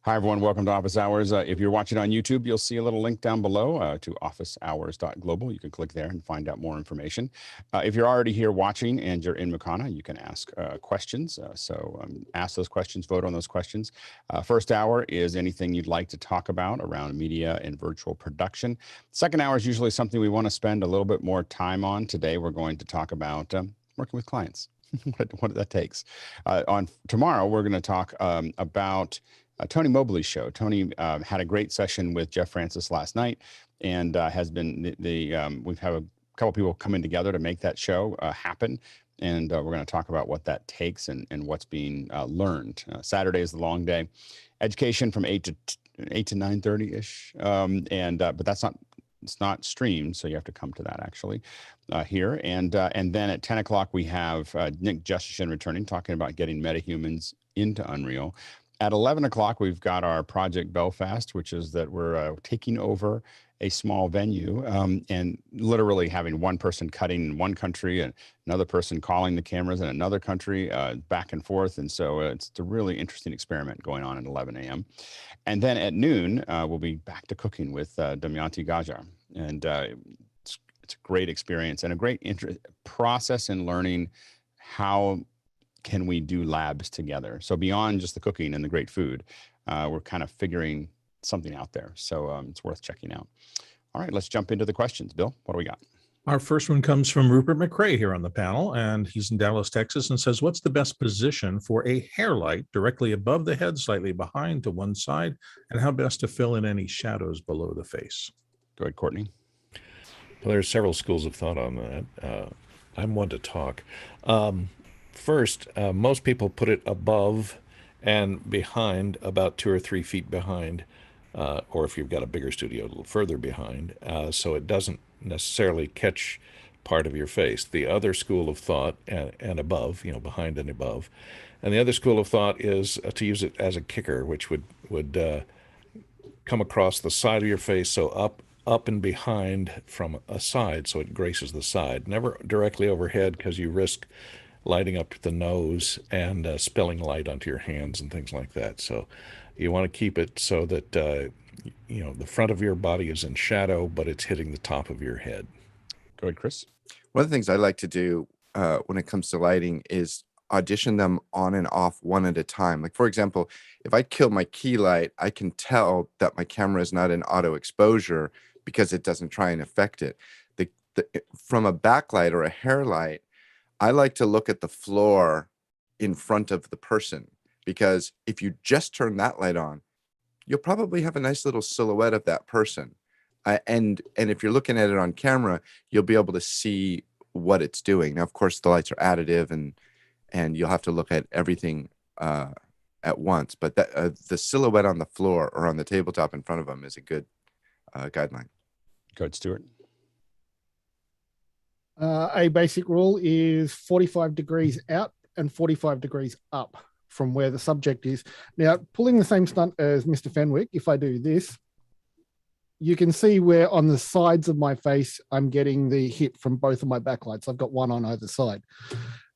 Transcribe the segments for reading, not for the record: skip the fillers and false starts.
Hi, everyone. Welcome to Office Hours. If you're watching on YouTube, you'll see a little link down below to officehours.global. You can click there and find out more information. If you're already here watching and you're in Makana, you can ask questions. Ask those questions, vote on those questions. First hour is anything you'd like to talk about around media and virtual production. Second hour is usually something we want to spend a little bit more time on. Today, we're going to talk about working with clients, what that takes. On tomorrow, we're going to talk about Tony Mobley's show. Tony had a great session with Jeff Francis last night, and has been we've had a couple people coming together to make that show happen. And we're going to talk about what that takes and what's being learned. Saturday is the long day, education from 8 to 9:30 ish, but it's not streamed, so you have to come to that actually here. And then at 10 o'clock we have Nick Justison returning, talking about getting metahumans into Unreal. At 11 o'clock, we've got our Project Belfast, which is that we're taking over a small venue and literally having one person cutting in one country and another person calling the cameras in another country, back and forth. And so it's a really interesting experiment going on at 11 a.m. And then at noon, we'll be back to cooking with Damayanti Gajar. And it's a great experience and a great process in learning how can we do labs together. So beyond just the cooking and the great food, we're kind of figuring something out there. So it's worth checking out. All right, let's jump into the questions. Bill, what do we got? Our first one comes from Rupert McRae here on the panel, and he's in Dallas, Texas, and says, what's the best position for a hair light directly above the head, slightly behind to one side, and how best to fill in any shadows below the face? Go ahead, Courtney. Well, there's several schools of thought on that. I'm one to talk. First, most people put it above and behind, about 2 or 3 feet behind, or if you've got a bigger studio, a little further behind, so it doesn't necessarily catch part of your face. The other school of thought, and above, behind and above, and the other school of thought is to use it as a kicker, which would come across the side of your face, so up and behind from a side, so it graces the side. Never directly overhead, because you risk lighting up the nose and spilling light onto your hands and things like that. So you want to keep it so that the front of your body is in shadow, but it's hitting the top of your head. Go ahead, Chris. One of the things I like to do when it comes to lighting is audition them on and off one at a time. Like, for example, if I kill my key light, I can tell that my camera is not in auto exposure because it doesn't try and affect it. From a backlight or a hair light, I like to look at the floor in front of the person, because if you just turn that light on, you'll probably have a nice little silhouette of that person. And if you're looking at it on camera, you'll be able to see what it's doing. Now, of course, the lights are additive, and you'll have to look at everything at once. But the silhouette on the floor or on the tabletop in front of them is a good guideline. Go ahead, Stuart. A basic rule is 45 degrees out and 45 degrees up from where the subject is. Now, pulling the same stunt as Mr. Fenwick, if I do this, you can see where on the sides of my face, I'm getting the hit from both of my backlights. I've got one on either side.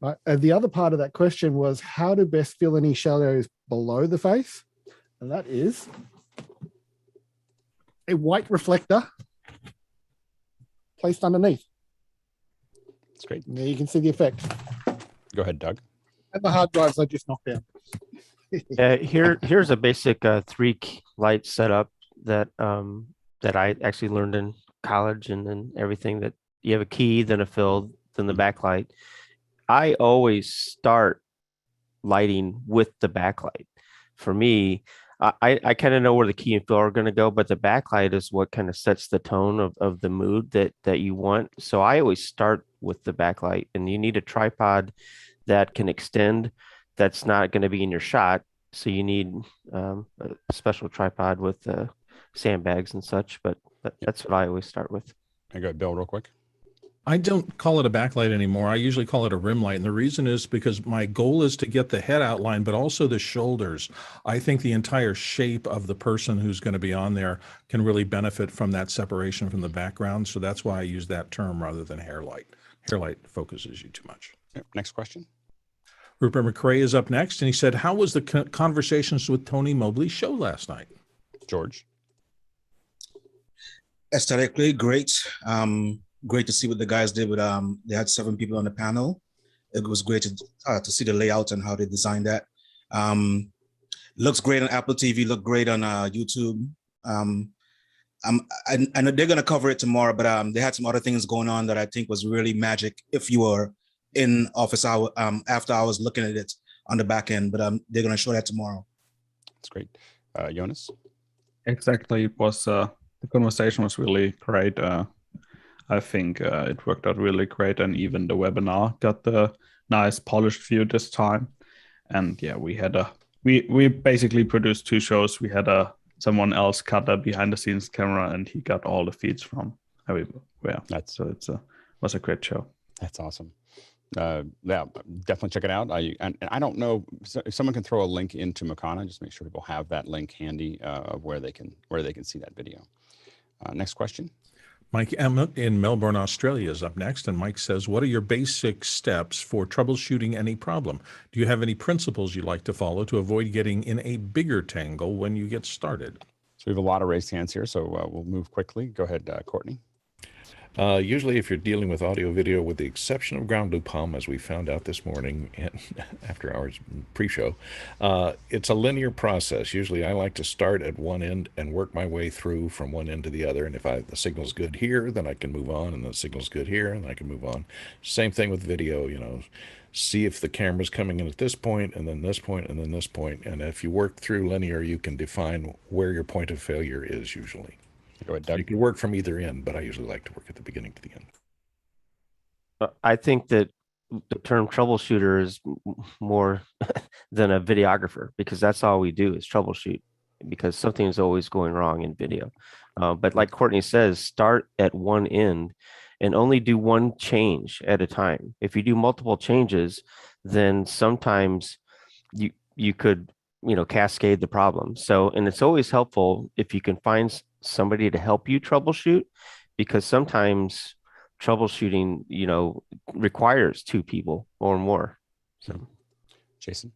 Right. The other part of that question was how to best fill any shadows below the face. And that is a white reflector placed underneath. That's great. There you can see the effect. Go ahead, Doug. And the hard drives I just knocked down. Here's a basic 3 light setup that I actually learned in college, and then everything that you have a key, then a fill, then the backlight. I always start lighting with the backlight. For me, I kind of know where the key and fill are going to go, but the backlight is what kind of sets the tone of the mood that you want. So I always start with the backlight, and you need a tripod that can extend. That's not going to be in your shot. So you need a special tripod with sandbags and such, but that's what I always start with. I got Bill real quick. I don't call it a backlight anymore. I usually call it a rim light. And the reason is because my goal is to get the head outline, but also the shoulders. I think the entire shape of the person who's going to be on there can really benefit from that separation from the background. So that's why I use that term rather than hair light. Hair light focuses you too much. Yep. Next question. Rupert McRae is up next, and he said, how was the Conversations with Tony Mobley show last night? George? Aesthetically, great. Great to see what the guys did with, they had 7 people on the panel. It was great to see the layout and how they designed that. Looks great on Apple TV, looked great on YouTube. I know they're going to cover it tomorrow, but they had some other things going on that I think was really magic if you were in office hour after hours looking at it on the back end, but they're going to show that tomorrow. That's great. Jonas? Exactly. It was the conversation was really great. I think it worked out really great, and even the webinar got the nice polished view this time. And yeah, we had we basically produced 2 shows. We had someone else cut a behind the scenes camera, and he got all the feeds from everywhere. So it was a great show. That's awesome. Yeah, definitely check it out. And I don't know if someone can throw a link into Makana, just make sure people have that link handy of where they can see that video. Next question. Mike M in Melbourne, Australia is up next. And Mike says, what are your basic steps for troubleshooting any problem? Do you have any principles you like to follow to avoid getting in a bigger tangle when you get started? So we have a lot of raised hands here, so we'll move quickly. Go ahead, Courtney. Usually if you're dealing with audio video, with the exception of ground loop hum, as we found out this morning and after hours pre-show, it's a linear process. Usually I like to start at one end and work my way through from one end to the other. And if the signal's good here, then I can move on, and the signal's good here, and I can move on. Same thing with video, see if the camera's coming in at this point, and then this point, and then this point. And if you work through linear, you can define where your point of failure is usually. Go ahead, Doug. You can work from either end, but I usually like to work at the beginning to the end. I think that the term troubleshooter is more than a videographer, because that's all we do is troubleshoot, because something is always going wrong in video. But like Courtney says, start at one end and only do one change at a time. If you do multiple changes, then sometimes you could cascade the problem. So, and it's always helpful if you can find somebody to help you troubleshoot, because sometimes troubleshooting, requires 2 people or more. So, Jason?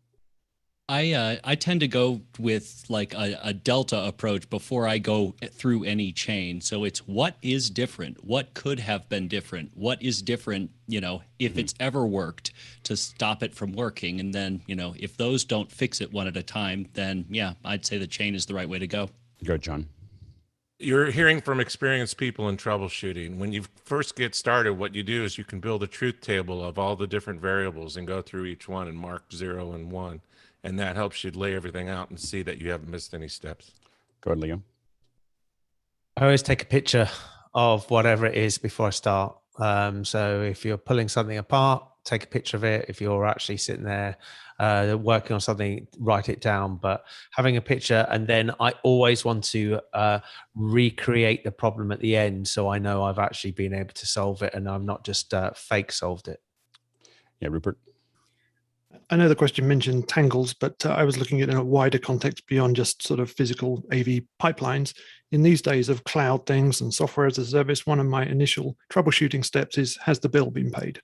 I tend to go with like a delta approach before I go through any chain. So it's what is different, what could have been different, what is different, if it's ever worked, to stop it from working. And then, if those don't fix it one at a time, then yeah, I'd say the chain is the right way to go. Go, John. You're hearing from experienced people in troubleshooting. When you first get started, what you do is you can build a truth table of all the different variables and go through each one and mark 0 and 1. And that helps you lay everything out and see that you haven't missed any steps. Go ahead, Liam. I always take a picture of whatever it is before I start. So if you're pulling something apart, take a picture of it. If you're actually sitting there working on something, write it down. But having a picture, and then I always want to recreate the problem at the end, so I know I've actually been able to solve it and I'm not just fake solved it. Yeah, Rupert. I know the question mentioned tangles, but I was looking at it in a wider context beyond just sort of physical AV pipelines. In these days of cloud things and software as a service, one of my initial troubleshooting steps is, has the bill been paid?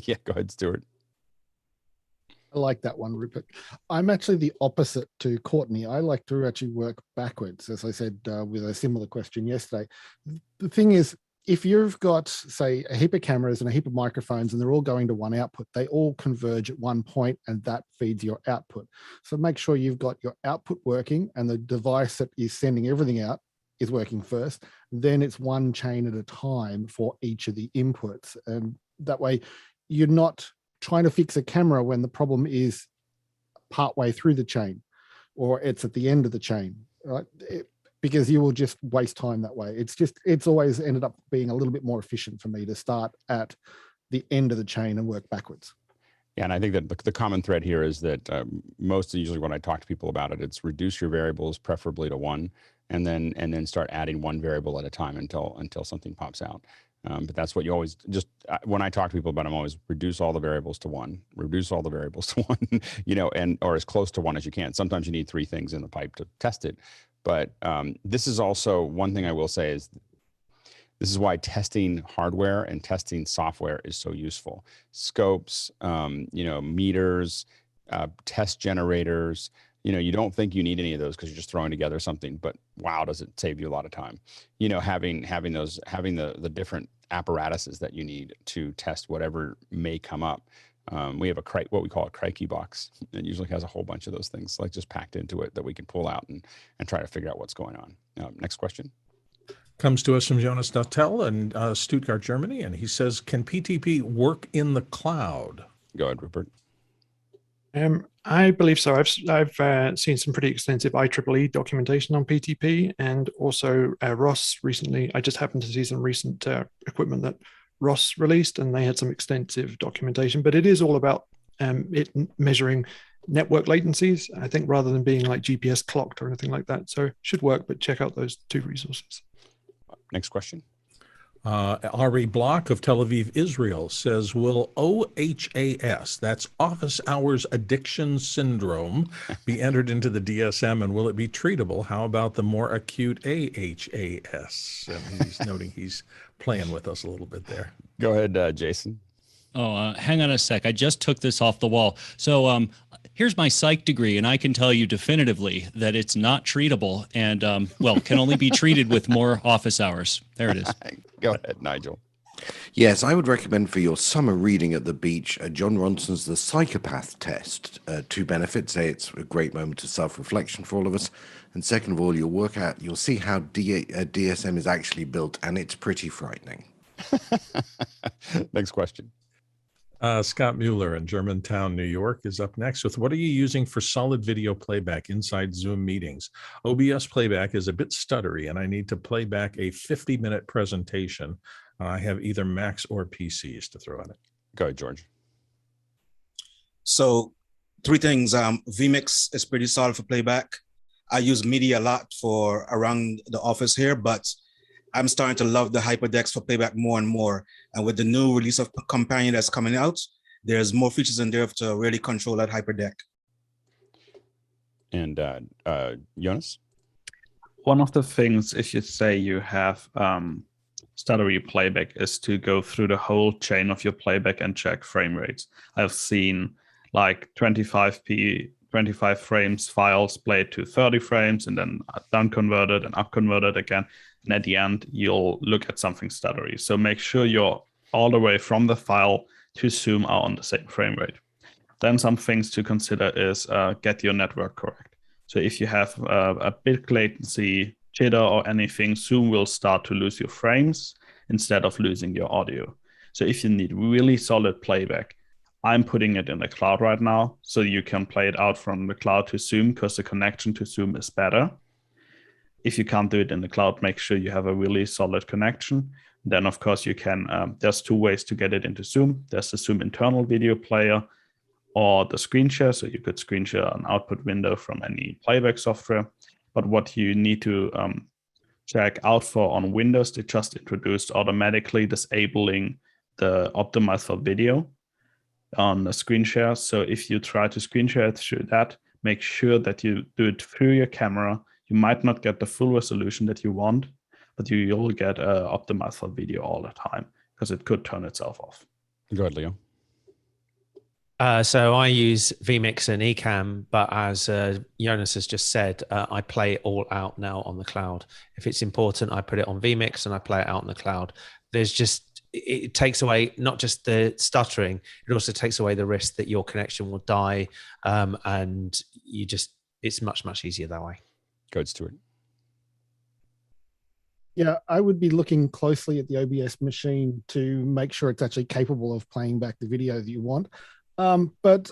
Yeah, go ahead, Stuart. I like that one, Rupert. I'm actually the opposite to Courtney. I like to actually work backwards, as I said with a similar question yesterday. The thing is, if you've got, say, a heap of cameras and a heap of microphones and they're all going to one output, they all converge at one point and that feeds your output. So make sure you've got your output working and the device that is sending everything out is working first. Then it's one chain at a time for each of the inputs. And that way you're not trying to fix a camera when the problem is partway through the chain or it's at the end of the chain, right? Because you will just waste time that way. It's always ended up being a little bit more efficient for me to start at the end of the chain and work backwards. Yeah, and I think that the common thread here is that usually when I talk to people about it, it's reduce your variables preferably to 1, and then start adding 1 variable at a time until something pops out. But that's what you always when I talk to people about it, I'm always reduce all the variables to 1, reduce all the variables to 1, or as close to 1 as you can. Sometimes you need 3 things in the pipe to test it. But this is also one thing I will say is This is why testing hardware and testing software is so useful. Scopes, meters, test generators. You don't think you need any of those because you're just throwing together something, but wow, does it save you a lot of time. Having the different apparatuses that you need to test whatever may come up. We have what we call a crikey box. It usually has a whole bunch of those things like just packed into it that we can pull out and try to figure out what's going on. Next question. Comes to us from Jonas Dottel in Stuttgart, Germany, and he says, can PTP work in the cloud? Go ahead, Rupert. I believe so. I've seen some pretty extensive IEEE documentation on PTP, and also Ross recently. I just happened to see some recent equipment that Ross released, and they had some extensive documentation. But it is all about it measuring network latencies, I think, rather than being like GPS clocked or anything like that. So it should work, but check out those two resources. Next question. Ari Block of Tel Aviv, Israel says, will OHAS, that's Office Hours Addiction Syndrome, be entered into the DSM, and will it be treatable? How about the more acute AHAS? And he's noting he's playing with us a little bit there. Go ahead, Jason. Oh, hang on a sec. I just took this off the wall. So here's my psych degree, and I can tell you definitively that it's not treatable and, can only be treated with more office hours. There it is. Go ahead, Nigel. Yes, I would recommend for your summer reading at the beach, John Ronson's The Psychopath Test. Two benefits. A, it's a great moment of self-reflection for all of us. And second of all, you'll see how DSM is actually built, and it's pretty frightening. Next question. Scott Mueller in Germantown, New York is up next with, what are you using for solid video playback inside Zoom meetings? OBS playback is a bit stuttery, and I need to play back a 50-minute presentation. I have either Macs or PCs to throw at it. Go ahead, George. So 3 things. vMix is pretty solid for playback. I use MIDI a lot for around the office here, but I'm starting to love the HyperDecks for playback more and more. And with the new release of Companion that's coming out, there's more features in there to really control that HyperDeck. And Jonas? One of the things, if you say you have stuttery playback, is to go through the whole chain of your playback and check frame rates. I've seen like 25 frames files played to 30 frames and then down converted and up converted again. And at the end, you'll look at something stuttery. So make sure you're all the way from the file to Zoom are on the same frame rate. Then some things to consider is get your network correct. So if you have a bit latency, jitter or anything, Zoom will start to lose your frames instead of losing your audio. So if you need really solid playback, I'm putting it in the cloud right now so you can play it out from the cloud to Zoom because the connection to Zoom is better. If you can't do it in the cloud, make sure you have a really solid connection. Then, of course, you can, there's 2 ways to get it into Zoom. There's the Zoom internal video player or the screen share. So you could screen share an output window from any playback software. But what you need to check out for on Windows, they just introduced automatically disabling the optimize for video on the screen share. So if you try to screen share it through that, make sure that you do it through your camera. You might not get the full resolution that you want, but you'll get optimized for video all the time because it could turn itself off. Go ahead, Leo. So I use vMix and Ecamm, but as Jonas has just said, I play it all out now on the cloud. If it's important, I put it on vMix and I play it out on the cloud. It takes away not just the stuttering, it also takes away the risk that your connection will die, and it's much, much easier that way. Go ahead, Stuart. Yeah, I would be looking closely at the OBS machine to make sure it's actually capable of playing back the video that you want. But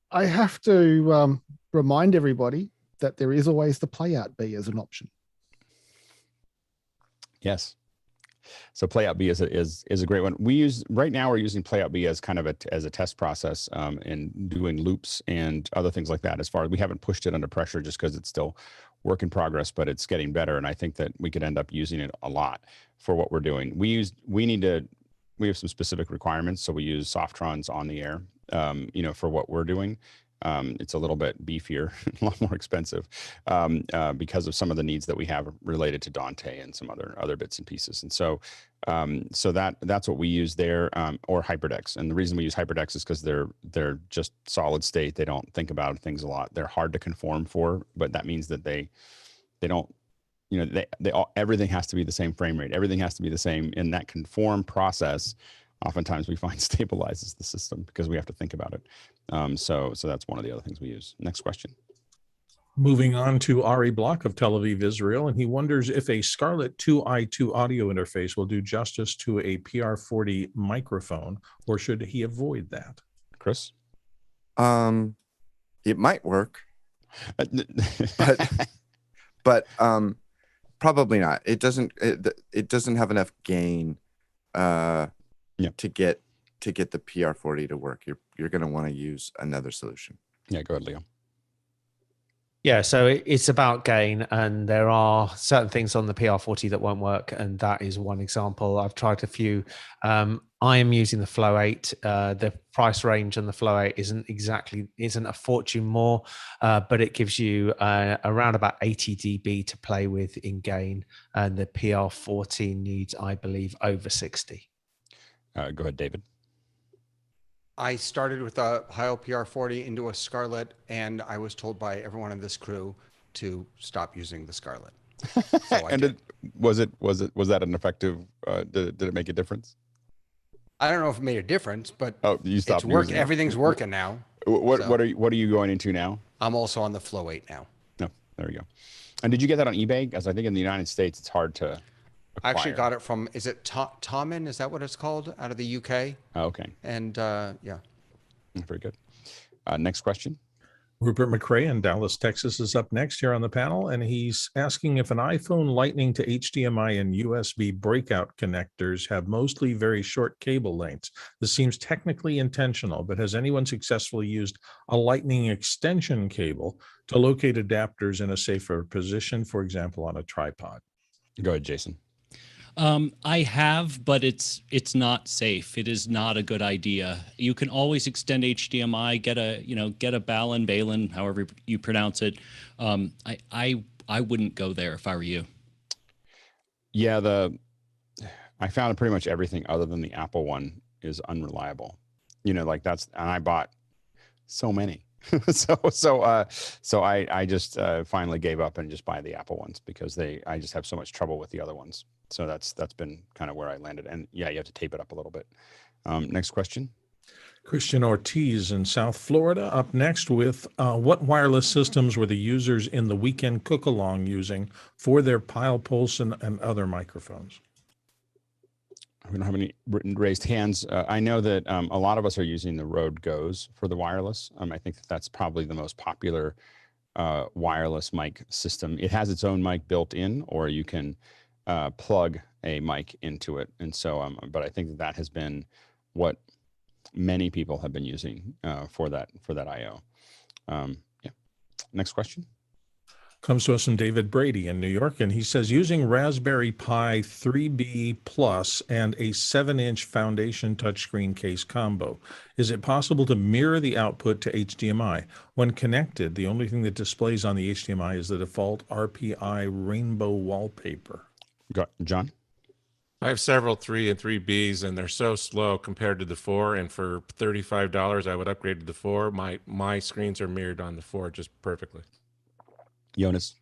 I have to remind everybody that there is always the playout B as an option. Yes. So playout B is a great one. Right now we're using playout B as kind of as a test process and doing loops and other things like that. As far as we haven't pushed it under pressure just because it's still work in progress, but it's getting better. And I think that we could end up using it a lot for what we're doing. We have some specific requirements. So we use Softrons on the air, for what we're doing. It's a little bit beefier, a lot more expensive because of some of the needs that we have related to Dante and some other bits and pieces. And so that's what we use there, or HyperDecks. And the reason we use HyperDecks is because they're just solid state. They don't think about things a lot. They're hard to conform for, but that means that they don't, everything has to be the same frame rate. Everything has to be the same. In that conform process, oftentimes we find stabilizes the system because we have to think about it. So that's one of the other things we use. Next question. Moving on to Ari Block of Tel Aviv, Israel, and he wonders if a Scarlett 2i2 audio interface will do justice to a PR40 microphone, or should he avoid that? Chris? It might work, but probably not. It doesn't have enough gain to get the PR40 to work. You're going to want to use another solution. Yeah, go ahead, Leo. Yeah, so it's about gain, and there are certain things on the PR40 that won't work, and that is one example. I've tried a few. I am using the Flow 8. The price range on the Flow 8 isn't a fortune more, but it gives you around about 80 dB to play with in gain, and the PR40 needs, I believe, over 60. Go ahead, David. I started with a Pyle PR40 into a Scarlett, and I was told by everyone in this crew to stop using the Scarlett. So and was that an effective? Did it make a difference? I don't know if it made a difference, but you stopped. It's working. Everything's working now. What are you going into now? I'm also on the Flow 8 now. No, there you go. And did you get that on eBay? Because I think in the United States it's hard to acquire. I actually got it from, is it Tommen? Is that what it's called? Out of the UK? Oh, okay. And yeah. Very good. Next question. Rupert McRae in Dallas, Texas is up next here on the panel, and he's asking if an iPhone Lightning to HDMI and USB breakout connectors have mostly very short cable lengths. This seems technically intentional, but has anyone successfully used a Lightning extension cable to locate adapters in a safer position, for example, on a tripod? Go ahead, Jason. I have, but it's not safe. It is not a good idea. You can always extend HDMI, get a Balun, however you pronounce it. I wouldn't go there if I were you. Yeah, I found pretty much everything other than the Apple one is unreliable. And I bought so many. so I just finally gave up and just buy the Apple ones because I just have so much trouble with the other ones. So that's been kind of where I landed. And yeah, you have to tape it up a little bit. Next question. Christian Ortiz in South Florida up next with what wireless systems were the users in the weekend cook-along using for their Pyle, Polsen, and other microphones? We don't have any raised hands. I know that a lot of us are using the Rode Go's for the wireless. I think that's probably the most popular wireless mic system. It has its own mic built in, or you can plug a mic into it. And so, but I think that has been what many people have been using for that IO. Yeah. Next question. Comes to us from David Brady in New York, and he says, using Raspberry Pi 3B Plus and a 7-inch foundation touchscreen case combo, is it possible to mirror the output to HDMI? When connected, the only thing that displays on the HDMI is the default RPI rainbow wallpaper. John? I have several 3 and 3Bs, and they're so slow compared to the 4. And for $35, I would upgrade to the 4. My screens are mirrored on the 4 just perfectly. Jonas?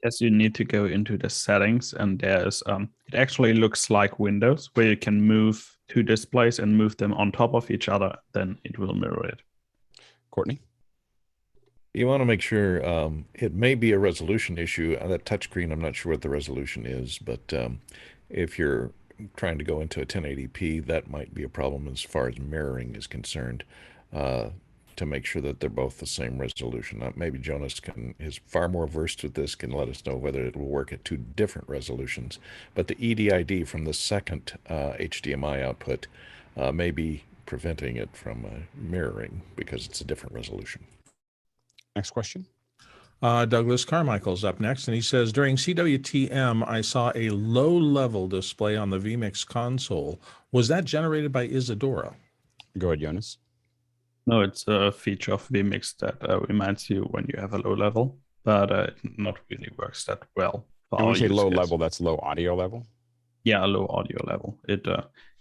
Yes, you need to go into the settings, and there's it actually looks like Windows, where you can move two displays and move them on top of each other. Then it will mirror it. Courtney? You want to make sure it may be a resolution issue. That touchscreen, I'm not sure what the resolution is, but if you're trying to go into a 1080p, that might be a problem as far as mirroring is concerned, to make sure that they're both the same resolution. Maybe Jonas is far more versed with this, can let us know whether it will work at 2 different resolutions. But the EDID from the second HDMI output may be preventing it from mirroring because it's a different resolution. Next question. Douglas Carmichael's up next, and he says, during CWTM, I saw a low-level display on the vMix console. Was that generated by Isadora? Go ahead, Jonas. No, it's a feature of vMix that reminds you when you have a low level, but not really works that well. For And when our you say use low case. level, that's low audio level? Yeah, low audio level. It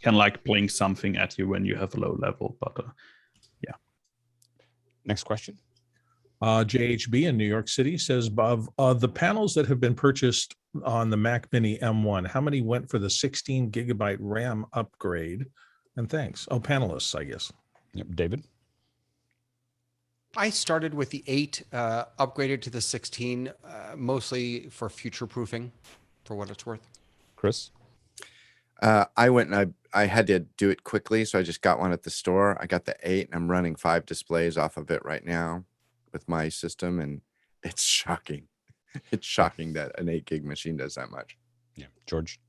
can like blink something at you when you have a low level, but yeah. Next question. JHB in New York City says, Bob, the panels that have been purchased on the Mac Mini M1, how many went for the 16 gigabyte RAM upgrade? And thanks. Oh, panelists, I guess. Yep. David? I started with the 8, upgraded to the 16, mostly for future proofing, for what it's worth. Chris? I went and I had to do it quickly, so I just got one at the store. I got the 8, and I'm running 5 displays off of it right now with my system, and it's shocking. It's shocking that an 8 gig machine does that much. Yeah. George?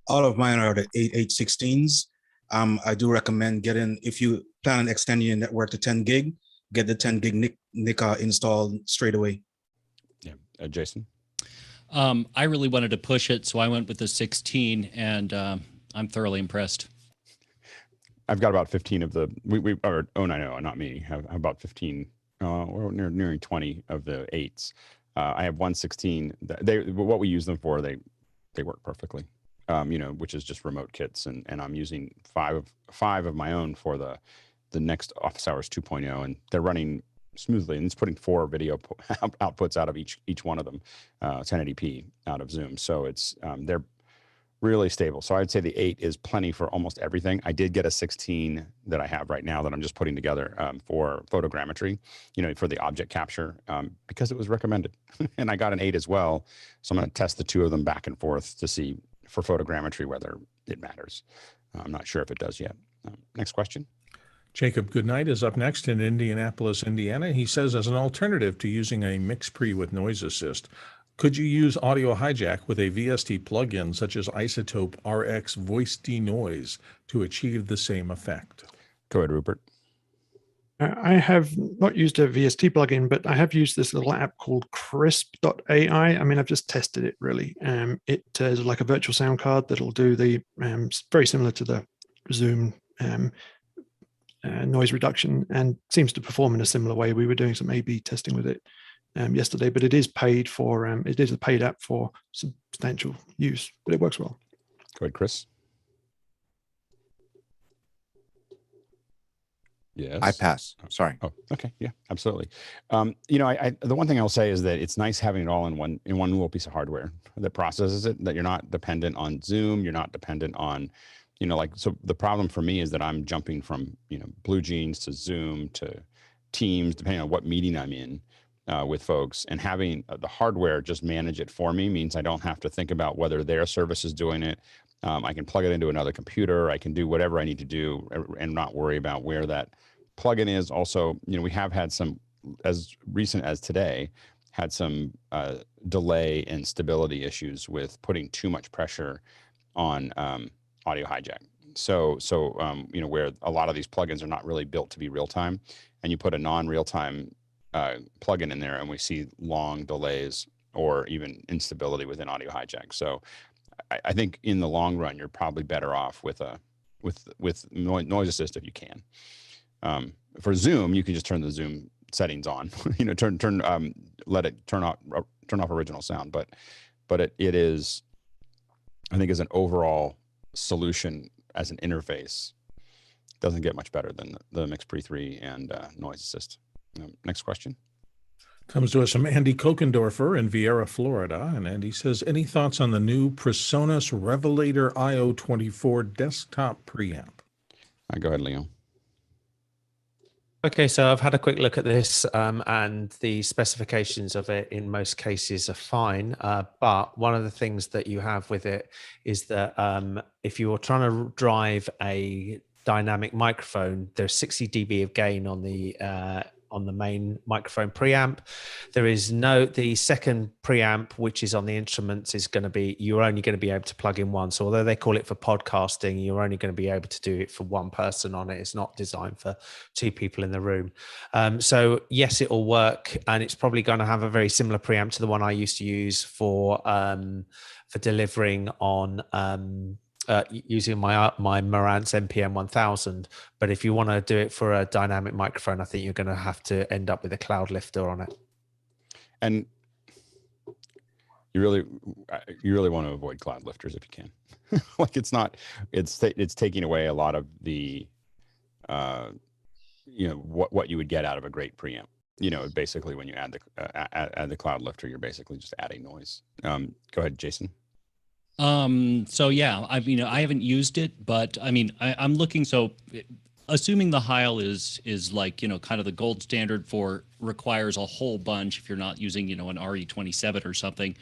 All of mine are the 8/16s. I do recommend getting, if you plan on extending your network to 10 gig, get the 10 gig NIC installed straight away. Yeah. Jason? I really wanted to push it, so I went with the 16, and I'm thoroughly impressed. I've got about 15 of the, not me, have about 15, we're nearing 20 of the 8s. I have 116. What we use them for, they work perfectly. Which is just remote kits, and I'm using five of my own for the next Office Hours 2.0, and they're running smoothly, and it's putting 4 video outputs out of each one of them, 1080p out of Zoom. So it's they're really stable. So I'd say the 8 is plenty for almost everything. I did get a 16 that I have right now that I'm just putting together for photogrammetry, for the object capture, because it was recommended. And I got an 8 as well. So I'm going to test the 2 of them back and forth to see for photogrammetry whether it matters. I'm not sure if it does yet. Next question. Jacob Goodnight is up next in Indianapolis, Indiana. He says, as an alternative to using a MixPre with NoiseAssist, could you use AudioHijack with a VST plugin such as Izotope RX Voice De-noise to achieve the same effect? Go ahead, Rupert. I have not used a VST plugin, but I have used this little app called crisp.ai. I mean, I've just tested it really. It is like a virtual sound card that'll do the very similar to the Zoom noise reduction, and seems to perform in a similar way. We were doing some A/B testing with it yesterday, but it is paid for. It is a paid app for substantial use, but it works well. Go ahead, Chris. Yes. I pass. Sorry. Oh, okay. Yeah, absolutely. The one thing I'll say is that it's nice having it all in one little piece of hardware that processes it, that you're not dependent on Zoom. You're not dependent on, so the problem for me is that I'm jumping from, Blue Jeans to Zoom to Teams, depending on what meeting I'm in with folks, and having the hardware just manage it for me means I don't have to think about whether their service is doing it. I can plug it into another computer. I can do whatever I need to do and not worry about where that plugin is. Also, we have had some, as recent as today, had some delay and stability issues with putting too much pressure on AudioHijack. So where a lot of these plugins are not really built to be real time, and you put a non-real time plugin in there, and we see long delays or even instability within AudioHijack. So I think in the long run, you're probably better off with NoiseAssist if you can. For Zoom, you can just turn the Zoom settings on, let it turn off original sound. But it is, I think, as an overall solution as an interface, doesn't get much better than the MixPre 3 and NoiseAssist. Next question. Comes to us from Andy Kokendorfer in Vieira, Florida. And Andy says, any thoughts on the new PreSonus Revelator IO24 desktop preamp? Go ahead, Leo. Okay, so I've had a quick look at this, and the specifications of it in most cases are fine. But one of the things that you have with it is that if you're trying to drive a dynamic microphone, there's 60 dB of gain on the main microphone preamp. There is the second preamp, which is on the instruments, is going to be, you're only going to be able to plug in one. So although they call it for podcasting, you're only going to be able to do it for one person on it. It's not designed for 2 people in the room. So yes, it will work, and it's probably going to have a very similar preamp to the one I used to use for delivering on using my Marantz NPM 1000. But if you want to do it for a dynamic microphone, I think you're going to have to end up with a cloud lifter on it. And you really want to avoid cloud lifters if you can. Like it's taking away a lot of the what you would get out of a great preamp. Basically when you add the cloud lifter, you're basically just adding noise. Go ahead, Jason. So yeah, I haven't used it, but I'm looking. So assuming the Heil is like, kind of the gold standard requires a whole bunch. If you're not using, an RE27 or something,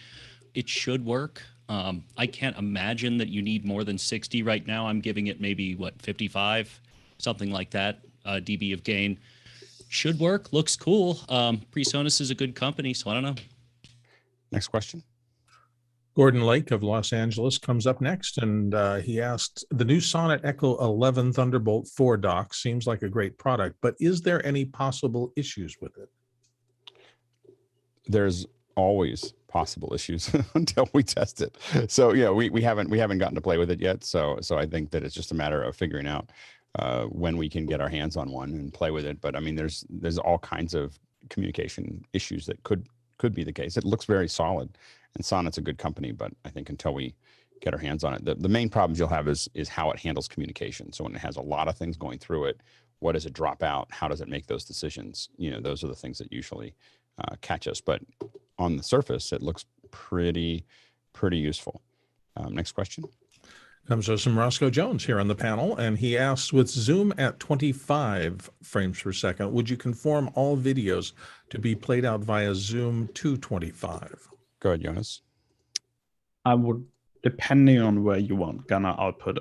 it should work. I can't imagine that you need more than 60 right now. I'm giving it maybe 55, something like that, dB of gain. Should work, looks cool. PreSonus is a good company, so I don't know. Next question. Gordon Lake of Los Angeles comes up next, and he asked, the new Sonnet Echo 11 Thunderbolt 4 dock seems like a great product, but is there any possible issues with it? There's always possible issues until we test it. So yeah, we haven't gotten to play with it yet. So I think that it's just a matter of figuring out when we can get our hands on one and play with it. But there's all kinds of communication issues that could be the case. It looks very solid, and Sonnet's a good company, but I think until we get our hands on it, the main problems you'll have is how it handles communication. So when it has a lot of things going through it, what does it drop out? How does it make those decisions? Those are the things that usually catch us. But on the surface, it looks pretty useful. Next question. Comes from Roscoe Jones here on the panel, and he asks, with Zoom at 25 frames per second, would you conform all videos to be played out via Zoom to 25? Go ahead, Jonas. I would, depending on where you want Gunner output.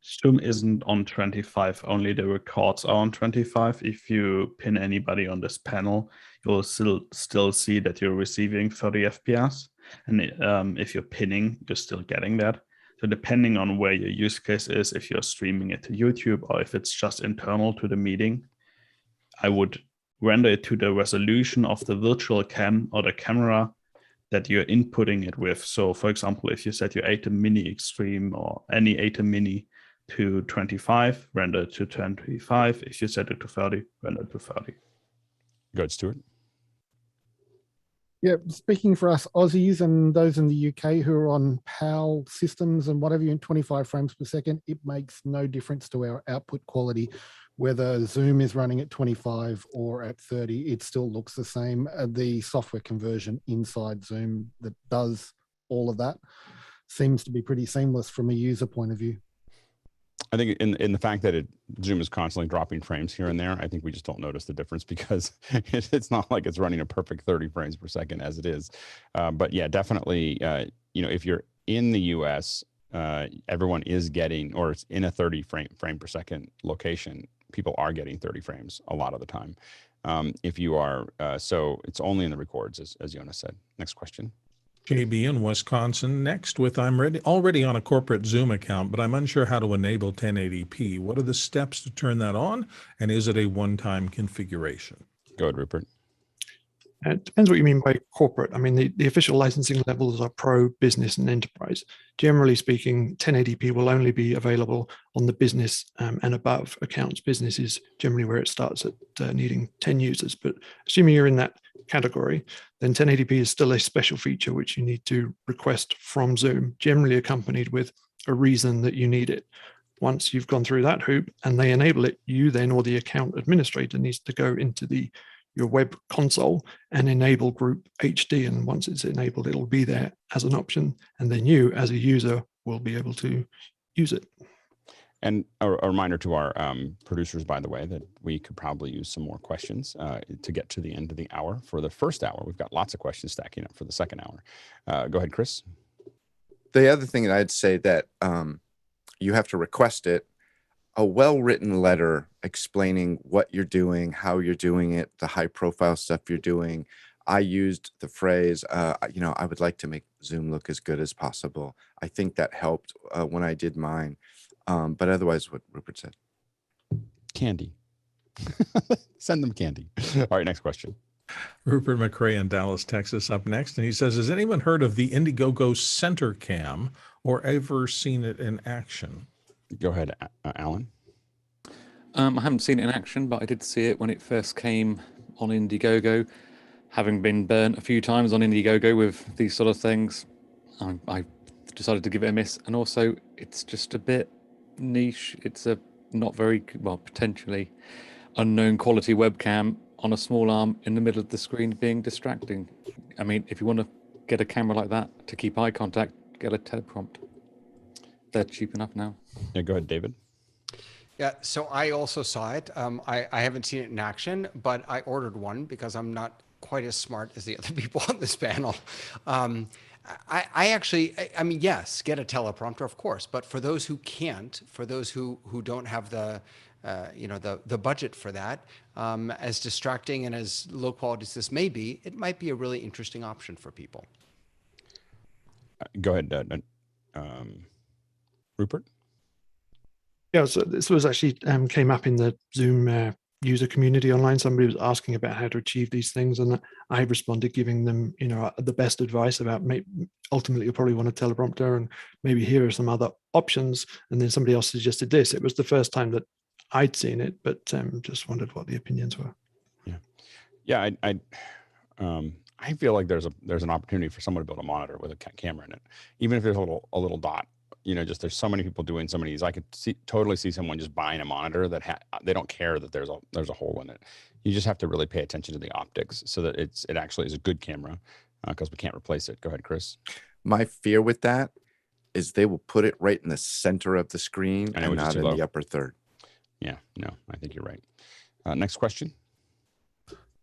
Zoom isn't on 25, only the records are on 25. If you pin anybody on this panel, you'll still see that you're receiving 30 FPS. And if you're pinning, you're still getting that. So depending on where your use case is, if you're streaming it to YouTube or if it's just internal to the meeting, I would render it to the resolution of the virtual cam or the camera that you're inputting it with. So for example, if you set your ATEM Mini Extreme or any ATEM Mini to 25, render it to 25. If you set it to 30, render it to 30. Good, Stuart. Yeah, speaking for us Aussies and those in the UK who are on PAL systems and whatever, in 25 frames per second, it makes no difference to our output quality. Whether Zoom is running at 25 or at 30, it still looks the same. The software conversion inside Zoom that does all of that seems to be pretty seamless from a user point of view. I think in the fact that Zoom is constantly dropping frames here and there, I think we just don't notice the difference because it's not like it's running a perfect 30 frames per second as it is. But yeah, definitely, if you're in the US, everyone is getting, or it's in a 30 frame per second location, people are getting 30 frames a lot of the time. If you are, so it's only in the records, as Jonas said. Next question. JB in Wisconsin next with, I'm already on a corporate Zoom account, but I'm unsure how to enable 1080p. What are the steps to turn that on? And is it a one-time configuration? Go ahead, Rupert. It depends what you mean by corporate. I mean, the official licensing levels are pro, business, and enterprise. Generally speaking, 1080p will only be available on the business and above accounts. Business is generally where it starts at needing 10 users. But assuming you're in that category, then 1080p is still a special feature which you need to request from Zoom, generally accompanied with a reason that you need it. Once you've gone through that hoop and they enable it, you then, or the account administrator, needs to go into your web console and enable group HD. And once it's enabled, it'll be there as an option. And then you, as a user, will be able to use it. And a reminder to our producers, by the way, that we could probably use some more questions to get to the end of the hour. For the first hour, we've got lots of questions stacking up for the second hour. Go ahead, Chris. The other thing that I'd say that you have to request it, a well-written letter explaining what you're doing, how you're doing it, the high-profile stuff you're doing. I used the phrase, I would like to make Zoom look as good as possible. I think that helped when I did mine. But otherwise, what Rupert said. Candy. Send them candy. All right, next question. Rupert McRae in Dallas, Texas up next. And he says, has anyone heard of the Indiegogo Center Cam, or ever seen it in action? Go ahead, Alan. I haven't seen it in action, but I did see it when it first came on Indiegogo. Having been burnt a few times on Indiegogo with these sort of things, I decided to give it a miss. And also, it's just a bit niche. It's a not very, well, potentially unknown quality webcam on a small arm in the middle of the screen being distracting. I mean, if you want to get a camera like that to keep eye contact, get a teleprompt. They're cheap enough now. Yeah, go ahead, David. Yeah, so I also saw it. I haven't seen it in action, but I ordered one because I'm not quite as smart as the other people on this panel. I actually, I mean, yes, get a teleprompter, of course, but for those who can't, for those who don't have the, the budget for that, as distracting and as low quality as this may be, it might be a really interesting option for people. Go ahead, Rupert. Yeah, so this was actually came up in the Zoom user community online. Somebody was asking about how to achieve these things, and I responded giving them, the best advice about ultimately you'll probably want a teleprompter, and maybe here are some other options. And then somebody else suggested this. It was the first time that I'd seen it, but just wondered what the opinions were. Yeah, I feel like there's an opportunity for someone to build a monitor with a camera in it, even if there's a little dot. Just there's so many people doing some of these. I could totally see someone just buying a monitor that they don't care that there's a hole in it. You just have to really pay attention to the optics so that it actually is a good camera, because we can't replace it. Go ahead, Chris. My fear with that is they will put it right in the center of the screen and not in the upper third. Yeah, no, I think you're right. Next question.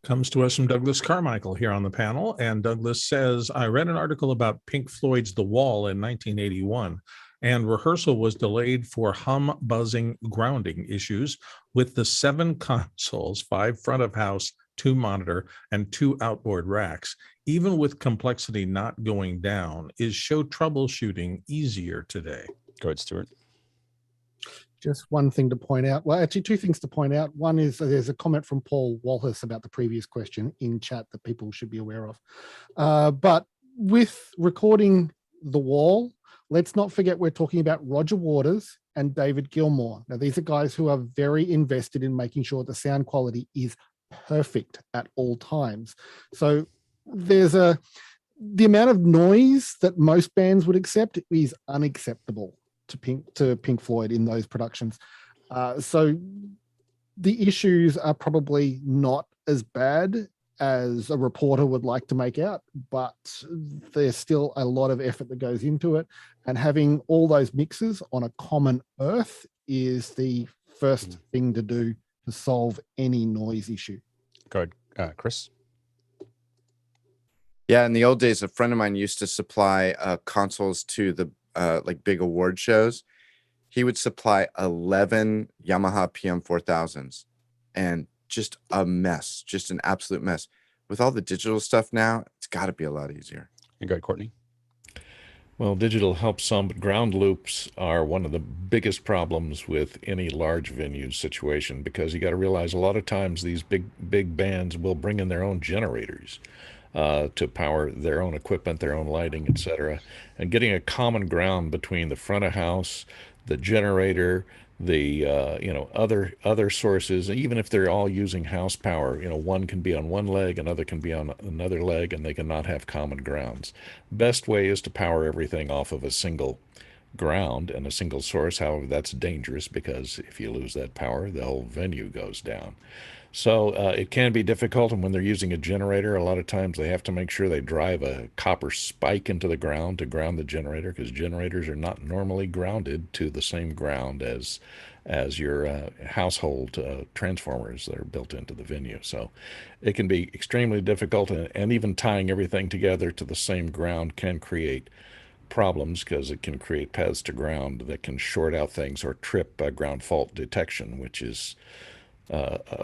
Comes to us from Douglas Carmichael here on the panel. And Douglas says, I read an article about Pink Floyd's The Wall in 1981, and rehearsal was delayed for hum, buzzing, grounding issues with the 7 consoles, 5 front of house, 2 monitor, and 2 outboard racks. Even with complexity not going down, is show troubleshooting easier today? Go ahead, Stuart. Just one thing to point out. Well, actually, 2 things to point out. One is there's a comment from Paul Walters about the previous question in chat that people should be aware of. But with recording The Wall, let's not forget we're talking about Roger Waters and David Gilmour. Now, these are guys who are very invested in making sure the sound quality is perfect at all times. So there's the amount of noise that most bands would accept is unacceptable to Pink Floyd in those productions. So the issues are probably not as bad as a reporter would like to make out, but there's still a lot of effort that goes into it. And having all those mixes on a common earth is the first thing to do to solve any noise issue. Go ahead, Chris. Yeah, in the old days, a friend of mine used to supply consoles to the like big award shows. He would supply 11 Yamaha PM4000s, and just a mess, just an absolute mess. With all the digital stuff now, it's got to be a lot easier. And go ahead, Courtney. Well, digital helps some, but ground loops are one of the biggest problems with any large venue situation, because you got to realize a lot of times these big bands will bring in their own generators to power their own equipment, their own lighting, etc. And getting a common ground between the front of house, the generator, the other sources, even if they're all using house power, one can be on one leg, another can be on another leg, and they cannot have common grounds. Best way is to power everything off of a single ground and a single source. However, that's dangerous, because if you lose that power, the whole venue goes down. So it can be difficult, and when they're using a generator, a lot of times they have to make sure they drive a copper spike into the ground to ground the generator, because generators are not normally grounded to the same ground as your household transformers that are built into the venue. So it can be extremely difficult, and even tying everything together to the same ground can create problems, because it can create paths to ground that can short out things or trip ground fault detection, which is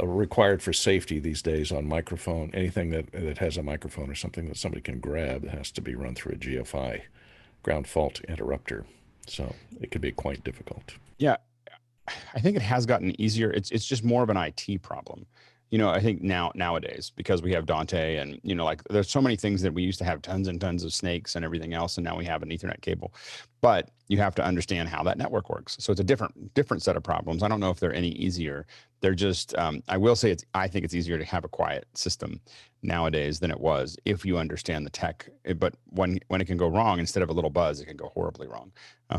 required for safety these days on microphone. Anything that has a microphone or something that somebody can grab has to be run through a GFI, ground fault interrupter. So it can be quite difficult. Yeah, I think it has gotten easier. It's just more of an IT problem. I think nowadays, because we have Dante and, like there's so many things that we used to have tons and tons of snakes and everything else. And now we have an Ethernet cable, but you have to understand how that network works. So it's a different set of problems. I don't know if they're any easier. They're just, I will say I think it's easier to have a quiet system nowadays than it was if you understand the tech. But when it can go wrong, instead of a little buzz, it can go horribly wrong.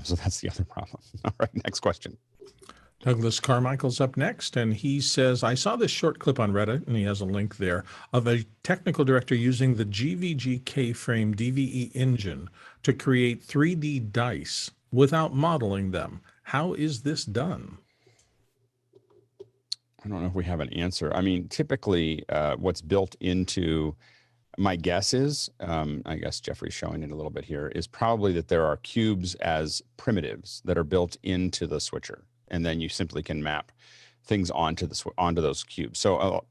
So that's the other problem. All right, next question. Douglas Carmichael's up next, and he says, I saw this short clip on Reddit, and he has a link there, of a technical director using the GVG K-Frame DVE engine to create 3D dice without modeling them. How is this done? I don't know if we have an answer. I mean, typically what's built into, my guess is, I guess Jeffrey's showing it a little bit here, is probably that there are cubes as primitives that are built into the switcher. And then you simply can map things onto those cubes. So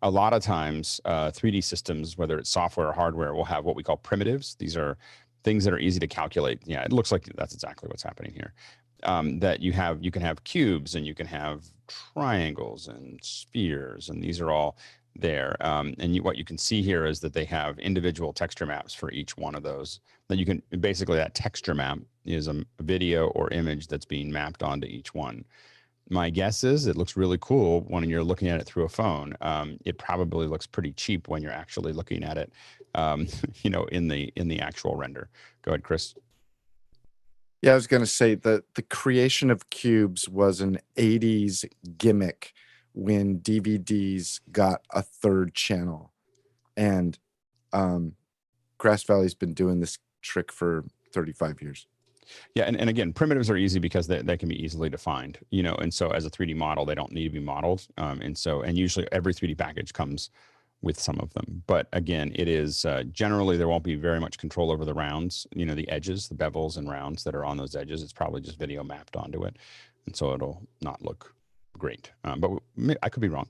a lot of times 3D systems, whether it's software or hardware, will have what we call primitives. These are things that are easy to calculate. Yeah, it looks like that's exactly what's happening here. That you can have cubes and you can have triangles and spheres, and these are all there. What you can see here is that they have individual texture maps for each one of those. That you can basically, that texture map is a video or image that's being mapped onto each one. My guess is it looks really cool when you're looking at it through a phone. It probably looks pretty cheap when you're actually looking at it, in the actual render. Go ahead, Chris. Yeah, I was going to say that the creation of cubes was an 80s gimmick when DVDs got a third channel. And Grass Valley's been doing this trick for 35 years. Yeah, and again, primitives are easy because they can be easily defined, and so as a 3D model, they don't need to be modeled. And usually every 3D package comes with some of them. But again, it is generally there won't be very much control over the rounds, the edges, the bevels and rounds that are on those edges. It's probably just video mapped onto it. And so it'll not look great. But I could be wrong.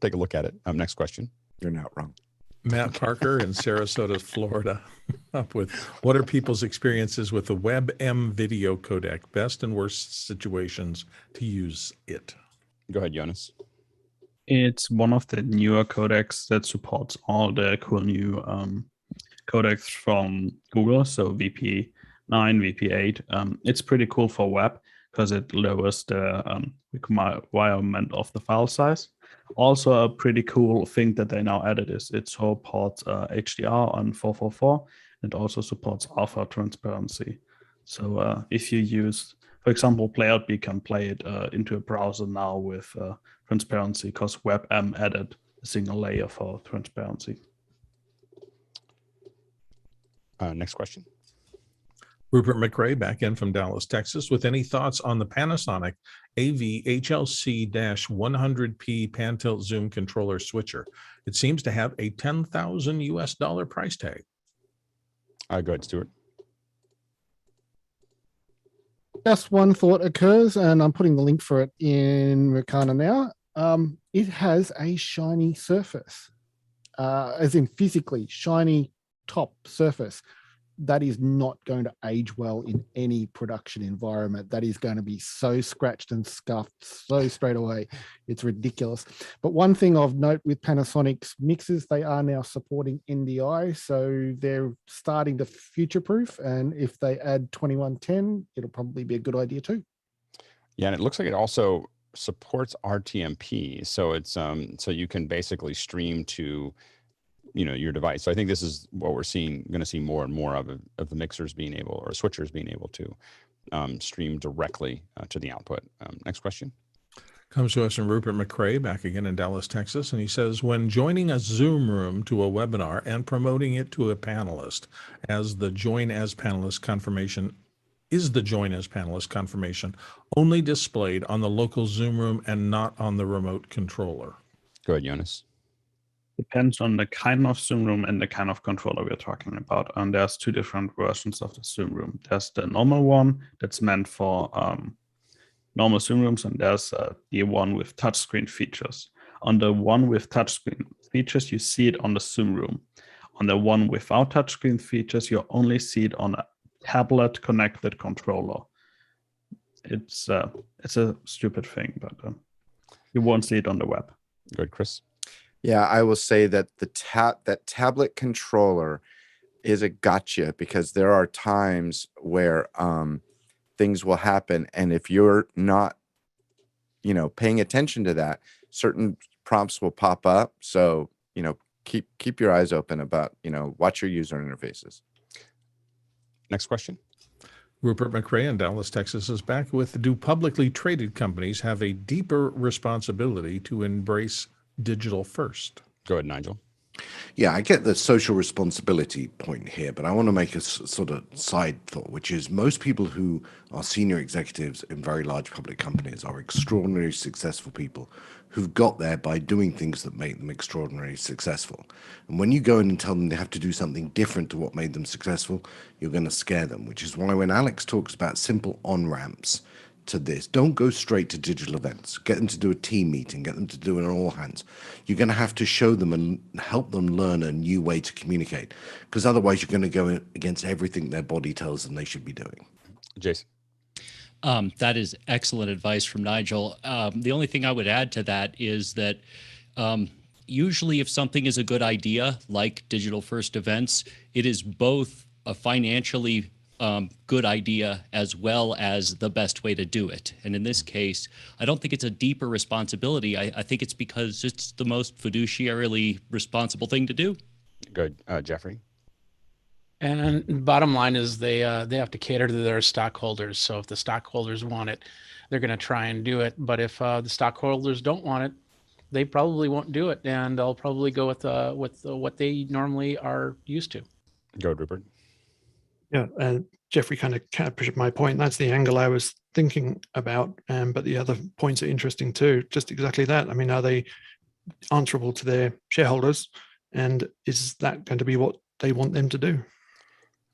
Take a look at it. Next question. You're not wrong. Matt Parker in Sarasota, Florida, up with, what are people's experiences with the WebM video codec? Best and worst situations to use it. Go ahead, Jonas. It's one of the newer codecs that supports all the cool new codecs from Google, so VP9, VP8. It's pretty cool for web because it lowers the requirement of the file size. Also, a pretty cool thing that they now added is it supports HDR on 444. It also supports alpha transparency. So if you use, for example, Playout, we can play it into a browser now with transparency because WebM added a single layer for transparency. Next question. Rupert McRae back in from Dallas, Texas, with any thoughts on the Panasonic AV HLC-100P pan tilt zoom controller switcher? It seems to have a $10,000 US price tag. Go ahead, Stuart. Just one thought occurs, and I'm putting the link for it in Mercana now. It has a shiny surface, as in physically shiny top surface. That is not going to age well in any production environment. That is going to be so scratched and scuffed so straight away. It's ridiculous. But one thing of note with Panasonic's mixers, they are now supporting NDI. So they're starting to future-proof. And if they add 2110, it'll probably be a good idea too. Yeah, and it looks like it also supports RTMP. So it's so you can basically stream to your device. So I think this is what we're going to see more and more of the mixers being able, or switchers being able to stream directly to the output. Next question. Comes to us from Rupert McRae back again in Dallas, Texas. And he says, when joining a Zoom room to a webinar and promoting it to a panelist as the join as panelist confirmation, is the join as panelist confirmation only displayed on the local Zoom room and not on the remote controller? Go ahead, Jonas. Depends on the kind of Zoom room and the kind of controller we're talking about. And there's two different versions of the Zoom room. There's the normal one that's meant for normal Zoom rooms, and there's the one with touchscreen features. On the one with touchscreen features, you see it on the Zoom room. On the one without touchscreen features, you only see it on a tablet connected controller. It's a stupid thing, but you won't see it on the web. Good, Chris. Yeah, I will say that that tablet controller is a gotcha, because there are times where things will happen, and if you're not, paying attention to that, certain prompts will pop up. So, keep your eyes open about, watch your user interfaces. Next question. Rupert McRae in Dallas, Texas is back with, do publicly traded companies have a deeper responsibility to embrace digital first? Go ahead, Nigel. Yeah, I get the social responsibility point here, but I want to make a sort of side thought, which is most people who are senior executives in very large public companies are extraordinarily successful people who've got there by doing things that make them extraordinarily successful. And when you go in and tell them they have to do something different to what made them successful, you're going to scare them, which is why when Alex talks about simple on-ramps to this, don't go straight to digital events. Get them to do a team meeting, get them to do an all hands. You're going to have to show them and help them learn a new way to communicate, because otherwise you're going to go against everything their body tells them they should be doing. Jason. That is excellent advice from Nigel. The only thing I would add to that is that usually if something is a good idea, like digital first events, it is both a financially good idea as well as the best way to do it. And in this case, I don't think it's a deeper responsibility. I think it's because it's the most fiduciarily responsible thing to do. Good. Jeffrey? And bottom line is they have to cater to their stockholders. So if the stockholders want it, they're going to try and do it. But if the stockholders don't want it, they probably won't do it, and they'll probably go with what they normally are used to. Go, Rupert. Yeah, Jeffrey kind of captured my point. That's the angle I was thinking about. But the other points are interesting too. Just exactly that. I mean, are they answerable to their shareholders, and is that going to be what they want them to do?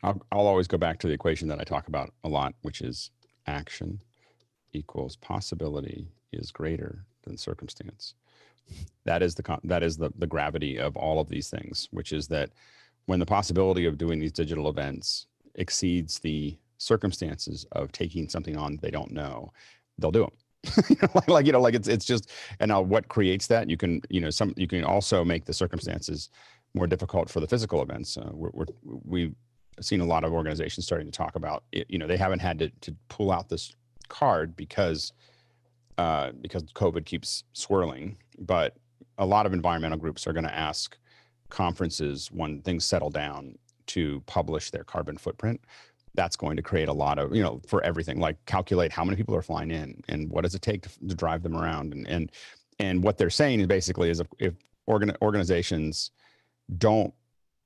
I'll always go back to the equation that I talk about a lot, which is action equals possibility is greater than circumstance. That is the gravity of all of these things, which is that when the possibility of doing these digital events exceeds the circumstances of taking something on they don't know, they'll do them. It's just, and now what creates that? You can also make the circumstances more difficult for the physical events. We've seen a lot of organizations starting to talk about it. They haven't had to pull out this card because COVID keeps swirling, but a lot of environmental groups are going to ask conferences when things settle down to publish their carbon footprint. That's going to create a lot of, for everything, like calculate how many people are flying in and what does it take to drive them around. And what they're saying is basically is if organizations don't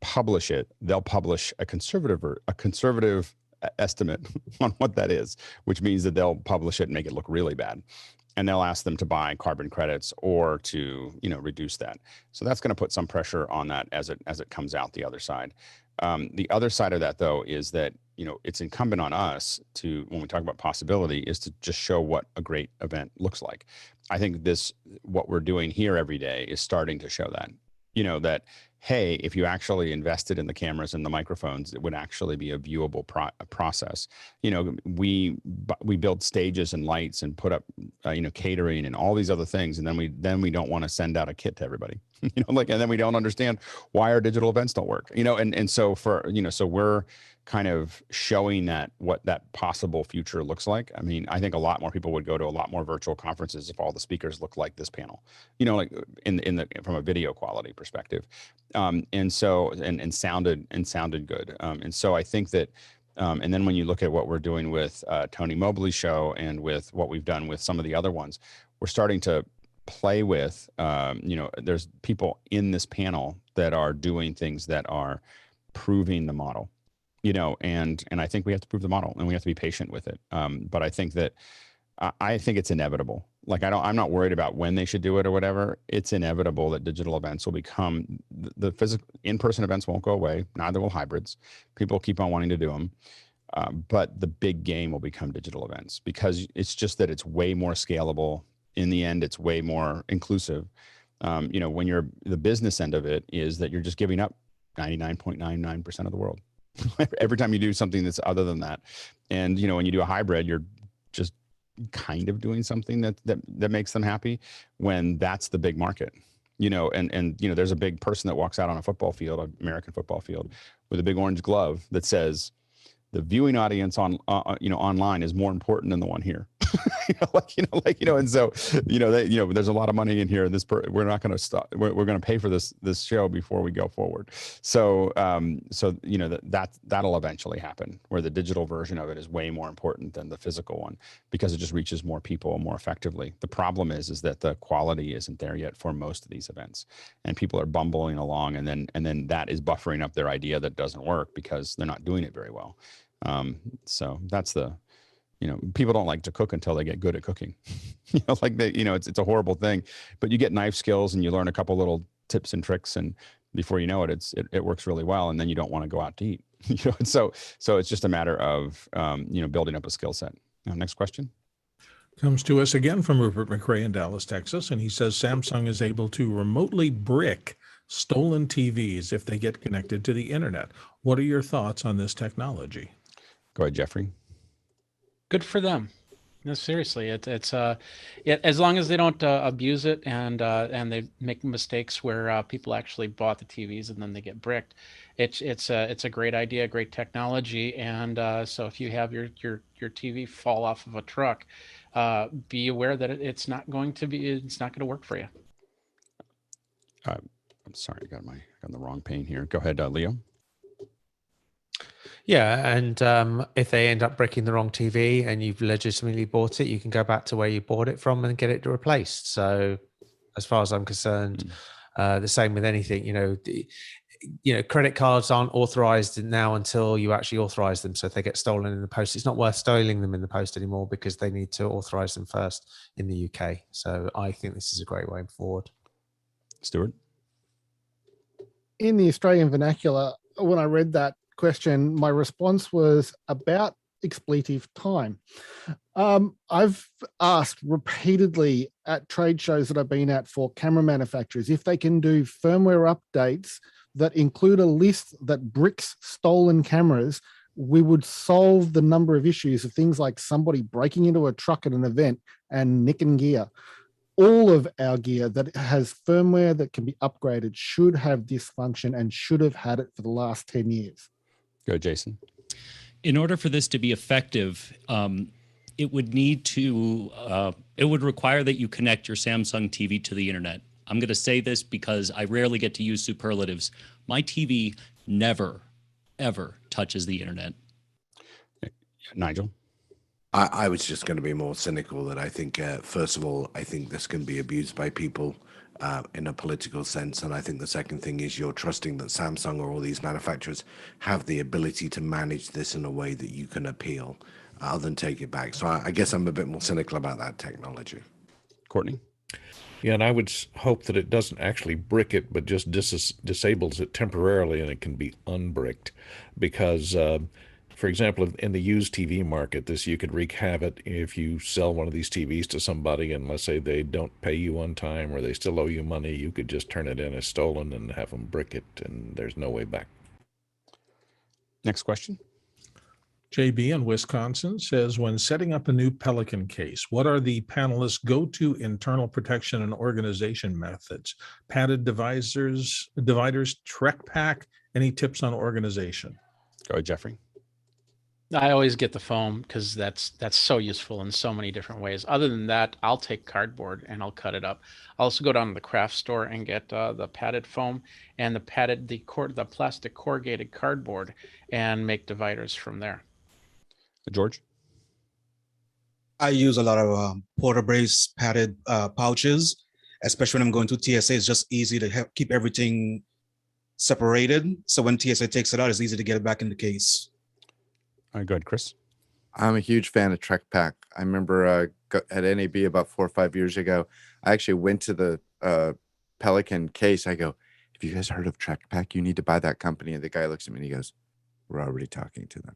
publish it, they'll publish a conservative estimate on what that is, which means that they'll publish it and make it look really bad. And they'll ask them to buy carbon credits or to, reduce that. So that's going to put some pressure on that as it comes out the other side. The other side of that, though, is that, it's incumbent on us to, when we talk about possibility, is to just show what a great event looks like. I think what we're doing here every day is starting to show that, that, hey, if you actually invested in the cameras and the microphones, it would actually be a viewable process. We build stages and lights and put up, catering and all these other things. And then we don't want to send out a kit to everybody, and then we don't understand why our digital events don't work, and so so we're kind of showing what that possible future looks like. I mean, I think a lot more people would go to a lot more virtual conferences if all the speakers look like this panel, from a video quality perspective. And sounded good. And so I think that, and then when you look at what we're doing with Tony Mobley's show and with what we've done with some of the other ones, we're starting to play with, there's people in this panel that are doing things that are proving the model, and I think we have to prove the model and we have to be patient with it. But I think that, I think it's inevitable. I'm not worried about when they should do it or whatever. It's inevitable that digital events will become the physical. In-person events won't go away. Neither will hybrids. People keep on wanting to do them. But the big game will become digital events, because it's just that it's way more scalable. In the end, it's way more inclusive. When you're the business end of it is that you're just giving up 99.99% of the world every time you do something that's other than that. And, when you do a hybrid, you're just kind of doing something that makes them happy, when that's the big market. you know, and you know, there's a big person that walks out on a football field, an American football field, with a big orange glove that says, the viewing audience on, you know, online is more important than the one here. And so, there's a lot of money in here. We're not going to stop. We're going to pay for this show before we go forward. So, that'll eventually happen, where the digital version of it is way more important than the physical one, because it just reaches more people more effectively. The problem is that the quality isn't there yet for most of these events, and people are bumbling along, and then that is buffering up their idea that doesn't work because they're not doing it very well. So that's people don't like to cook until they get good at cooking. It's a horrible thing, but you get knife skills and you learn a couple little tips and tricks, and before you know it, it works really well, and then you don't want to go out to eat. So it's just a matter of building up a skill set. Next question comes to us again from Rupert McRae in Dallas, Texas, and he says Samsung is able to remotely brick stolen TVs if they get connected to the internet. What are your thoughts on this technology? Go ahead, Jeffrey. Good for them. No, seriously, it's as long as they don't abuse it and they make mistakes where people actually bought the TVs and then they get bricked. It's a great idea, great technology, and so if you have your TV fall off of a truck, be aware that it's not going to work for you. I'm sorry, I got the wrong pane here. Go ahead, Leo. Yeah, and if they end up bricking the wrong TV and you've legitimately bought it, you can go back to where you bought it from and get it replaced. So as far as I'm concerned, the same with anything, credit cards aren't authorized now until you actually authorize them. So if they get stolen in the post, it's not worth stealing them in the post anymore, because they need to authorize them first in the UK. So I think this is a great way forward. Stuart? In the Australian vernacular, when I read that question, my response was about expletive time. I've asked repeatedly at trade shows that I've been at for camera manufacturers if they can do firmware updates that include a list that bricks stolen cameras. We would solve the number of issues of things like somebody breaking into a truck at an event and nicking gear. All of our gear that has firmware that can be upgraded should have this function and should have had it for the last 10 years. Go, Jason. In order for this to be effective, it would require that you connect your Samsung TV to the internet. I'm going to say this because I rarely get to use superlatives. My TV never, ever touches the internet. Nigel? I was just going to be more cynical, that I think, first of all, I think this can be abused by people in a political sense. And I think the second thing is you're trusting that Samsung or all these manufacturers have the ability to manage this in a way that you can appeal other than take it back. So I guess I'm a bit more cynical about that technology. Courtney? Yeah, and I would hope that it doesn't actually brick it, but just disables it temporarily and it can be unbricked. Because, for example, in the used TV market, you could wreak havoc if you sell one of these TVs to somebody and let's say they don't pay you on time or they still owe you money, you could just turn it in as stolen and have them brick it, and there's no way back. Next question. JB in Wisconsin says, when setting up a new Pelican case, what are the panelists' go-to internal protection and organization methods? Padded dividers, Trek pack, any tips on organization? Go ahead, Jeffrey. I always get the foam because that's so useful in so many different ways. Other than that, I'll take cardboard and I'll cut it up. I'll also go down to the craft store and get the padded foam and the plastic corrugated cardboard and make dividers from there. George? I use a lot of porta brace padded pouches, especially when I'm going to TSA. It's just easy to keep everything separated. So when TSA takes it out, it's easy to get it back in the case. All right, go ahead, Chris. I'm a huge fan of Trek Pack. I remember at NAB about 4 or 5 years ago, I actually went to the Pelican case. I go, have you guys heard of Trek Pack? You need to buy that company. And the guy looks at me and he goes, we're already talking to them.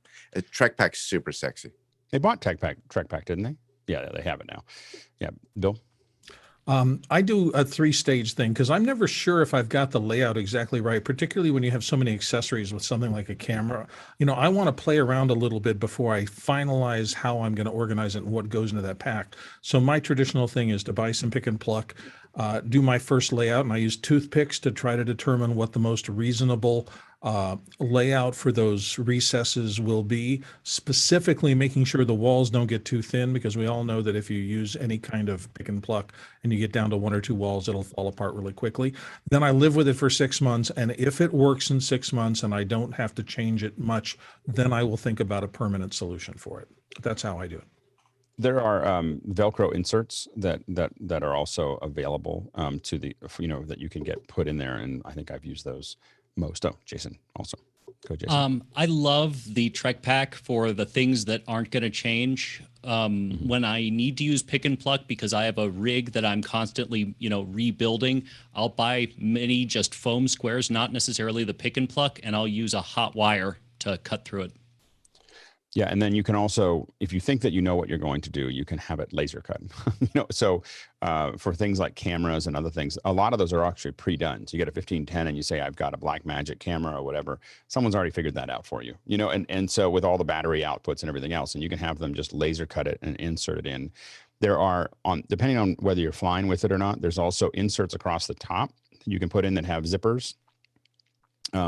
Trek Pack's super sexy. They bought Trek Pack, didn't they? Yeah, they have it now. Yeah, Bill? I do a 3-stage thing because I'm never sure if I've got the layout exactly right, particularly when you have so many accessories with something like a camera. You know, I want to play around a little bit before I finalize how I'm going to organize it and what goes into that pack. So my traditional thing is to buy some pick and pluck, do my first layout, and I use toothpicks to try to determine what the most reasonable layout for those recesses will be, specifically making sure the walls don't get too thin, because we all know that if you use any kind of pick and pluck and you get down to 1 or 2 walls, it'll fall apart really quickly. Then I live with it for 6 months, and if it works in 6 months and I don't have to change it much, then I will think about a permanent solution for it. That's how I do it. There are Velcro inserts that are also available to the, you know, that you can get put in there, and I think I've used those most. Oh, Jason also. Go, Jason. I love the Trek Pack for the things that aren't going to change. When I need to use pick and pluck because I have a rig that I'm constantly, you know, rebuilding, I'll buy many just foam squares, not necessarily the pick and pluck, and I'll use a hot wire to cut through it. Yeah, and then you can also, if you think that you know what you're going to do, you can have it laser cut. You know, so for things like cameras and other things, a lot of those are actually pre-done. So you get a 1510 and you say, I've got a Blackmagic camera or whatever. Someone's already figured that out for you. You know, and so with all the battery outputs and everything else, and you can have them just laser cut it and insert it in. There are, depending on whether you're flying with it or not, there's also inserts across the top you can put in that have zippers.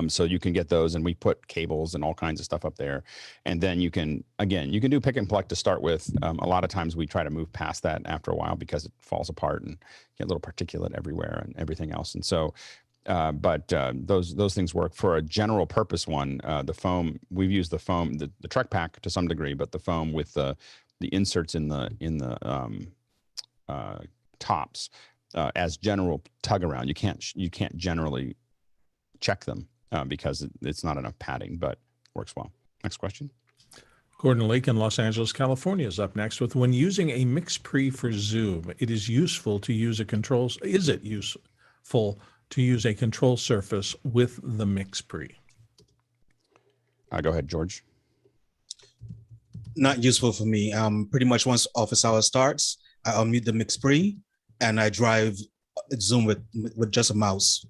So you can get those, and we put cables and all kinds of stuff up there. And then you can, again, you can do pick and pluck to start with. A lot of times we try to move past that after a while because it falls apart and get a little particulate everywhere and everything else. And so, those things work. For a general purpose one, the foam, we've used the foam, the Trek Pack to some degree, but the foam with the inserts in the tops as general tug around. You can't generally check them. Because it's not enough padding, but works well. Next question. Gordon Lake in Los Angeles, California is up next with, when using a MixPre for Zoom, it is useful to use a control. Is it useful to use a control surface with the MixPre? Go ahead, George. Not useful for me. Pretty much once office hour starts, I unmute the MixPre and I drive Zoom with just a mouse.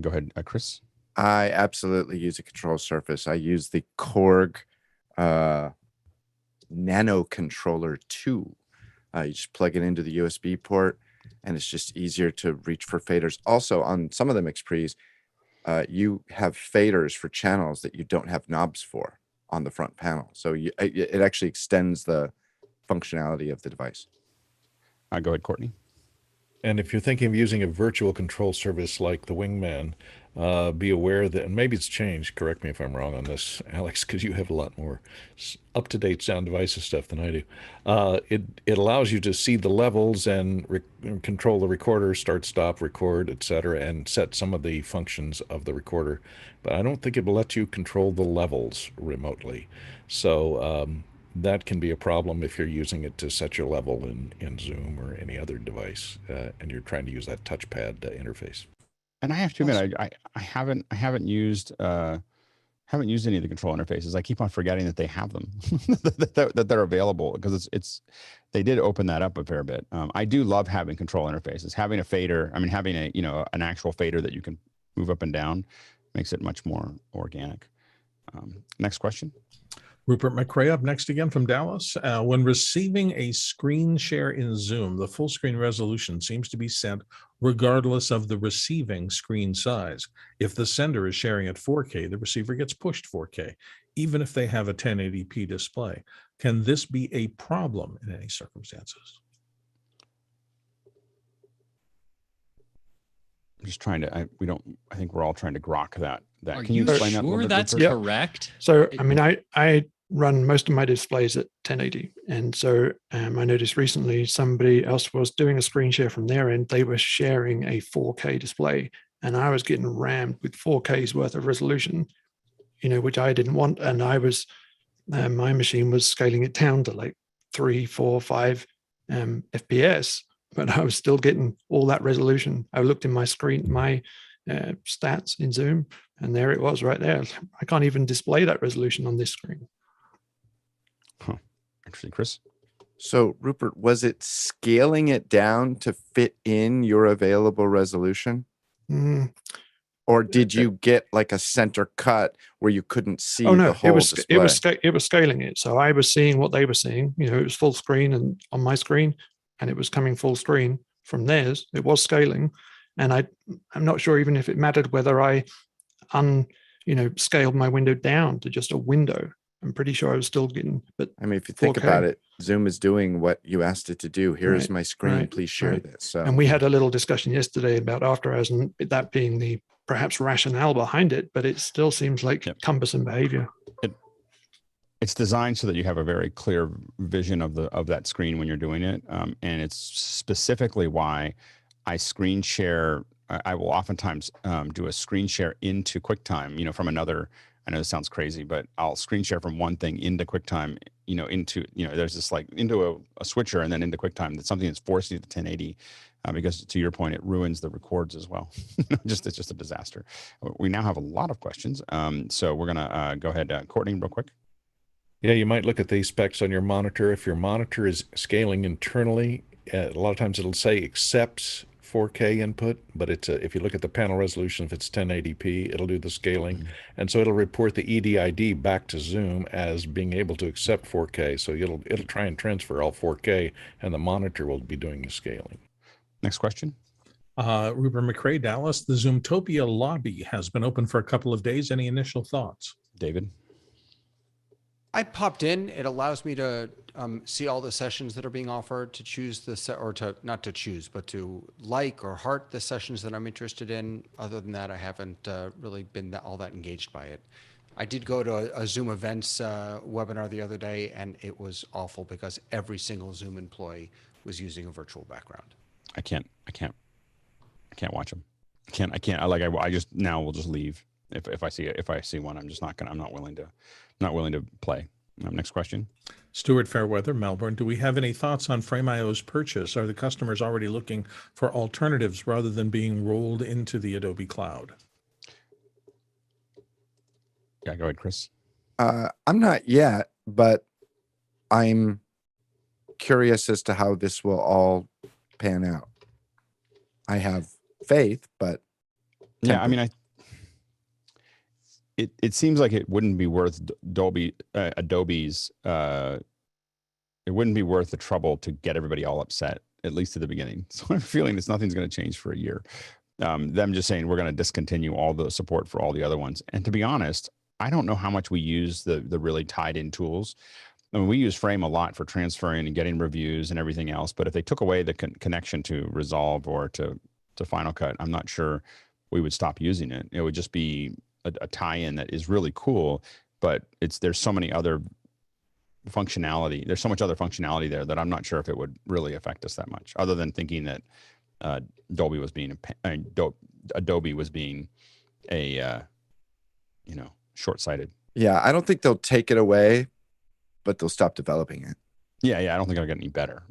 Go ahead, Chris. I absolutely use a control surface. I use the Korg Nano Controller 2. You just plug it into the USB port, and it's just easier to reach for faders. Also, on some of the MixPres, you have faders for channels that you don't have knobs for on the front panel. So it actually extends the functionality of the device. Go ahead, Courtney. And if you're thinking of using a virtual control service like the Wingman, be aware that, and maybe it's changed, correct me if I'm wrong on this, Alex, because you have a lot more up-to-date sound devices stuff than I do. It allows you to see the levels and control the recorder, start, stop, record, etc., and set some of the functions of the recorder. But I don't think it will let you control the levels remotely. So that can be a problem if you're using it to set your level in Zoom or any other device, and you're trying to use that touchpad interface. And I have to admit, I haven't used any of the control interfaces. I keep on forgetting that they have them, that they're available, because they did open that up a fair bit. I do love having control interfaces. Having a fader, I mean, having an actual fader that you can move up and down makes it much more organic. Next question. Rupert McRae up next again from Dallas. When receiving a screen share in Zoom, the full screen resolution seems to be sent regardless of the receiving screen size. If the sender is sharing at 4K, the receiver gets pushed 4K, even if they have a 1080p display. Can this be a problem in any circumstances? I'm just trying to, I think we're all trying to grok that. Are Can you explain that? Sure, that's Yeah. correct. So, I mean, I run most of my displays at 1080. And so I noticed recently somebody else was doing a screen share from their end. They were sharing a 4K display, and I was getting rammed with 4K's worth of resolution, which I didn't want. And my machine was scaling it down to like 3, 4, 5 FPS, but I was still getting all that resolution. I looked in my screen, my stats in Zoom, and there it was right there. I can't even display that resolution on this screen. Huh. Interesting, Chris. So, Rupert, was it scaling it down to fit in your available resolution? Mm. Or did you get like a center cut where you couldn't see Oh no, the whole display? it was scaling it. So I was seeing what they were seeing. You know, it was full screen and on my screen, and it was coming full screen from theirs. It was scaling, and I'm not sure even if it mattered whether I scaled my window down to just a window. I'm pretty sure I was still getting. But I mean, if you think 4K. about it, Zoom is doing what you asked it to do. Here's Right, my screen. right, Please share right. this. So, and we had a little discussion yesterday about after hours and that being the perhaps rationale behind it, but it still seems like cumbersome behavior. It's designed so that you have a very clear vision of that screen when you're doing it, and it's specifically why I screen share. I will oftentimes do a screen share into QuickTime, from another. I know this sounds crazy, but I'll screen share from one thing into QuickTime, into, there's this like into a switcher and then into QuickTime. That's something that's forced you to 1080, because to your point, it ruins the records as well. It's just a disaster. We now have a lot of questions. So we're going to go ahead. Courtney, real quick. Yeah, you might look at these specs on your monitor. If your monitor is scaling internally, a lot of times it'll say accepts 4K input, but it's if you look at the panel resolution, if it's 1080p, it'll do the scaling, and so it'll report the EDID back to Zoom as being able to accept 4K. So it'll try and transfer all 4K, and the monitor will be doing the scaling. Next question. Rupert McRae, Dallas. The Zoomtopia lobby has been open for a couple of days. Any initial thoughts? David? I popped in. It allows me to see all the sessions that are being offered, to choose not to choose, but to like or heart the sessions that I'm interested in. Other than that, I haven't really been all that engaged by it. I did go to a Zoom events webinar the other day, and it was awful because every single Zoom employee was using a virtual background. I can't watch them. I just now will just leave if I see one. I'm not willing to play. Next question. Stuart Fairweather, Melbourne. Do we have any thoughts on Frame.io's purchase? Are the customers already looking for alternatives rather than being rolled into the Adobe Cloud? Yeah, go ahead, Chris. I'm not yet, but I'm curious as to how this will all pan out. I have faith, but yeah, I mean, it seems like it wouldn't be worth Adobe's. It wouldn't be worth the trouble to get everybody all upset, at least at the beginning. So I'm feeling nothing's going to change for a year. Them just saying we're going to discontinue all the support for all the other ones. And to be honest, I don't know how much we use the really tied in tools. I mean, we use Frame a lot for transferring and getting reviews and everything else. But if they took away the connection to Resolve or to Final Cut, I'm not sure we would stop using it. It would just be a tie-in that is really cool, but there's so many other functionality. There's so much other functionality there that I'm not sure if it would really affect us that much, other than thinking that Adobe was being a short-sighted. Yeah, I don't think they'll take it away, but they'll stop developing it. Yeah, I don't think it'll get any better.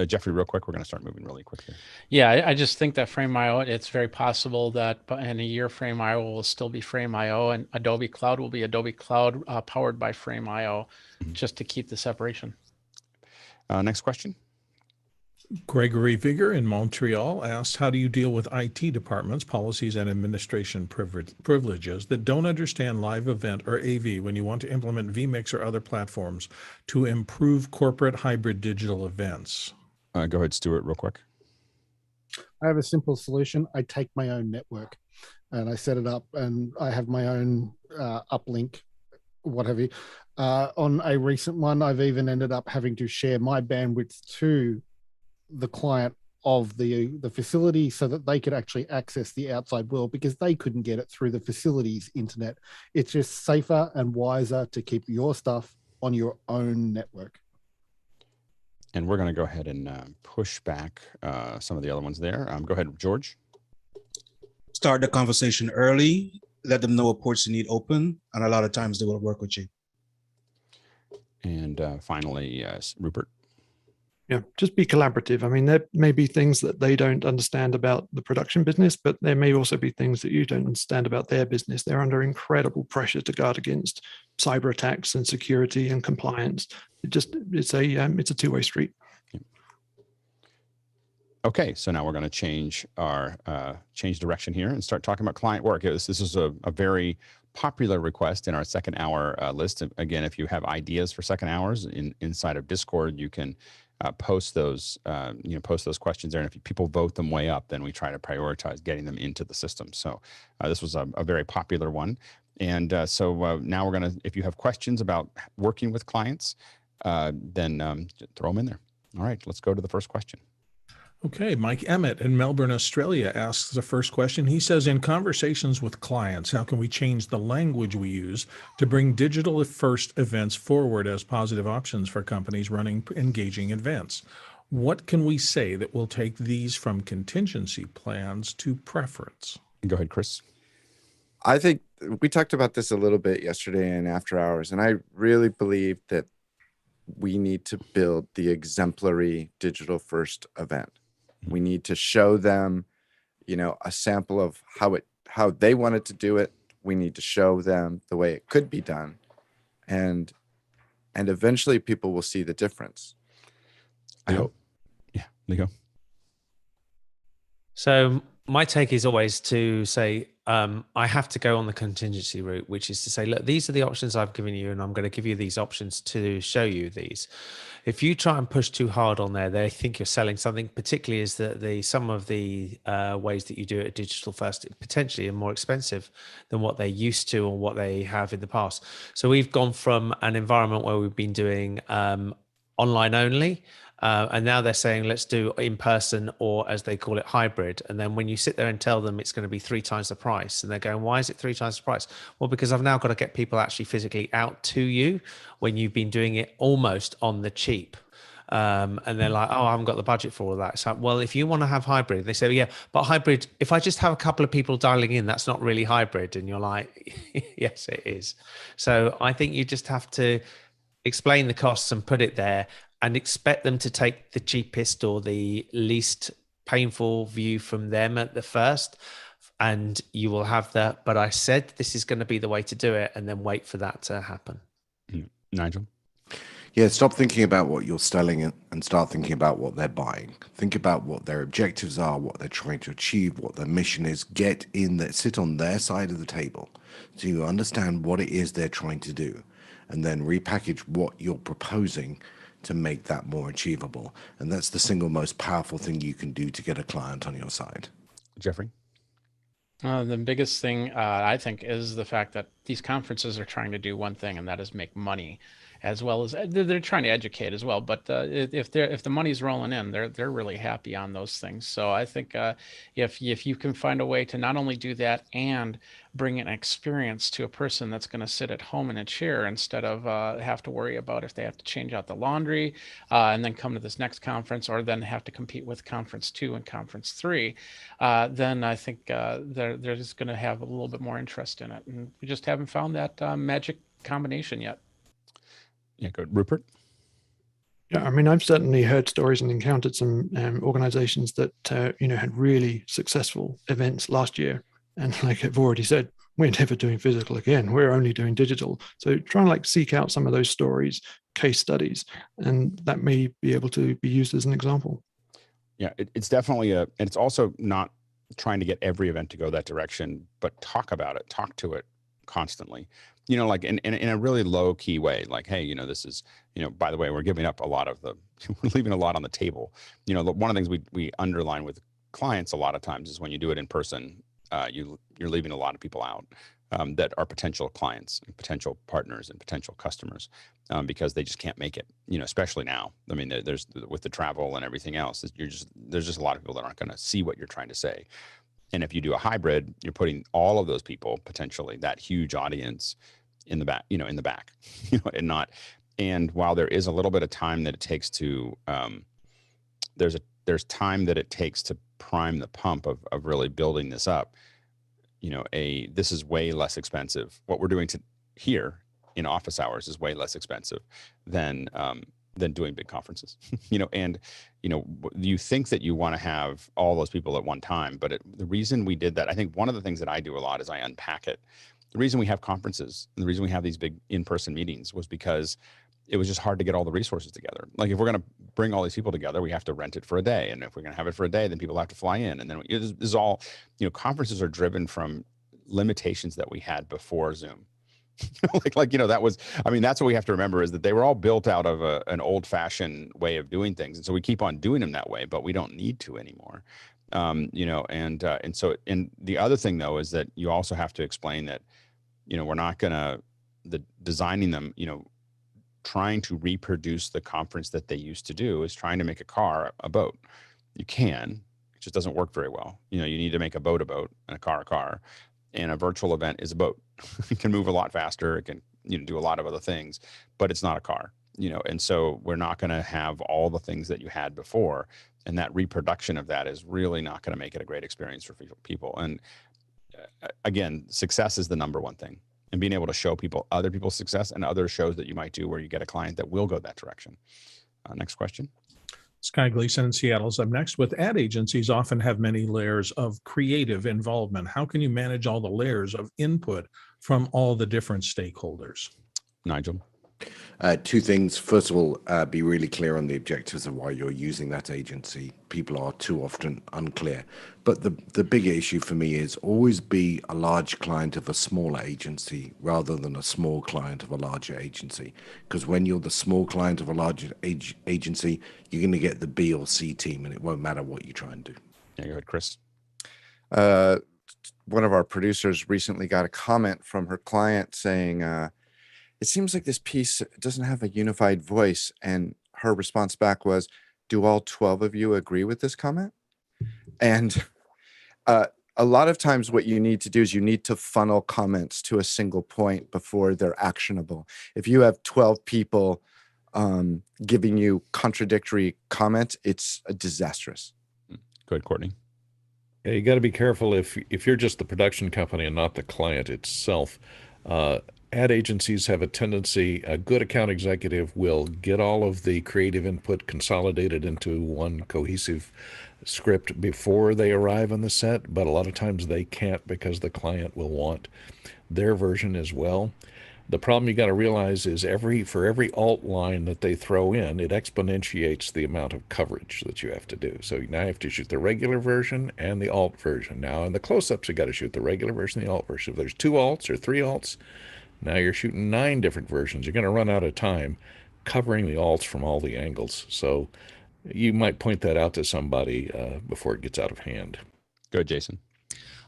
Jeffrey, real quick, we're going to start moving really quick here. Yeah, I just think that Frame.io, it's very possible that in a year Frame.io will still be Frame.io and Adobe Cloud will be Adobe Cloud powered by Frame.io, just to keep the separation. Next question. Gregory Vigor in Montreal asked, how do you deal with IT departments, policies, and administration privileges that don't understand live event or AV when you want to implement vMix or other platforms to improve corporate hybrid digital events? Go ahead, Stuart, real quick. I have a simple solution. I take my own network and I set it up, and I have my own uplink, what have you. On a recent one, I've even ended up having to share my bandwidth to the client of the facility so that they could actually access the outside world, because they couldn't get it through the facility's internet. It's just safer and wiser to keep your stuff on your own network. And we're going to go ahead and push back some of the other ones there. Go ahead, George. Start the conversation early. Let them know what ports you need open, and a lot of times they will work with you. And finally, Rupert. Yeah, just be collaborative. I mean, there may be things that they don't understand about the production business, but there may also be things that you don't understand about their business. They're under incredible pressure to guard against cyber attacks and security and compliance. It's a two-way street. Okay, so now we're going to change our change direction here and start talking about client work. This is a very popular request in our second hour list. Again, if you have ideas for second hours inside of Discord, you can post those post those questions there, and if people vote them way up, then we try to prioritize getting them into the system. So this was a very popular one, and so now we're gonna, if you have questions about working with clients, then throw them in there. All right, let's go to the first question. Okay, Mike Emmett in Melbourne, Australia asks the first question. He says, in conversations with clients, how can we change the language we use to bring digital first events forward as positive options for companies running engaging events? What can we say that will take these from contingency plans to preference? Go ahead, Chris. I think we talked about this a little bit yesterday in After Hours, and I really believe that we need to build the exemplary digital first event. We need to show them, a sample of how they wanted to do it. We need to show them the way it could be done, and eventually people will see the difference. I hope. Yeah, Leo. So my take is always to say, I have to go on the contingency route, which is to say, look, these are the options I've given you, and I'm going to give you these options to show you these. If you try and push too hard on there, they think you're selling something, particularly is that some of the ways that you do it at digital first potentially are more expensive than what they're used to or what they have in the past. So we've gone from an environment where we've been doing online only, and now they're saying, let's do in person, or as they call it, hybrid. And then when you sit there and tell them it's going to be 3 times the price, and they're going, why is it 3 times the price? Well, because I've now got to get people actually physically out to you when you've been doing it almost on the cheap. And they're like, oh, I haven't got the budget for all that. So, well, if you want to have hybrid, they say, yeah, but hybrid, if I just have a couple of people dialing in, that's not really hybrid. And you're like, yes, it is. So I think you just have to explain the costs and put it there, and expect them to take the cheapest or the least painful view from them at the first, and you will have that. But I said this is going to be the way to do it, and then wait for that to happen. Nigel? Yeah, stop thinking about what you're selling and start thinking about what they're buying. Think about what their objectives are, what they're trying to achieve, what their mission is. Get in there, sit on their side of the table so you understand what it is they're trying to do, and then repackage what you're proposing to make that more achievable. And that's the single most powerful thing you can do to get a client on your side. Jeffrey? The biggest thing I think is the fact that these conferences are trying to do one thing, and that is make money, as well as they're trying to educate as well. But if the money's rolling in, they're really happy on those things. So I think if you can find a way to not only do that and bring an experience to a person that's going to sit at home in a chair instead of have to worry about if they have to change out the laundry and then come to this next conference, or then have to compete with conference 2 and conference 3, then I think they're just going to have a little bit more interest in it. And we just haven't found that magic combination yet. Yeah, good. Rupert? Yeah, I mean, I've certainly heard stories and encountered some organizations that, had really successful events last year. And like I've already said, we're never doing physical again. We're only doing digital. So try and seek out some of those stories, case studies, and that may be able to be used as an example. Yeah, it's definitely and it's also not trying to get every event to go that direction, but talk about it, talk to it constantly. In a really low key way, like, hey, this is, by the way, we're giving up a lot of we're leaving a lot on the table. One of the things we underline with clients a lot of times is when you do it in person, you're leaving a lot of people out that are potential clients and potential partners and potential customers because they just can't make it, especially now. I mean, there's with the travel and everything else, there's just a lot of people that aren't going to see what you're trying to say. And if you do a hybrid, you're putting all of those people, potentially that huge audience, in the back, and while there is a little bit of time that it takes to, there's time that it takes to prime the pump of really building this up. This is way less expensive. What we're doing here in office hours is way less expensive than than doing big conferences. And you think that you want to have all those people at one time, but the reason we did that, I think one of the things that I do a lot is I unpack it. The reason we have conferences and the reason we have these big in-person meetings was because it was just hard to get all the resources together. Like if we're going to bring all these people together, we have to rent it for a day. And if we're going to have it for a day, then people have to fly in. And then this is all, conferences are driven from limitations that we had before Zoom. That was, that's what we have to remember, is that they were all built out of an old fashioned way of doing things. And so we keep on doing them that way, but we don't need to anymore. And the other thing though, is that you also have to explain that, we're not going to, designing them, trying to reproduce the conference that they used to do is trying to make a car a boat. You can, it just doesn't work very well. You need to make a boat and a car. And a virtual event is a boat. It can move a lot faster. It can, do a lot of other things, but it's not a car, and so we're not going to have all the things that you had before. And that reproduction of that is really not going to make it a great experience for people. And again, success is the number one thing. And being able to show people other people's success and other shows that you might do where you get a client that will go that direction. Next question. Sky Gleason in Seattle is up next. With ad agencies often have many layers of creative involvement. How can you manage all the layers of input from all the different stakeholders? Nigel. Two things. First of all, be really clear on the objectives of why you're using that agency. People are too often unclear. But the bigger issue for me is always be a large client of a smaller agency rather than a small client of a larger agency. Because when you're the small client of a larger agency, you're going to get the B or C team, and it won't matter what you try and do. Yeah, go ahead, Chris. One of our producers recently got a comment from her client saying, it seems like this piece doesn't have a unified voice. And her response back was, do all 12 of you agree with this comment? And a lot of times what you need to do is you need to funnel comments to a single point before they're actionable. If you have 12 people giving you contradictory comments, it's disastrous. Go ahead, Courtney. Yeah, you got to be careful if you're just the production company and not the client itself. Ad agencies have a tendency, a good account executive will get all of the creative input consolidated into one cohesive script before they arrive on the set, but a lot of times they can't because the client will want their version as well. The problem you got to realize is for every alt line that they throw in, it exponentiates the amount of coverage that you have to do. So now you have to shoot the regular version and the alt version. Now in the close-ups, you got to shoot the regular version and the alt version. If there's 2 alts or 3 alts, now you're shooting 9 different versions. You're going to run out of time covering the alts from all the angles. So you might point that out to somebody before it gets out of hand. Go, Jason.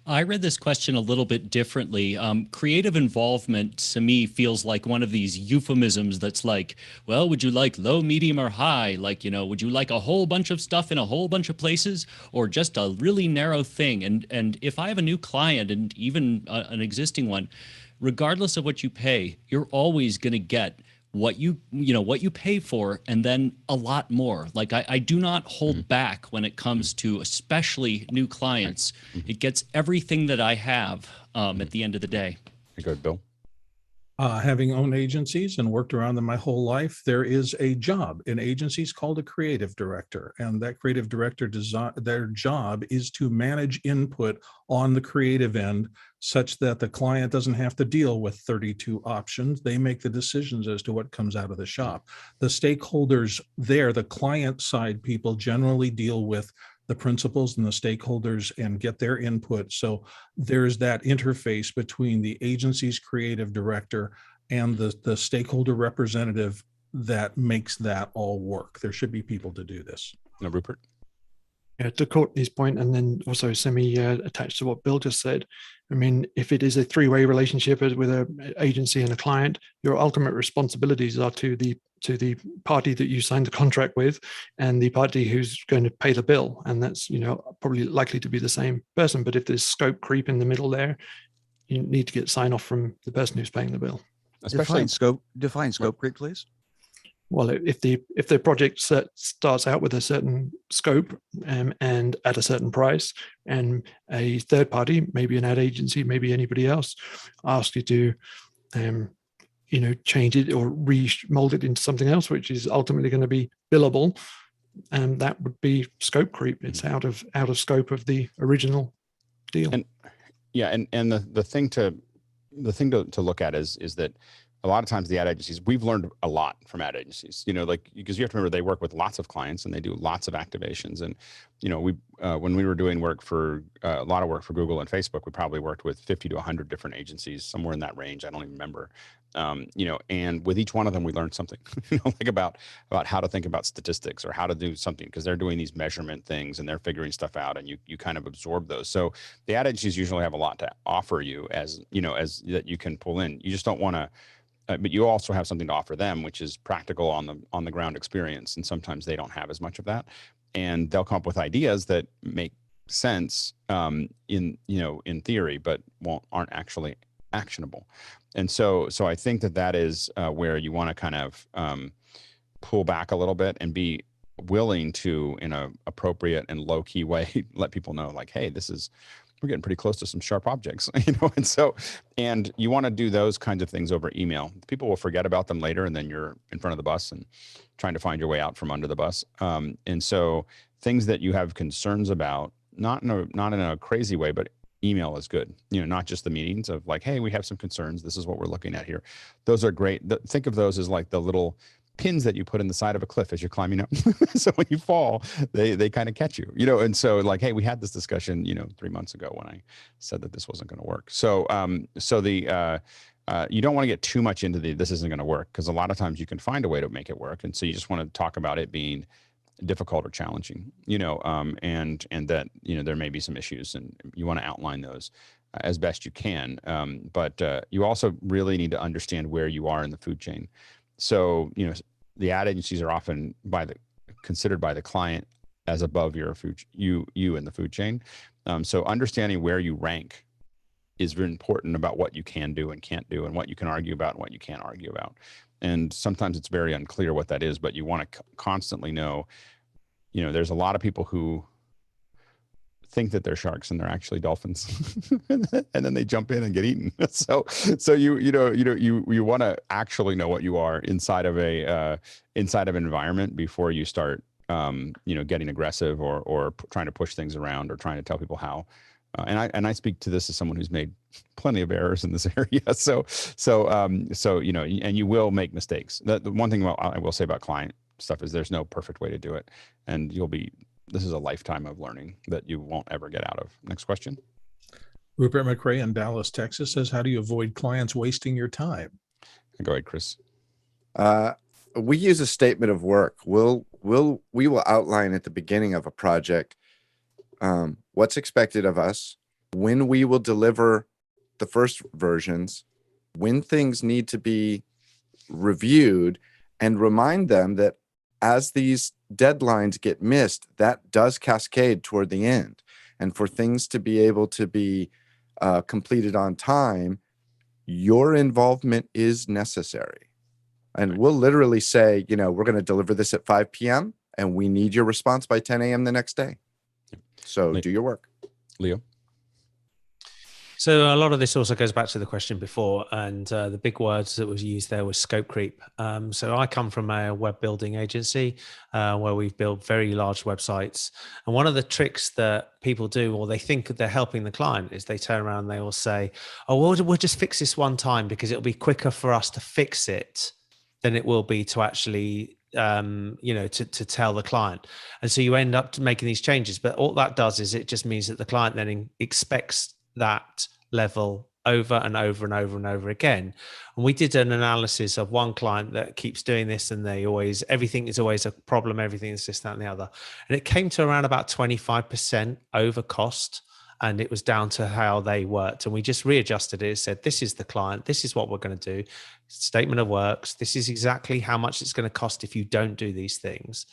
I read this question a little bit differently. Creative involvement to me feels like one of these euphemisms that's like, well, would you like low, medium, or high? Like, would you like a whole bunch of stuff in a whole bunch of places, or just a really narrow thing? And if I have a new client and even an existing one, regardless of what you pay, you're always going to get what you pay for, and then a lot more. Like I do not hold back when it comes to especially new clients. It gets everything that I have at the end of the day. Go ahead, Bill. Having owned agencies and worked around them my whole life, there is a job in agencies called a creative director. And that creative director, their job is to manage input on the creative end such that the client doesn't have to deal with 32 options. They make the decisions as to what comes out of the shop. The stakeholders there, the client side people, generally deal with the principals and the stakeholders and get their input. So there's that interface between the agency's creative director and the stakeholder representative that makes that all work. There should be people to do this. No, Rupert? Yeah, to Courtney's point, and then also attached to what Bill just said. I mean, if it is a 3-way relationship with an agency and a client, your ultimate responsibilities are to the party that you signed the contract with and the party who's going to pay the bill. And that's, probably likely to be the same person. But if there's scope creep in the middle there, you need to get sign off from the person who's paying the bill. Especially Define scope creep, please. Well, if the project starts out with a certain scope and at a certain price, and a third party, maybe an ad agency, maybe anybody else, asks you to change it or remold it into something else, which is ultimately going to be billable. And that would be scope creep. It's out of scope of the original deal. And yeah, and the thing to look at is that a lot of times the ad agencies, we've learned a lot from ad agencies, like, because you have to remember they work with lots of clients and they do lots of activations. And, we, when we were doing work for a lot of work for Google and Facebook, we probably worked with 50 to 100 different agencies, somewhere in that range. I don't even remember, and with each one of them, we learned something, like about how to think about statistics or how to do something, because they're doing these measurement things and they're figuring stuff out, and you kind of absorb those. So the ad agencies usually have a lot to offer you as that you can pull in. You just don't want to, but you also have something to offer them, which is practical on the ground experience. And sometimes they don't have as much of that, and they'll come up with ideas that make sense in theory, but aren't actually actionable. And so I think that is where you want to kind of pull back a little bit and be willing to, in a appropriate and low key way, let people know, like, hey, we're getting pretty close to some sharp objects, and you want to do those kinds of things over email. People will forget about them later, and then you're in front of the bus and trying to find your way out from under the bus. And so things that you have concerns about, not in a crazy way, but email is good. Not just the meetings of like, hey, we have some concerns. This is what we're looking at here. Those are great. Think of those as like the little pins that you put in the side of a cliff as you're climbing up. So when you fall, they kind of catch you, and so like, hey, we had this discussion, 3 months ago when I said that this wasn't going to work. So, you don't want to get too much into this isn't going to work, because a lot of times you can find a way to make it work. And so you just want to talk about it being difficult or challenging, and that, there may be some issues, and you want to outline those as best you can. But you also really need to understand where you are in the food chain. So, the ad agencies are often considered by the client as above you in the food chain. So understanding where you rank is very important about what you can do and can't do, and what you can argue about and what you can't argue about. And sometimes it's very unclear what that is, but you want to constantly know, there's a lot of people who think that they're sharks and they're actually dolphins, and then they jump in and get eaten. So you want to actually know what you are inside of an environment before you start getting aggressive or trying to push things around or trying to tell people how. And I speak to this as someone who's made plenty of errors in this area. And you will make mistakes. The one thing I will say about client stuff is there's no perfect way to do it, and this is a lifetime of learning that you won't ever get out of. Next question. Rupert McRae in Dallas, Texas says, how do you avoid clients wasting your time? Go ahead, Chris. We use a statement of work. We will outline at the beginning of a project what's expected of us, when we will deliver the first versions, when things need to be reviewed, and remind them that as these deadlines get missed, that does cascade toward the end. And for things to be able to be completed on time, your involvement is necessary. And we'll literally say, we're going to deliver this at 5 p.m. and we need your response by 10 a.m. the next day. So do your work. Leo? So a lot of this also goes back to the question before, and the big words that was used there was scope creep. So I come from a web building agency where we've built very large websites. And one of the tricks that people do, or they think they're helping the client, is they turn around and they will say, oh, we'll just fix this one time because it'll be quicker for us to fix it than it will be to actually to tell the client. And so you end up making these changes, but all that does is it just means that the client then expects that level over and over and over and over again. And we did an analysis of one client that keeps doing this, and everything is always a problem, everything is this, that, and the other. And it came to around about 25% over cost. And it was down to how they worked. And we just readjusted it, said, this is the client, this is what we're going to do. Statement of works, this is exactly how much it's going to cost if you don't do these things.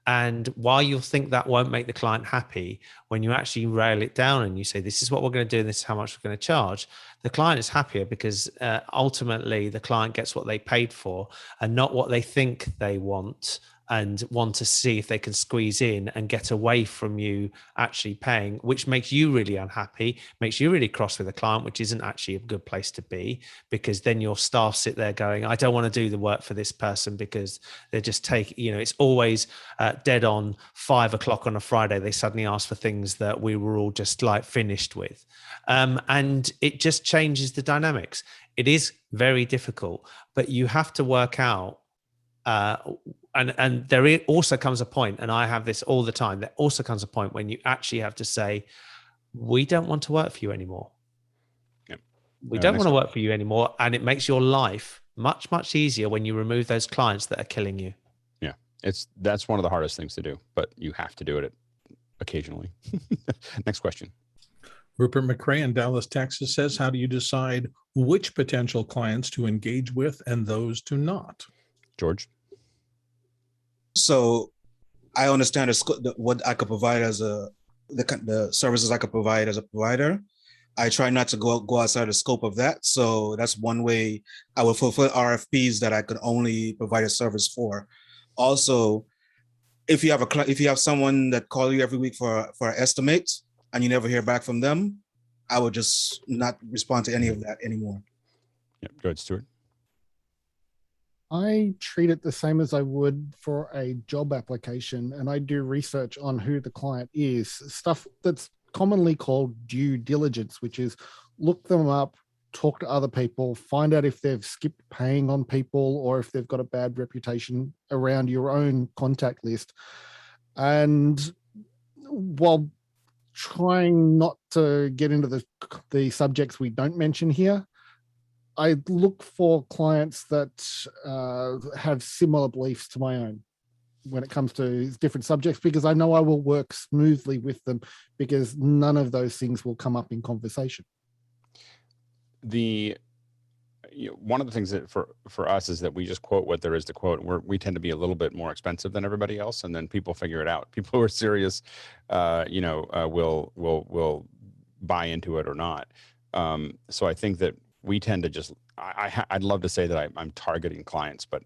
And while you'll think that won't make the client happy, when you actually rail it down and you say, this is what we're going to do, and this is how much we're going to charge, the client is happier, because ultimately the client gets what they paid for and not what they think they want. and want to see if they can squeeze in and get away from you actually paying, which makes you really unhappy, makes you really cross with the client, which isn't actually a good place to be, because then your staff sit there going, I don't want to do the work for this person because they're just it's always dead on 5 o'clock on a Friday. They suddenly ask for things that we were all just like finished with. And it just changes the dynamics. It is very difficult, but you have to work out and there also comes a point, and I have this all the time, there also comes a point when you actually have to say, we don't want to work for you anymore. Yep. We don't want to work for you anymore. And it makes your life much, much easier when you remove those clients that are killing you. Yeah, that's one of the hardest things to do, but you have to do it occasionally. Next question. Rupert McRae in Dallas, Texas says, how do you decide which potential clients to engage with and those to not? George? So I understand what I could provide as the services I could provide as a provider. I try not to go outside the scope of that. So that's one way I will fulfill RFPs that I could only provide a service for. Also, if you have someone that calls you every week for an estimate and you never hear back from them, I would just not respond to any of that anymore. Yep. Go ahead, Stuart. I treat it the same as I would for a job application, and I do research on who the client is, stuff that's commonly called due diligence, which is look them up, talk to other people, find out if they've skipped paying on people or if they've got a bad reputation around your own contact list. And while trying not to get into the subjects we don't mention here, I look for clients that have similar beliefs to my own when it comes to different subjects, because I know I will work smoothly with them because none of those things will come up in conversation. One of the things that for us is that we just quote what there is to quote. We tend to be a little bit more expensive than everybody else, and then people figure it out. People who are serious, will buy into it or not. So I think that we tend to just, I'd love to say that I'm targeting clients, but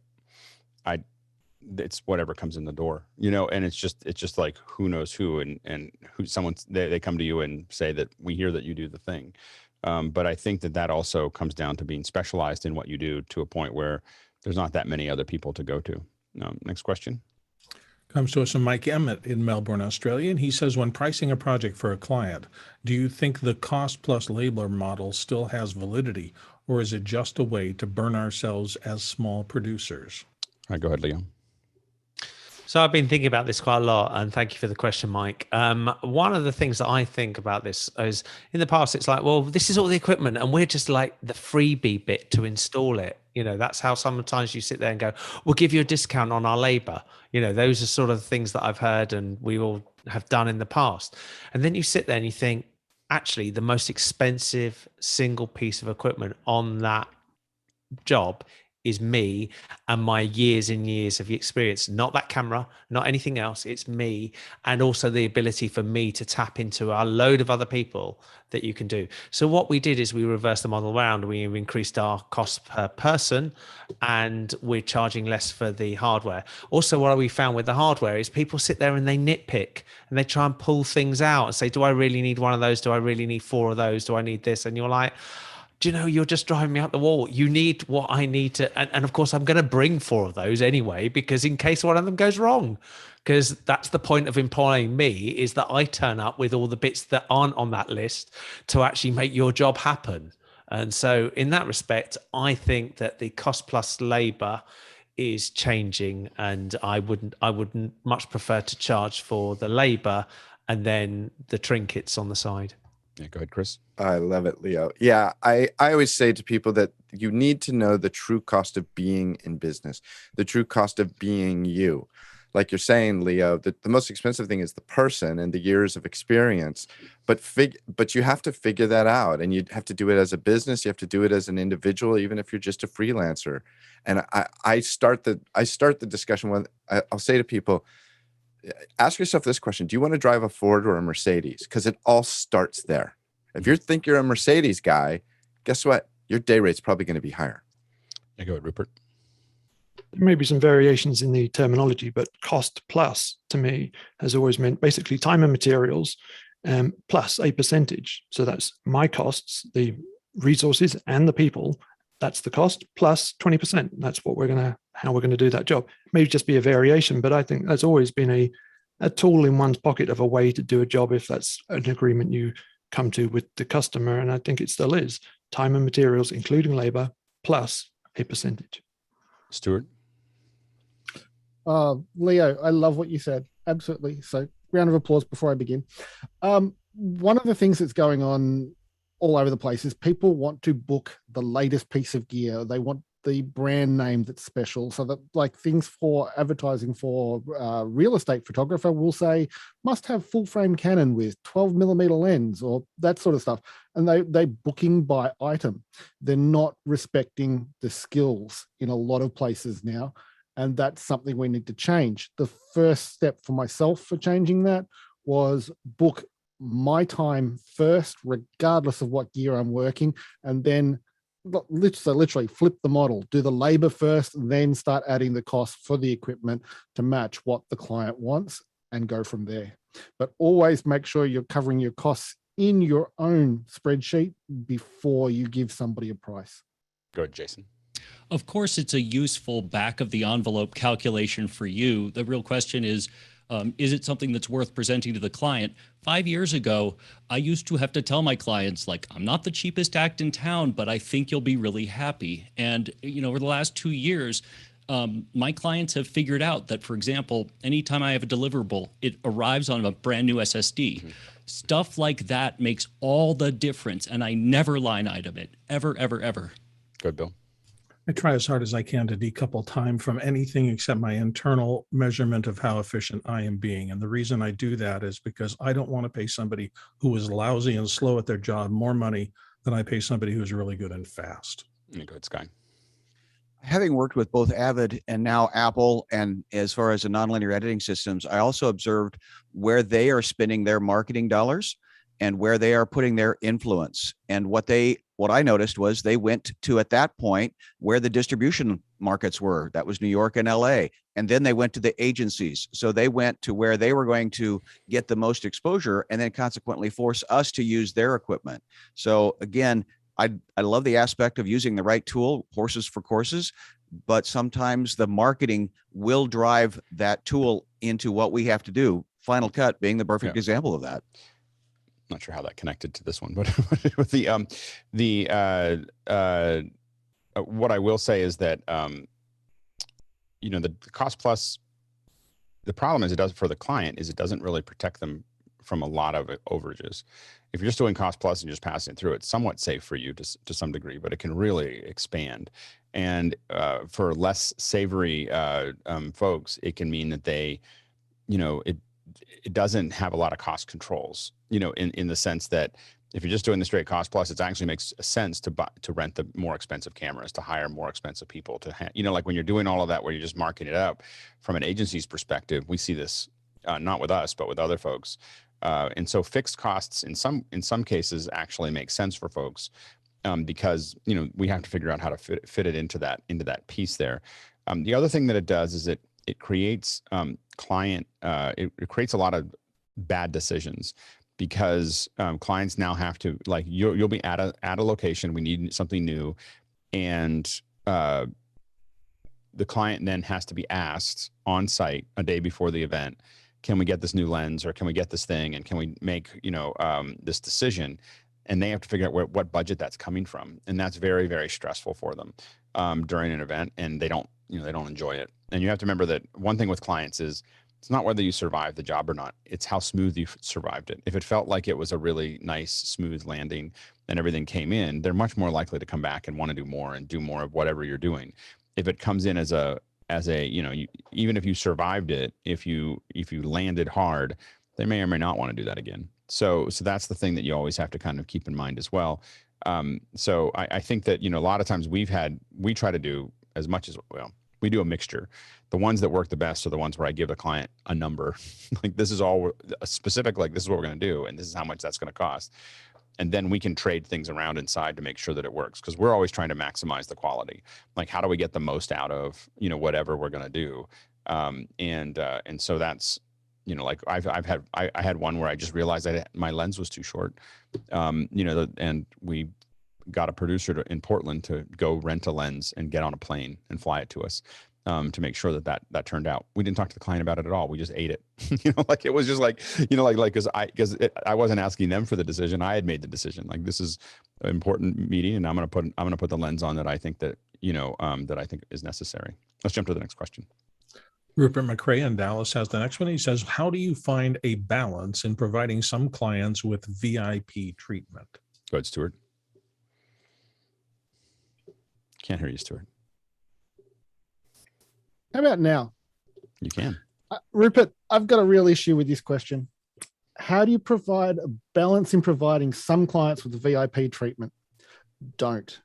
it's whatever comes in the door, and it's just like, who knows who, and who they come to you and say that we hear that you do the thing. But I think that also comes down to being specialized in what you do to a point where there's not that many other people to go to. Next question. Comes to us from Mike Emmett in Melbourne, Australia, and he says, when pricing a project for a client, do you think the cost plus labor model still has validity, or is it just a way to burn ourselves as small producers? All right, go ahead, Leo. So I've been thinking about this quite a lot, and thank you for the question, Mike. One of the things that I think about this is, in the past, it's like, well, this is all the equipment, and we're just like the freebie bit to install it. That's how sometimes you sit there and go, we'll give you a discount on our labor. Those are sort of things that I've heard and we all have done in the past. And then you sit there and you think, actually, the most expensive single piece of equipment on that job is me and my years and years of experience, not that camera, not anything else. It's me, and also the ability for me to tap into a load of other people that you can do. So what we did is we reversed the model around. We increased our cost per person, and we're charging less for the hardware. Also, what we found with the hardware is people sit there and they nitpick and they try and pull things out and say, do I really need one of those? Do I really need 4 of those? Do I need this? And you're like, you're just driving me up the wall. You need what I need to. And of course, I'm going to bring 4 of those anyway, because in case one of them goes wrong, because that's the point of employing me, is that I turn up with all the bits that aren't on that list to actually make your job happen. And so in that respect, I think that the cost plus labor is changing, and I wouldn't much prefer to charge for the labor and then the trinkets on the side. Yeah, go ahead, Chris. I love it, Leo. Yeah, I always say to people that you need to know the true cost of being in business, the true cost of being you. Like you're saying, Leo, that the most expensive thing is the person and the years of experience. But you have to figure that out, and you have to do it as a business. You have to do it as an individual, even if you're just a freelancer. And I start the discussion when I'll say to people, ask yourself this question: do you want to drive a Ford or a Mercedes? Because it all starts there. If you think you're a Mercedes guy, guess what? Your day rate's probably going to be higher. Yeah, go ahead, Rupert. There may be some variations in the terminology, but cost plus to me has always meant basically time and materials plus a percentage. So that's my costs, the resources and the people. That's the cost plus 20%. That's what how we're going to do that job. Maybe just be a variation, but I think that's always been a tool in one's pocket of a way to do a job if that's an agreement you come to with the customer. And I think it still is time and materials, including labor, plus a percentage. Stuart? Leo, I love what you said. Absolutely. So round of applause before I begin. One of the things that's going on all over the place is people want to book the latest piece of gear. They want the brand name that's special, so that like things for advertising for real estate photographer will say must have full frame Canon with 12mm lens or that sort of stuff. And they booking by item. They're not respecting the skills in a lot of places now. And that's something we need to change. The first step for myself for changing that was book my time first, regardless of what gear I'm working, and then literally flip the model, do the labor first, then start adding the cost for the equipment to match what the client wants and go from there. But always make sure you're covering your costs in your own spreadsheet before you give somebody a price. Go ahead, Jason. Of course, it's a useful back of the envelope calculation for you. The real question is it something that's worth presenting to the client? 5 years ago, I used to have to tell my clients, like, I'm not the cheapest act in town, but I think you'll be really happy. And, over the last 2 years, my clients have figured out that, for example, anytime I have a deliverable, it arrives on a brand new SSD. Mm-hmm. Stuff like that makes all the difference. And I never line item it, ever, ever, ever. Good, Bill. I try as hard as I can to decouple time from anything except my internal measurement of how efficient I am being. And the reason I do that is because I don't want to pay somebody who is lousy and slow at their job more money than I pay somebody who's really good and fast. Go ahead, Sky. Having worked with both Avid and now Apple, and as far as the nonlinear editing systems, I also observed where they are spending their marketing dollars and where they are putting their influence. And what I noticed was they went to, at that point, where the distribution markets were. That was New York and LA. And then they went to the agencies. So they went to where they were going to get the most exposure and then consequently force us to use their equipment. So again, I love the aspect of using the right tool, horses for courses, but sometimes the marketing will drive that tool into what we have to do. Final Cut being the perfect example of that. Not sure how that connected to this one, but with what I will say is that the cost plus, the problem is it does for the client is it doesn't really protect them from a lot of overages. If you're just doing cost plus and just passing it through, it's somewhat safe for you to some degree, but it can really expand. And for less savory folks, it can mean that they, it doesn't have a lot of cost controls, in the sense that if you're just doing the straight cost plus, it actually makes sense to rent the more expensive cameras, to hire more expensive people, like when you're doing all of that, where you're just marking it up from an agency's perspective. We see this not with us, but with other folks. And so fixed costs in some cases actually make sense for folks because, we have to figure out how to fit it into that piece there. The other thing that it does is it creates it creates a lot of bad decisions because clients now have to, like, you'll be at a location, we need something new, and the client then has to be asked on site a day before the event, can we get this new lens, or can we get this thing, and can we make this decision? And they have to figure out what budget that's coming from, and that's very, very stressful for them during an event, and they don't enjoy it. And you have to remember that one thing with clients is it's not whether you survive the job or not, it's how smooth you survived it. If it felt like it was a really nice, smooth landing and everything came in, they're much more likely to come back and want to do more of whatever you're doing. If it comes in as a even if you survived it, if you landed hard, they may or may not want to do that again. So that's the thing that you always have to kind of keep in mind as well. So I think that, a lot of times we try to do as much as, we do a mixture. The ones that work the best are the ones where I give the client a number, like this is all specific, like this is what we're going to do, and this is how much that's going to cost. and then we can trade things around inside to make sure that it works, because we're always trying to maximize the quality. Like, how do we get the most out of, you know, whatever we're going to do? And so that's, you know, like I had one where I just realized that my lens was too short, you know, and we got a producer in Portland to go rent a lens and get on a plane and fly it to us, to make sure that turned out. We didn't talk to the client about it at all. We just ate it. You know, like, it was just like, you know, like because I wasn't asking them for the decision. I had made the decision. Like, this is an important meeting, and I'm gonna put the lens on that I think that, you know, that I think is necessary. Let's jump to the next question. Rupert McRae in Dallas has the next one. He says, how do you find a balance in providing some clients with VIP treatment? Go ahead, Stuart. Can't hear you, Stuart. How about now? You can. Rupert, I've got a real issue with this question. How do you provide a balance in providing some clients with VIP treatment? Don't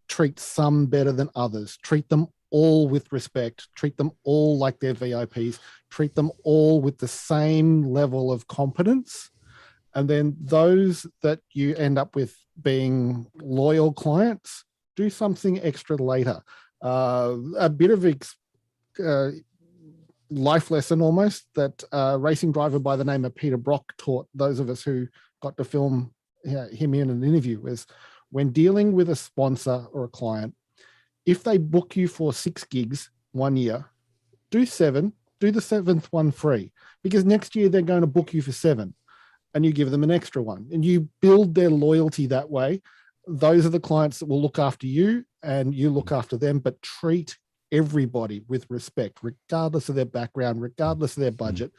treat some better than others. Treat them all with respect. Treat them all like they're VIPs. Treat them all with the same level of competence. And then those that you end up with being loyal clients, do something extra later. A bit of life lesson almost that a racing driver by the name of Peter Brock taught those of us who got to film him in an interview was, when dealing with a sponsor or a client, if they book you for 6 gigs 1 year, do 7, do the 7th one free, because next year they're going to book you for 7 and you give them an extra one and you build their loyalty that way. Those are the clients that will look after you and you look after them, but treat everybody with respect, regardless of their background, regardless of their budget.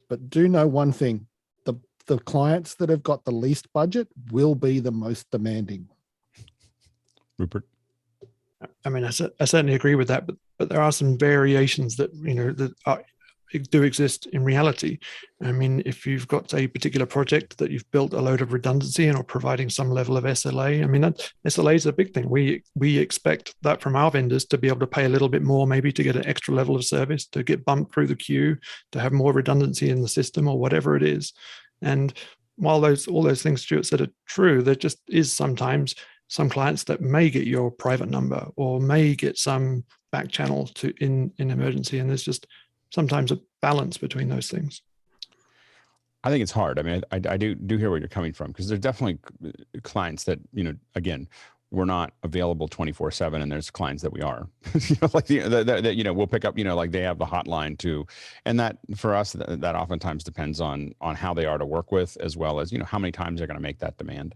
But do know one thing, the clients that have got the least budget will be the most demanding. Rupert? I mean, I certainly agree with that, but there are some variations that, you know, that do exist in reality. I mean, if you've got a particular project that you've built a load of redundancy and are providing some level of SLA, I mean, that SLA is a big thing. We expect that from our vendors to be able to pay a little bit more, maybe to get an extra level of service, to get bumped through the queue, to have more redundancy in the system or whatever it is. And while all those things Stuart said are true, there just is sometimes some clients that may get your private number or may get some back channel in emergency. And there's just sometimes a balance between those things. I think it's hard. I mean, I do hear where you're coming from, because there's definitely clients that, you know, again, we're not available 24/7, and there's clients that we are. You know, like that, you know, we'll pick up, you know, like they have the hotline too, and that for us that oftentimes depends on how they are to work with, as well as, you know, how many times they're going to make that demand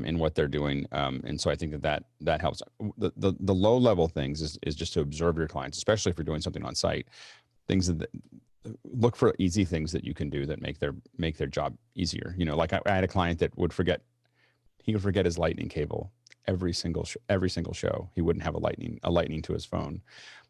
in what they're doing. And so I think that helps. The low level things is just to observe your clients, especially if you're doing something on site. Things that look for easy things that you can do that make their job easier. You know, like I had a client that would forget his lightning cable every single show. He wouldn't have a lightning to his phone,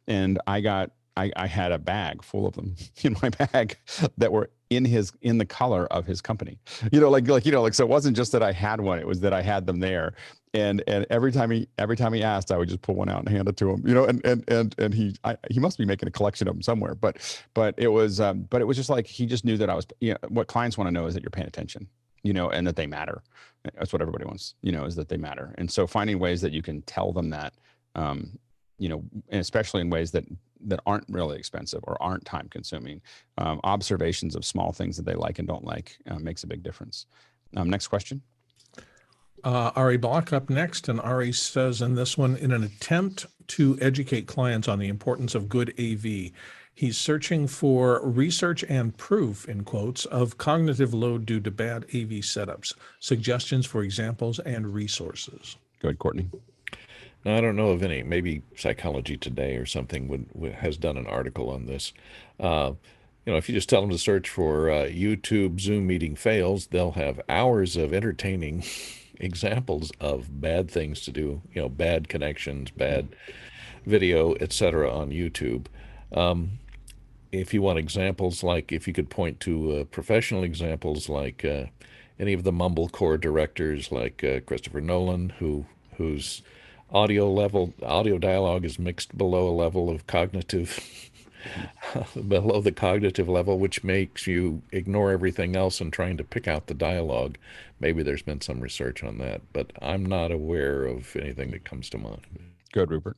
and I had a bag full of them in my bag that were in the color of his company. You know, like so it wasn't just that I had one; it was that I had them there. And every time he asked, I would just pull one out and hand it to him. You know, and he must be making a collection of them somewhere. But it was just like, he just knew that I was. You know, what clients want to know is that you're paying attention. You know, and that they matter. That's what everybody wants. You know, is that they matter. And so finding ways that you can tell them that, you know, and especially in ways that aren't really expensive or aren't time consuming, observations of small things that they like and don't like makes a big difference. Next question. Ari Block up next, and Ari says in this one, in an attempt to educate clients on the importance of good AV, he's searching for research and proof, in quotes, of cognitive load due to bad AV setups, suggestions for examples and resources. Go ahead, Courtney. Now, I don't know of any. Maybe Psychology Today or something has done an article on this. You know, if you just tell them to search for YouTube Zoom meeting fails, they'll have hours of entertaining examples of bad things to do, you know, bad connections, bad video, etc. on YouTube. If you want examples, like if you could point to professional examples, like any of the mumblecore directors, like Christopher Nolan, whose audio dialogue is mixed below a level of cognitive below the cognitive level, which makes you ignore everything else and trying to pick out the dialogue. Maybe there's been some research on that, but I'm not aware of anything that comes to mind. Good, Rupert.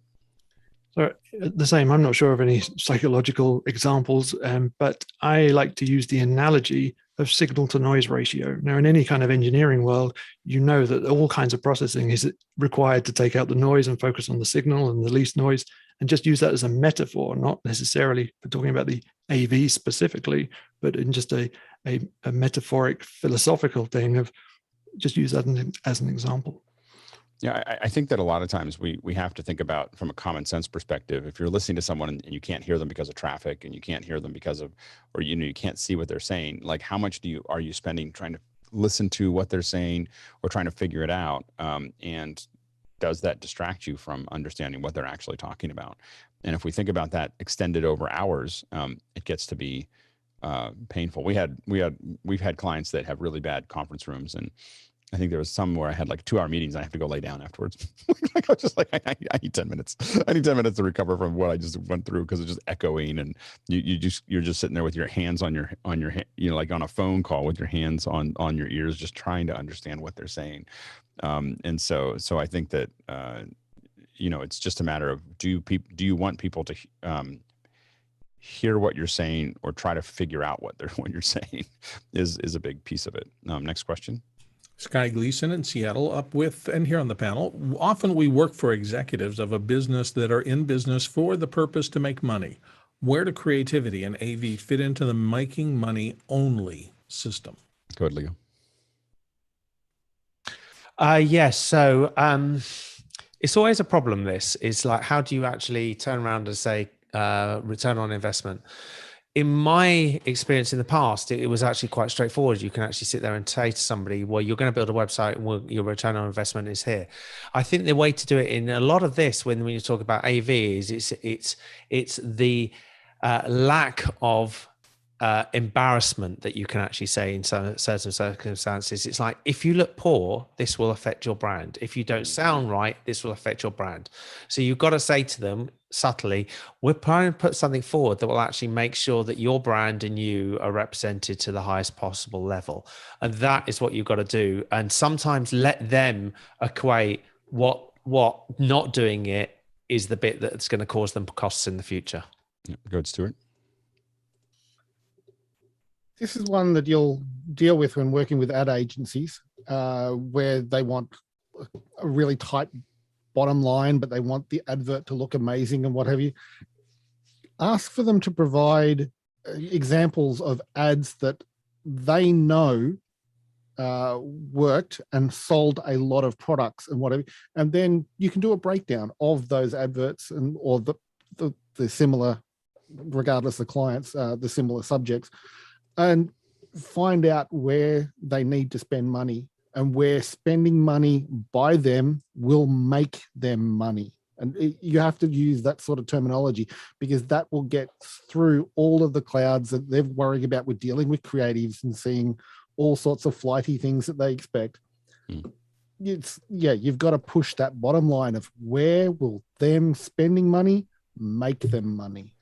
So the same, I'm not sure of any psychological examples, but I like to use the analogy of signal to noise ratio. Now, in any kind of engineering world, you know that all kinds of processing is required to take out the noise and focus on the signal and the least noise, and just use that as a metaphor, not necessarily for talking about the AV specifically, but in just a metaphoric philosophical thing of just use that as an example. Yeah, I think that a lot of times we have to think about from a common sense perspective. If you're listening to someone and you can't hear them because of traffic, and you can't hear them because of, or you can't see what they're saying, like how much are you spending trying to listen to what they're saying or trying to figure it out? And does that distract you from understanding what they're actually talking about? And if we think about that extended over hours, it gets to be painful. We've had clients that have really bad conference rooms, and I think there was some where I had like 2-hour meetings and I have to go lay down afterwards. Like I was just like, I need 10 minutes. I need 10 minutes to recover from what I just went through, because it's just echoing, and you're just sitting there with your hands on your like on a phone call with your hands on your ears, just trying to understand what they're saying. And so I think that it's just a matter of do you want people to hear what you're saying, or try to figure out what you're saying is a big piece of it. Next question. Sky Gleason in Seattle up with, and here on the panel, often we work for executives of a business that are in business for the purpose to make money. Where do creativity and AV fit into the making money only system? Go ahead, Leo. Yes. So it's always a problem. This is like, how do you actually turn around and say return on investment? In my experience in the past, it was actually quite straightforward. You can actually sit there and say to somebody, well, you're going to build a website and your return on investment is here. I think the way to do it in a lot of this, when you talk about AV, is it's the lack of embarrassment that you can actually say in certain circumstances. It's like, if you look poor, this will affect your brand. If you don't sound right, this will affect your brand. So you've got to say to them subtly, we're trying to put something forward that will actually make sure that your brand and you are represented to the highest possible level. And that is what you've got to do. And sometimes let them equate what not doing it is the bit that's going to cause them costs in the future. Yeah, go ahead, Stuart. This is one that you'll deal with when working with ad agencies, where they want a really tight bottom line, but they want the advert to look amazing and what have you. Ask for them to provide examples of ads that they know worked and sold a lot of products and whatever, and then you can do a breakdown of those adverts or the similar, regardless of clients, the similar subjects, and find out where they need to spend money and where spending money by them will make them money. And you have to use that sort of terminology, because that will get through all of the clouds that they're worrying about with dealing with creatives and seeing all sorts of flighty things that they expect. You've got to push that bottom line of where will them spending money make them money.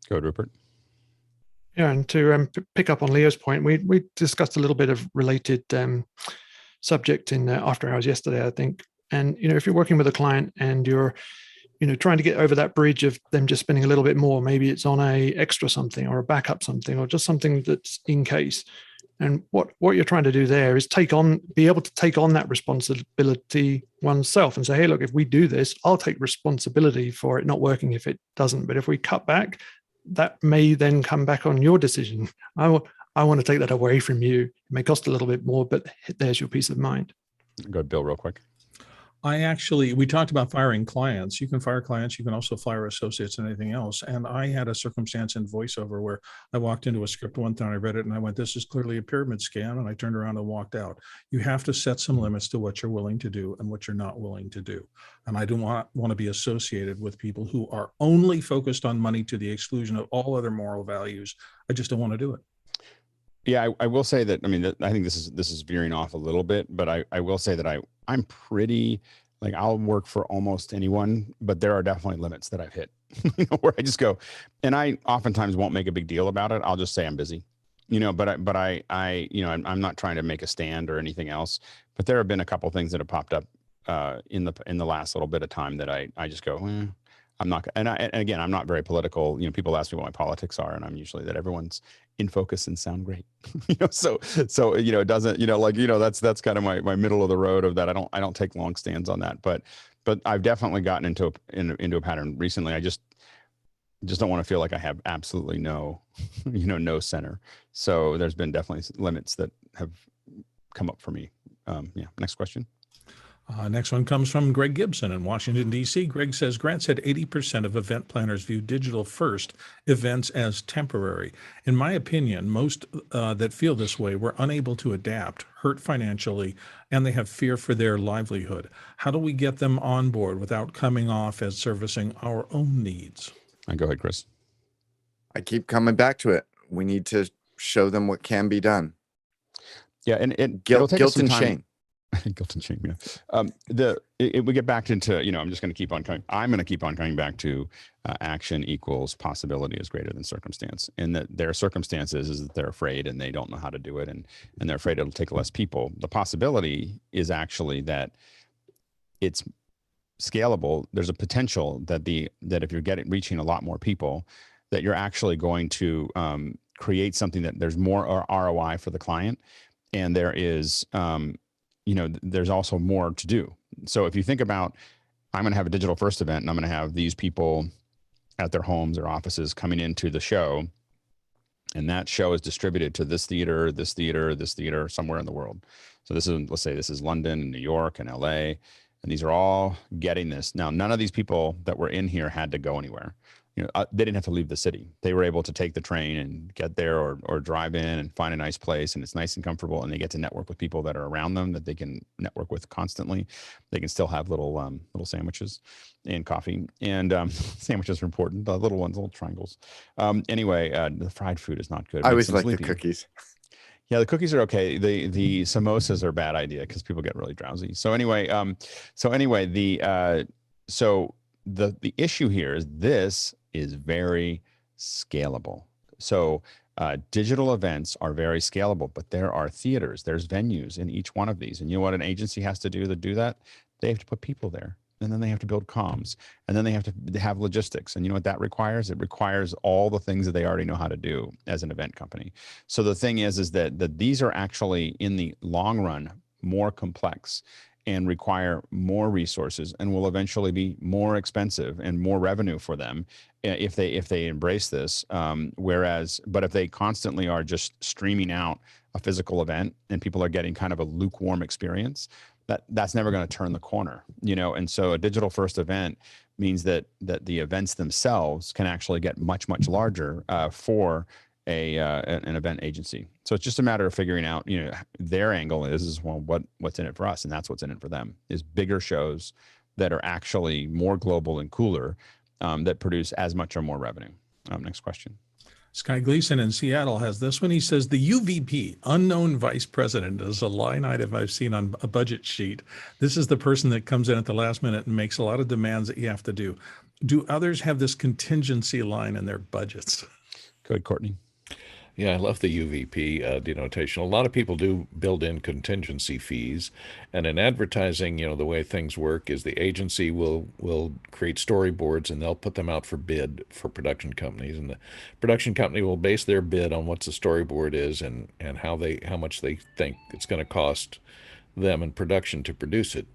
Go ahead, Rupert. Yeah, and to pick up on Leo's point, we discussed a little bit of related subject in After Hours yesterday, I think. And if you're working with a client and you're trying to get over that bridge of them just spending a little bit more, maybe it's on a extra something or a backup something or just something that's in case. And what you're trying to do there is be able to take on that responsibility oneself and say, hey, look, if we do this, I'll take responsibility for it not working if it doesn't. But if we cut back, that may then come back on your decision. I want to take that away from you. It may cost a little bit more, but there's your peace of mind. Go ahead, Bill, real quick. We talked about firing clients. You can fire clients. You can also fire associates and anything else. And I had a circumstance in voiceover where I walked into a script one time, I read it and I went, this is clearly a pyramid scam. And I turned around and walked out. You have to set some limits to what you're willing to do and what you're not willing to do. And I don't want to be associated with people who are only focused on money to the exclusion of all other moral values. I just don't want to do it. Yeah, I will say that, I think this is veering off a little bit, but I will say that I'm pretty, like, I'll work for almost anyone, but there are definitely limits that I've hit where I just go, and I oftentimes won't make a big deal about it. I'll just say I'm busy, but I'm not trying to make a stand or anything else, but there have been a couple things that have popped up in the last little bit of time that I just go, I'm not, and again, I'm not very political. People ask me what my politics are, and I'm usually that everyone's in focus and sound great. So it doesn't, that's kind of my middle of the road of that. I don't take long stands on that, but I've definitely gotten into a pattern recently. I just don't want to feel like I have absolutely no, no center. So there's been definitely limits that have come up for me. Next question. Next one comes from Greg Gibson in Washington, D.C. Greg says, Grant said 80% of event planners view digital first events as temporary. In my opinion, most that feel this way were unable to adapt, hurt financially, and they have fear for their livelihood. How do we get them on board without coming off as servicing our own needs? Go ahead, Chris. I keep coming back to it. We need to show them what can be done. Yeah, and guilt and shame. Guilt and shame. Yeah. We get back into, I'm going to keep on coming back to action equals possibility is greater than circumstance, and that their circumstances is that they're afraid and they don't know how to do it, and they're afraid it'll take less people. The possibility is actually that it's scalable. There's a potential that if you're reaching a lot more people, that you're actually going to create something that there's more ROI for the client, and there is there's also more to do. So if you think about, I'm going to have a digital first event and I'm going to have these people at their homes or offices coming into the show, and that show is distributed to this theater, this theater, this theater, somewhere in the world. So let's say this is London and New York and LA, and these are all getting this. Now, none of these people that were in here had to go anywhere. They didn't have to leave the city. They were able to take the train and get there or drive in and find a nice place, and it's nice and comfortable, and they get to network with people that are around them that they can network with constantly. They can still have little sandwiches and coffee, and sandwiches are important. The little ones, little triangles. Anyway, the fried food is not good. I always like the cookies. Yeah, the cookies are okay. The samosas are a bad idea because people get really drowsy. So anyway, the issue here is this is very scalable. So digital events are very scalable, but there are theaters, there's venues in each one of these. And you know what an agency has to do to do that? They have to put people there, and then they have to build comms, and then they have to have logistics. And you know what that requires? It requires all the things that they already know how to do as an event company. So the thing is that these are actually, in the long run, more complex and require more resources, and will eventually be more expensive and more revenue for them if they embrace this. But if they constantly are just streaming out a physical event and people are getting kind of a lukewarm experience, that's never going to turn the corner, And so a digital first event means that the events themselves can actually get much, much larger for an event agency. So it's just a matter of figuring out, their angle is well, what's in it for us, and that's what's in it for them, is bigger shows that are actually more global and cooler, that produce as much or more revenue. Next question. Sky Gleason in Seattle has this one. He says the UVP, unknown vice president, is a line item I've seen on a budget sheet. This is the person that comes in at the last minute and makes a lot of demands that you have to do. Do others have this contingency line in their budgets? Go ahead, Courtney. Yeah, I love the UVP denotation. A lot of people do build in contingency fees. And in advertising, the way things work is the agency will create storyboards, and they'll put them out for bid for production companies. And the production company will base their bid on what the storyboard is and how much they think it's going to cost them in production to produce it.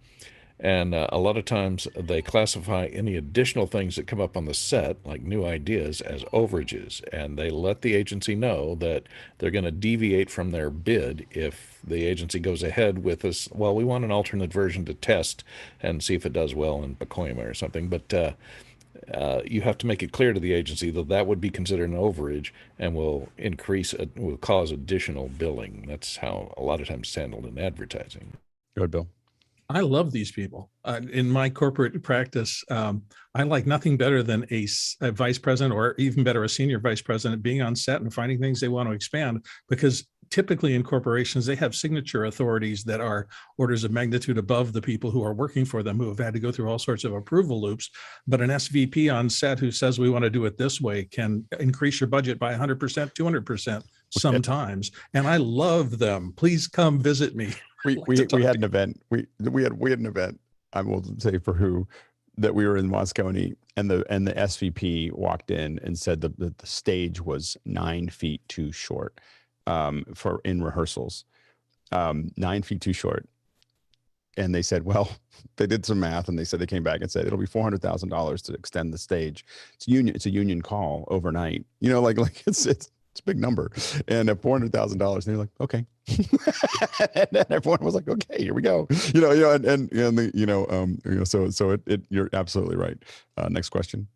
And a lot of times they classify any additional things that come up on the set, like new ideas, as overages. And they let the agency know that they're going to deviate from their bid if the agency goes ahead with this. Well, we want an alternate version to test and see if it does well in Pacoima or something. But you have to make it clear to the agency that would be considered an overage and will cause additional billing. That's how a lot of times it's handled in advertising. Go ahead, Bill. I love these people. In my corporate practice, I like nothing better than a vice president, or even better, a senior vice president, being on set and finding things they want to expand, because typically in corporations, they have signature authorities that are orders of magnitude above the people who are working for them, who have had to go through all sorts of approval loops. But an SVP on set who says we want to do it this way can increase your budget by 100%, 200% sometimes. And I love them. Please come visit me. We had an event. We had an event. I will say for who, that we were in Moscone, and the SVP walked in and said that the stage was 9 feet too short for in rehearsals, 9 feet too short. And they said, well, they did some math and they said, they came back and said, it'll be $400,000 to extend the stage. It's a union call overnight, you know, like it's a big number, and at $400,000, and they're like, okay. And then everyone was like, okay, here we go. So you're absolutely right. Next question.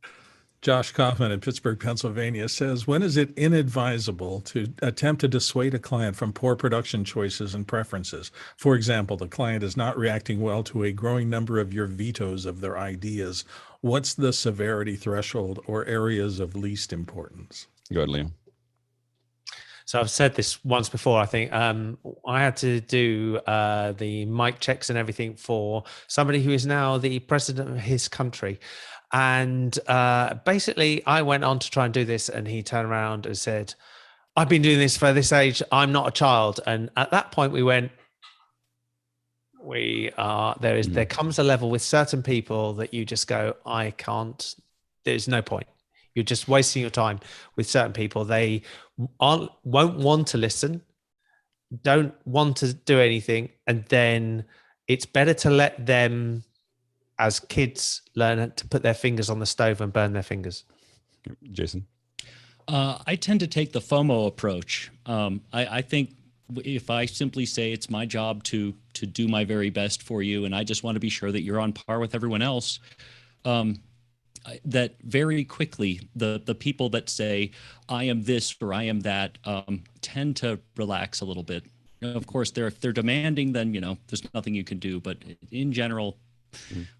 Josh Kaufman in Pittsburgh, Pennsylvania says, when is it inadvisable to attempt to dissuade a client from poor production choices and preferences? For example, the client is not reacting well to a growing number of your vetoes of their ideas. What's the severity threshold or areas of least importance? Go ahead, Leo. So I've said this once before, I think. I had to do the mic checks and everything for somebody who is now the president of his country. And basically, I went on to try and do this, and he turned around and said, I've been doing this for this age. I'm not a child. And at that point, we went, there comes a level with certain people that you just go, I can't, there's no point. You're just wasting your time with certain people. They won't want to listen, don't want to do anything. And then it's better to let them, as kids, learn to put their fingers on the stove and burn their fingers. Jason? I tend to take the FOMO approach. I think if I simply say it's my job to do my very best for you, and I just want to be sure that you're on par with everyone else, that very quickly the people that say I am this or I am that tend to relax a little bit. Of course, if they're demanding, then there's nothing you can do. But in general,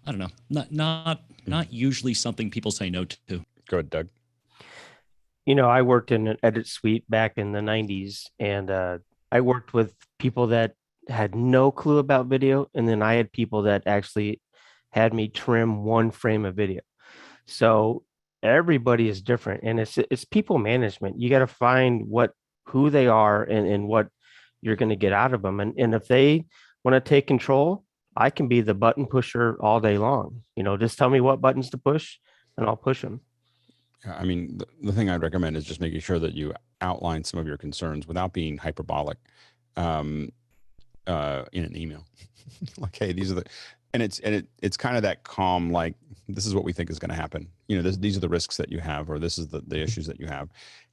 I don't know, not usually something people say no to. Go ahead, Doug. I worked in an edit suite back in the 90s, and I worked with people that had no clue about video, and then I had people that actually had me trim one frame of video. So everybody is different, and it's people management. You got to find who they are and what you're going to get out of them. And if they want to take control, I can be the button pusher all day long. Just tell me what buttons to push, and I'll push them. I mean, the thing I'd recommend is just making sure that you outline some of your concerns without being hyperbolic in an email. Like, hey, these are the, and it's kind of that calm, like, this is what we think is going to happen. These are the risks that you have, or this is the issues that you have.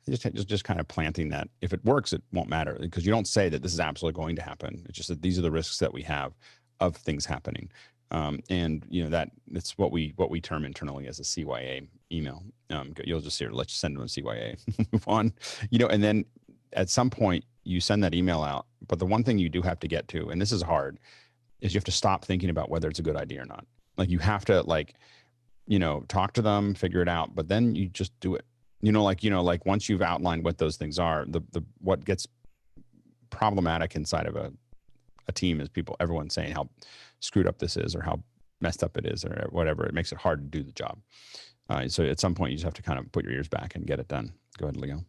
Just kind of planting that. If it works, it won't matter, because you don't say that this is absolutely going to happen. It's just that these are the risks that we have of things happening. And that it's what we term internally as a CYA email. You'll just hear, let's send them a CYA, move on, and then at some point you send that email out. But the one thing you do have to get to, and this is hard, is you have to stop thinking about whether it's a good idea or not. Like, you have to talk to them, figure it out, but then you just do it. Like once you've outlined what those things are, what gets problematic inside of a team is everyone saying how screwed up this is, or how messed up it is, or whatever. It makes it hard to do the job. So at some point you just have to kind of put your ears back and get it done. Go ahead, Leo.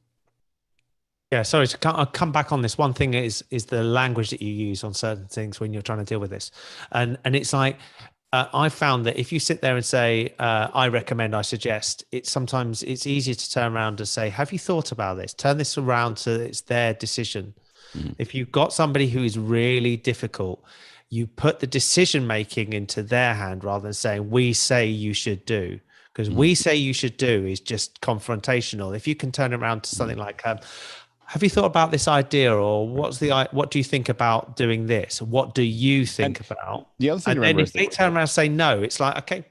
Yeah, sorry, I'll come back on this. One thing is the language that you use on certain things when you're trying to deal with this. And it's like, I found that if you sit there and say, I recommend, I suggest, sometimes it's easier to turn around and say, have you thought about this? Turn this around so it's their decision. Mm-hmm. If you've got somebody who is really difficult, you put the decision-making into their hand rather than saying, we say you should do. Because we say you should do is just confrontational. If you can turn around to something like, have you thought about this idea, or what do you think about doing this? What do you think about? The other thing, and then if they turn around and say no, it's like, okay,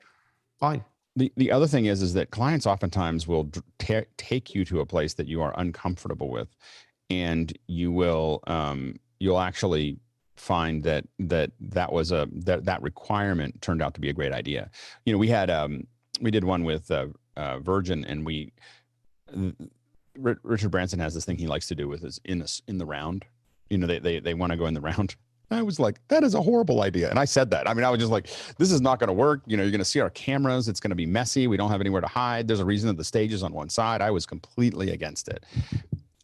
fine. The other thing is that clients oftentimes will take you to a place that you are uncomfortable with, and you will you'll actually find that requirement turned out to be a great idea. We did one with Virgin, and Richard Branson has this thing he likes to do with his in the round. they want to go in the round. I was like, that is a horrible idea. And I said that. I mean, I was just like, this is not going to work. You're going to see our cameras. It's going to be messy. We don't have anywhere to hide. There's a reason that the stage is on one side. I was completely against it.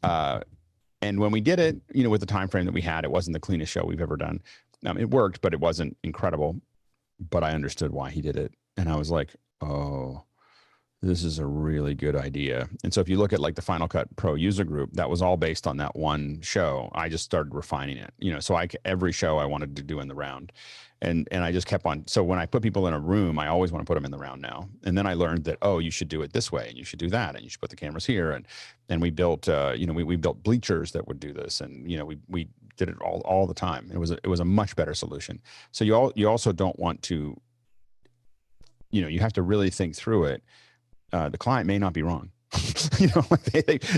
And when we did it, with the time frame that we had, it wasn't the cleanest show we've ever done. It worked, but it wasn't incredible. But I understood why he did it. And I was like, oh, this is a really good idea. And so if you look at like the Final Cut Pro user group, that was all based on that one show. I just started refining it, so every show I wanted to do in the round. And I just kept on. So when I put people in a room, I always want to put them in the round now. And then I learned that, you should do it this way, and you should do that, and you should put the cameras here. And we built, we built bleachers that would do this. And, we did it all the time. It was a much better solution. So you also don't want to, you have to really think through it. The client may not be wrong.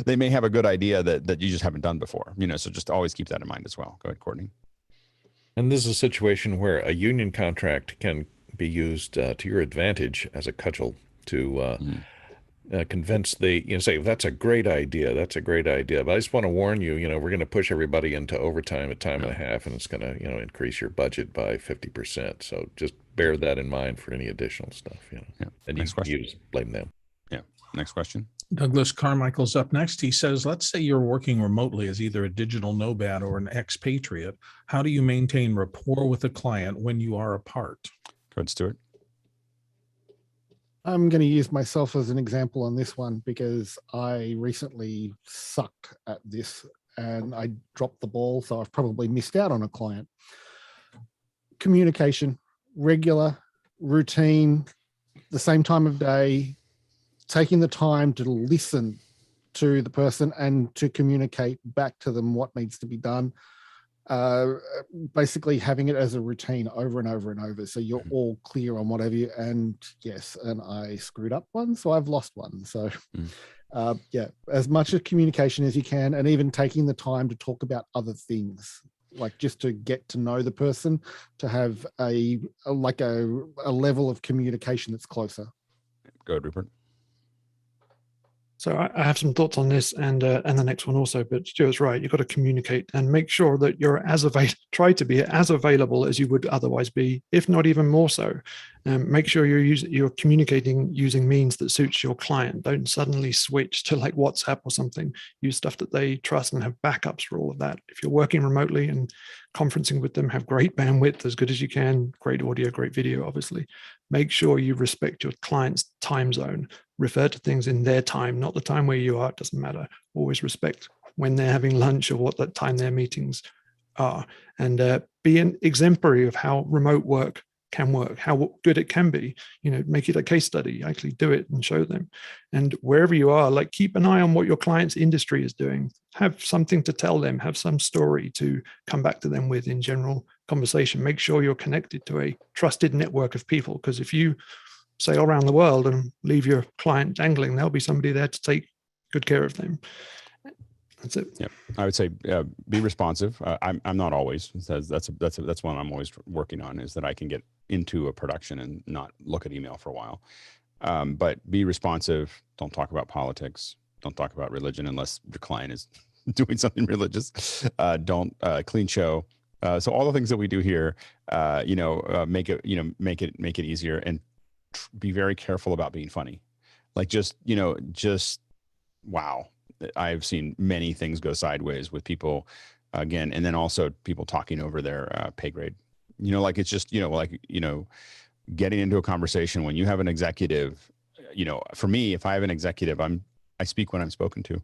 They may have a good idea that you just haven't done before, so just always keep that in mind as well. Go ahead, Courtney. And this is a situation where a union contract can be used to your advantage as a cudgel to convince say, that's a great idea. That's a great idea. But I just want to warn you, we're going to push everybody into overtime at time and a half, and it's going to, increase your budget by 50%. So just bear that in mind for any additional stuff, And Next question. Blame them. Yeah. Next question. Douglas Carmichael's up next. He says, let's say you're working remotely as either a digital nomad or an expatriate. How do you maintain rapport with a client when you are apart? Go ahead, Stuart. I'm going to use myself as an example on this one because I recently sucked at this and I dropped the ball. So I've probably missed out on a client. Communication, regular, routine, the same time of day, taking the time to listen to the person and to communicate back to them what needs to be done. Basically having it as a routine over and over and over. So you're all clear on whatever you, and yes, and I screwed up one, so I've lost one. So yeah, as much of communication as you can, and even taking the time to talk about other things, like just to get to know the person, to have a level of communication that's closer. Go ahead, Rupert. So I have some thoughts on this and the next one also, but Stuart's right. You've got to communicate and make sure that you're try to be as available as you would otherwise be, if not even more so. Make sure you're communicating using means that suits your client. Don't suddenly switch to like WhatsApp or something. Use stuff that they trust and have backups for all of that. If you're working remotely and conferencing with them, have great bandwidth as good as you can, great audio, great video, obviously. Make sure you respect your client's time zone. Refer to things in their time, not the time where you are. It doesn't matter. Always respect when they're having lunch or what that time their meetings are. And be an exemplary of how remote work can work, how good it can be. Make it a case study, actually do it and show them. And wherever you are, like keep an eye on what your client's industry is doing. Have something to tell them, have some story to come back to them with in general conversation. Make sure you're connected to a trusted network of people, because if you sail around the world and leave your client dangling, there'll be somebody there to take good care of them. That's it. Yeah, I would say be responsive. I'm not always. That's one I'm always working on, is that I can get into a production and not look at email for a while. But be responsive. Don't talk about politics. Don't talk about religion unless your client is doing something religious. Don't clean show. So all the things that we do here, make it easier, and be very careful about being funny. Like just wow. I've seen many things go sideways with people again, and then also people talking over their pay grade. It's just, getting into a conversation when you have an executive, for me, if I have an executive, I speak when I'm spoken to,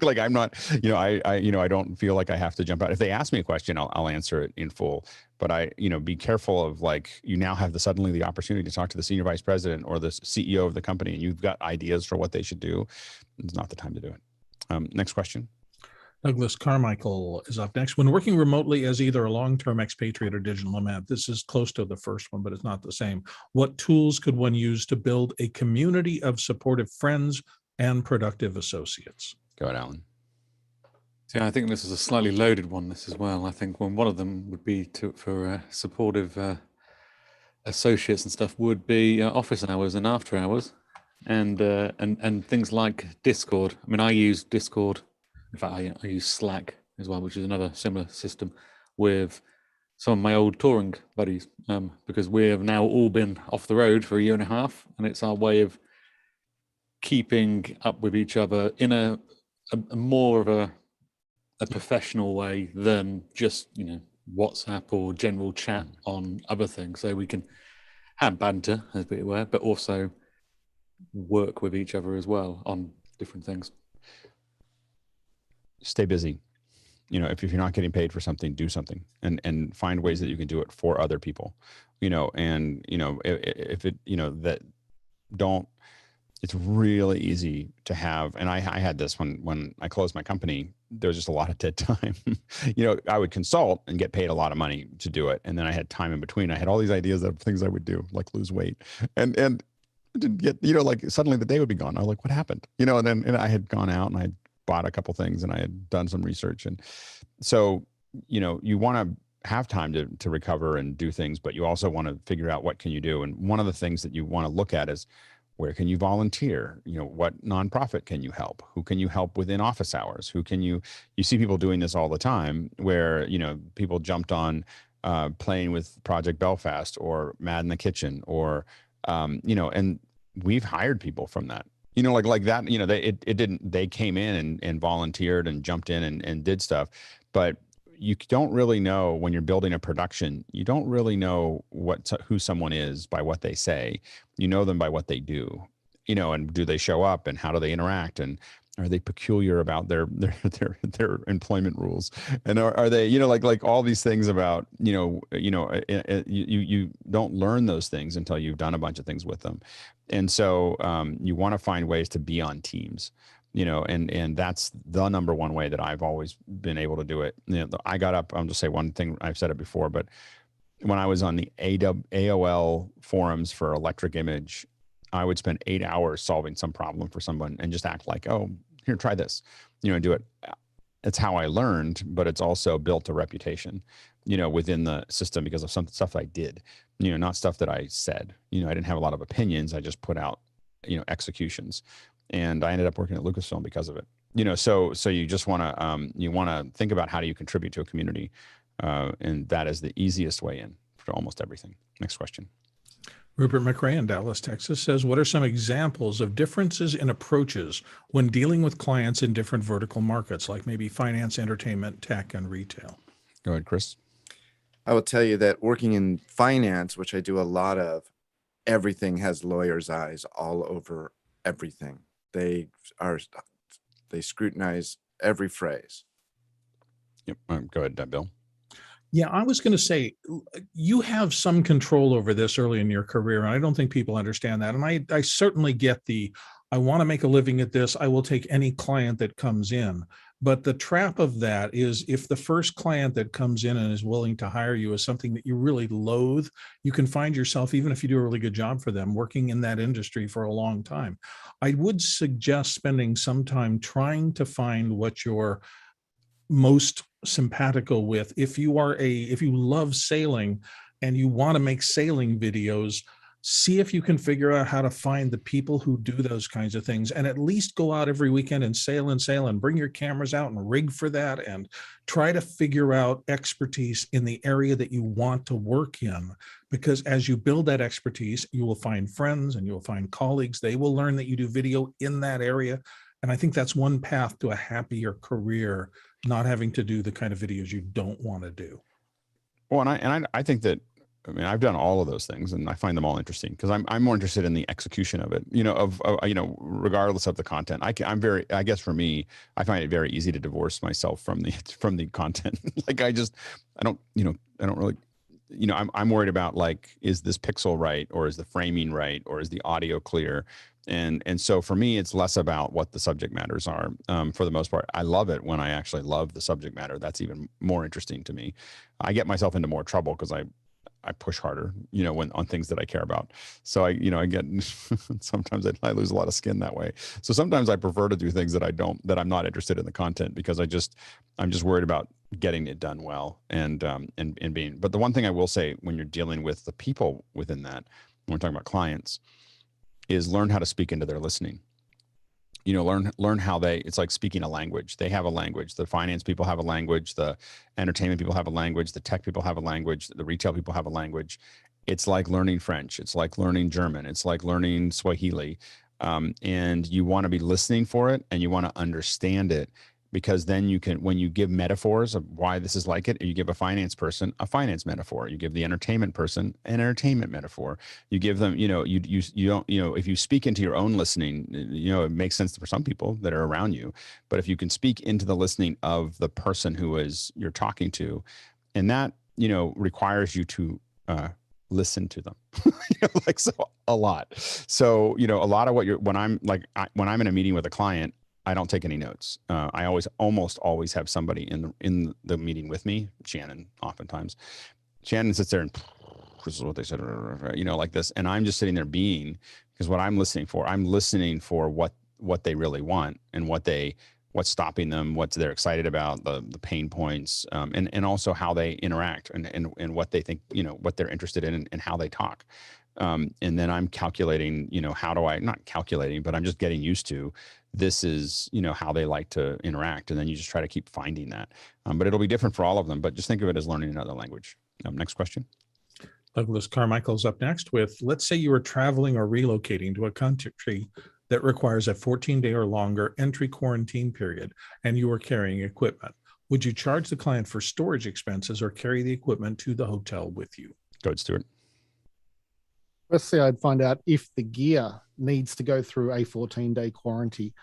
like I'm not, I don't feel like I have to jump out. If they ask me a question, I'll answer it in full, but be careful of you now have suddenly the opportunity to talk to the senior vice president or the CEO of the company, and you've got ideas for what they should do. It's not the time to do it. Next question. Douglas Carmichael is up next. When working remotely as either a long-term expatriate or digital nomad, this is close to the first one, but it's not the same. What tools could one use to build a community of supportive friends and productive associates? Go ahead, Alan. Yeah, I think this is a slightly loaded one, this as well. I think one of them would be for supportive associates and stuff would be office hours and after hours, and things like Discord. I mean, I use Discord. In fact, I use Slack as well, which is another similar system with some of my old touring buddies, because we have now all been off the road for a year and a half, and it's our way of keeping up with each other in a more of a professional way than just, you know, WhatsApp or general chat on other things. So we can have banter, as it were, but also work with each other as well on different things. Stay busy. You know, if you're not getting paid for something, do something, and find ways that you can do it for other people, you know, and, you know, if it, you know, that don't, it's really easy to have. And I had this when I closed my company, there was just a lot of dead time. You know, I would consult and get paid a lot of money to do it. And then I had time in between. I had all these ideas of things I would do, like lose weight, and I didn't get, you know, like suddenly the day would be gone. I was like, what happened? You know, and I had gone out and I had bought a couple things and I had done some research. And so, you know, you want to have time to recover and do things, but you also want to figure out what can you do. And one of the things that you want to look at is, where can you volunteer? You know, what nonprofit can you help? Who can you help within office hours? Who can you see people doing this all the time where, you know, people jumped on playing with Project Belfast or Mad in the Kitchen or, you know, and we've hired people from that. You know, like that, you know, they came in and volunteered and jumped in and did stuff, but you don't really know when you're building a production, you don't really know who someone is by what they say. You know them by what they do, you know, and do they show up and how do they interact and are they peculiar about their employment rules? And are they, you know, like all these things about, you don't learn those things until you've done a bunch of things with them. And so you want to find ways to be on teams, you know, and that's the number one way that I've always been able to do it. You know, I got up, I'll just say one thing, I've said it before, but when I was on the AOL forums for Electric Image, I would spend 8 hours solving some problem for someone and just act like, oh, here, try this, you know, do it. It's how I learned, but it's also built a reputation, you know, within the system because of some stuff I did, you know, not stuff that I said. You know, I didn't have a lot of opinions. I just put out, you know, executions. And I ended up working at Lucasfilm because of it. You know, so you just want to think about how do you contribute to a community, and that is the easiest way in for almost everything. Next question. Rupert McRae in Dallas, Texas says, what are some examples of differences in approaches when dealing with clients in different vertical markets, like maybe finance, entertainment, tech, and retail? Go ahead, Chris. I will tell you that working in finance, which I do a lot of, everything has lawyers' eyes all over everything. They scrutinize every phrase. Yep. Go ahead, Bill. Yeah, I was going to say, you have some control over this early in your career, and I don't think people understand that. And I certainly get I want to make a living at this. I will take any client that comes in. But the trap of that is if the first client that comes in and is willing to hire you is something that you really loathe, you can find yourself, even if you do a really good job for them, working in that industry for a long time. I would suggest spending some time trying to find what you're most simpatico with. If you love sailing and you want to make sailing videos, see if you can figure out how to find the people who do those kinds of things, and at least go out every weekend and sail and bring your cameras out and rig for that, and try to figure out expertise in the area that you want to work in. Because as you build that expertise, you will find friends and you'll find colleagues. They will learn that you do video in that area. And I think that's one path to a happier career, not having to do the kind of videos you don't want to do. Well, and I think that, I mean, I've done all of those things and I find them all interesting because I'm more interested in the execution of it, you know, you know, regardless of the content. I guess for me, I find it very easy to divorce myself from the content. Like I don't really, you know, I'm worried about, like, is this pixel right? Or is the framing right? Or is the audio clear? And so for me, it's less about what the subject matters are. For the most part, I love it when I actually love the subject matter. That's even more interesting to me. I get myself into more trouble because I push harder, you know, on things that I care about. So I get, sometimes I lose a lot of skin that way. So sometimes I prefer to do things that I'm not interested in the content because I'm just worried about getting it done well and being, but the one thing I will say when you're dealing with the people within that, when we're talking about clients, is learn how to speak into their listening. you know, learn how it's like speaking a language. They have a language. The finance people have a language. The entertainment people have a language. The tech people have a language. The retail people have a language. It's like learning French. It's like learning German. It's like learning Swahili. And you want to be listening for it, and you want to understand it, because then you can, when you give metaphors of why this is like it, you give a finance person a finance metaphor, you give the entertainment person an entertainment metaphor, you give them, you know, you don't, you know, if you speak into your own listening, you know, it makes sense for some people that are around you, but if you can speak into the listening of the person who is you're talking to, and that, you know, requires you to listen to them, you know, like, so a lot. So, you know, a lot of what when I'm in a meeting with a client, I don't take any notes. I almost always have somebody in the meeting with me. Shannon, oftentimes. Shannon sits there and this is what they said, you know, like this. And I'm just sitting there because what I'm listening for what they really want, and what's stopping them, what they're excited about, the pain points, and also how they interact and what they think, you know, what they're interested in and how they talk. And then I'm calculating, you know, not calculating, but I'm just getting used to, this is, you know, how they like to interact. And then you just try to keep finding that. But it'll be different for all of them, but just think of it as learning another language. Next question. Douglas Carmichael's up next with, let's say you were traveling or relocating to a country that requires a 14-day or longer entry quarantine period, and you are carrying equipment. Would you charge the client for storage expenses or carry the equipment to the hotel with you? Go ahead, Stuart. Firstly, I'd find out if the gear needs to go through a 14-day quarantine.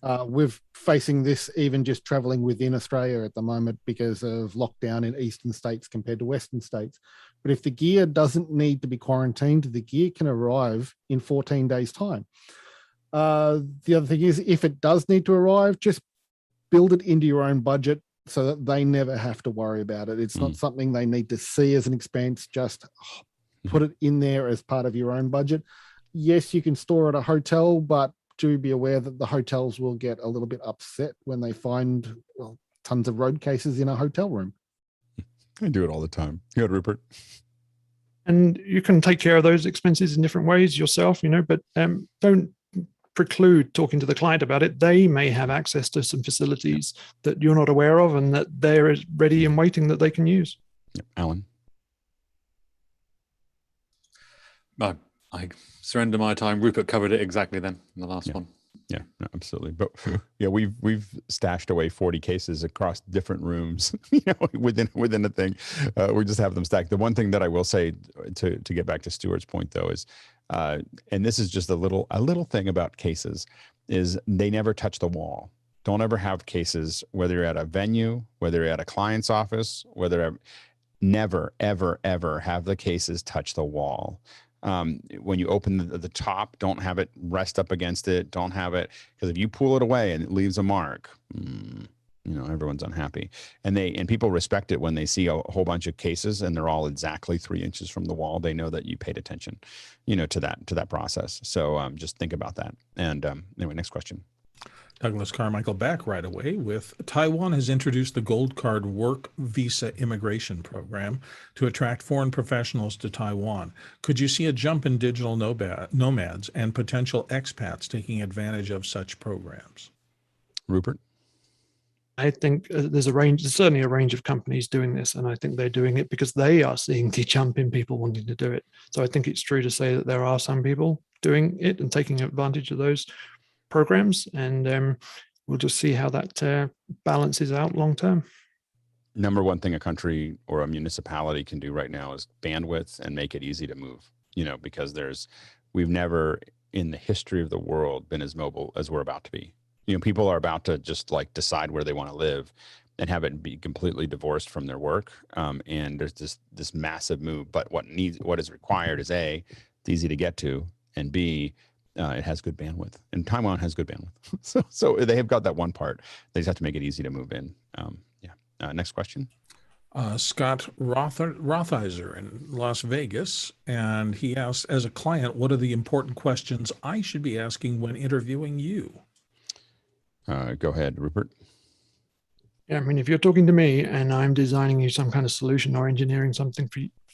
We're facing this even just traveling within Australia at the moment because of lockdown in eastern states compared to western states. But if the gear doesn't need to be quarantined, the gear can arrive in 14 days' time. The other thing is, if it does need to arrive, just build it into your own budget so that they never have to worry about it. It's not something they need to see as an expense. Just put it in there as part of your own budget. Yes, you can store at a hotel, but do be aware that the hotels will get a little bit upset when they find tons of road cases in a hotel room. I do it all the time. Good, Rupert. And you can take care of those expenses in different ways yourself, you know, but don't preclude talking to the client about it. They may have access to some facilities that you're not aware of and that they're ready and waiting that they can use. Alan. I surrender my time. Rupert covered it exactly then in the last one. Yeah, no, absolutely. But yeah, we've stashed away 40 cases across different rooms, you know, within a thing. We just have them stacked. The one thing that I will say to get back to Stuart's point though is, and this is just a little thing about cases, is they never touch the wall. Don't ever have cases, whether you're at a venue, whether you're at a client's office, never, ever, ever have the cases touch the wall. When you open the top, don't have it rest up against it. Don't have it, because if you pull it away and it leaves a mark, you know, everyone's unhappy. And people respect it when they see a whole bunch of cases and they're all exactly 3 inches from the wall. They know that you paid attention, you know, to that process. So just think about that. And anyway, next question. Douglas Carmichael back right away with, Taiwan has introduced the Gold Card Work Visa Immigration Program to attract foreign professionals to Taiwan. Could you see a jump in digital nomads and potential expats taking advantage of such programs? Rupert? I think there's certainly a range of companies doing this, and I think they're doing it because they are seeing the jump in people wanting to do it. So I think it's true to say that there are some people doing it and taking advantage of those programs, and we'll just see how that balances out long term. Number one thing a country or a municipality can do right now is bandwidth and make it easy to move, you know, because we've never in the history of the world been as mobile as we're about to be. You know, people are about to just like decide where they want to live and have it be completely divorced from their work. And there's this massive move, but what is required is A, it's easy to get to, and B, it has good bandwidth, and Taiwan has good bandwidth. So they have got that one part. They just have to make it easy to move in. Next question. Scott Rothizer in Las Vegas, and he asks, as a client, what are the important questions I should be asking when interviewing you? Go ahead, Rupert. Yeah, I mean, if you're talking to me and I'm designing you some kind of solution or engineering something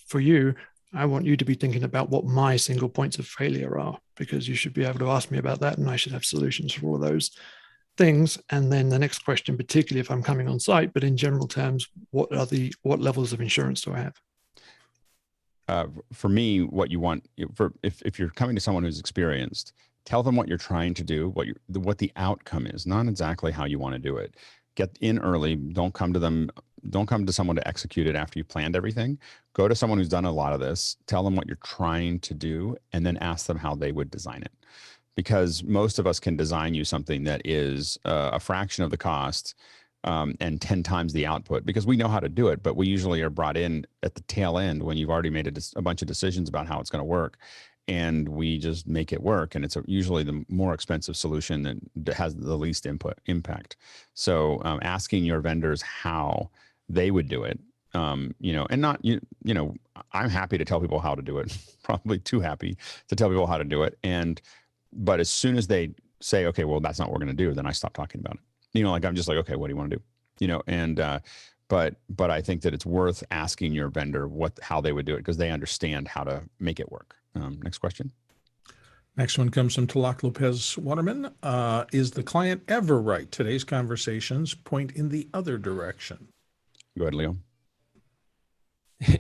for you, I want you to be thinking about what my single points of failure are, because you should be able to ask me about that, and I should have solutions for all those things. And then the next question, particularly if I'm coming on site, but in general terms, what levels of insurance do I have? For me, what you want if you're coming to someone who's experienced, tell them what you're trying to do, what the outcome is, not exactly how you want to do it. Get in early. Don't come to someone to execute it after you've planned everything. Go to someone who's done a lot of this, tell them what you're trying to do, and then ask them how they would design it. Because most of us can design you something that is a fraction of the cost and 10 times the output, because we know how to do it, but we usually are brought in at the tail end when you've already made a bunch of decisions about how it's going to work, and we just make it work. And it's usually the more expensive solution that has the least impact. So asking your vendors how they would do it, and not, I'm happy to tell people how to do it, probably too happy to tell people how to do it. But as soon as they say, okay, well, that's not what we're going to do, then I stop talking about it. I'm just like, okay, what do you want to do? But I think that it's worth asking your vendor how they would do it, because they understand how to make it work. Next question. Next one comes from Talak Lopez Waterman. Is the client ever right? Today's conversations point in the other direction. Go ahead, Leo.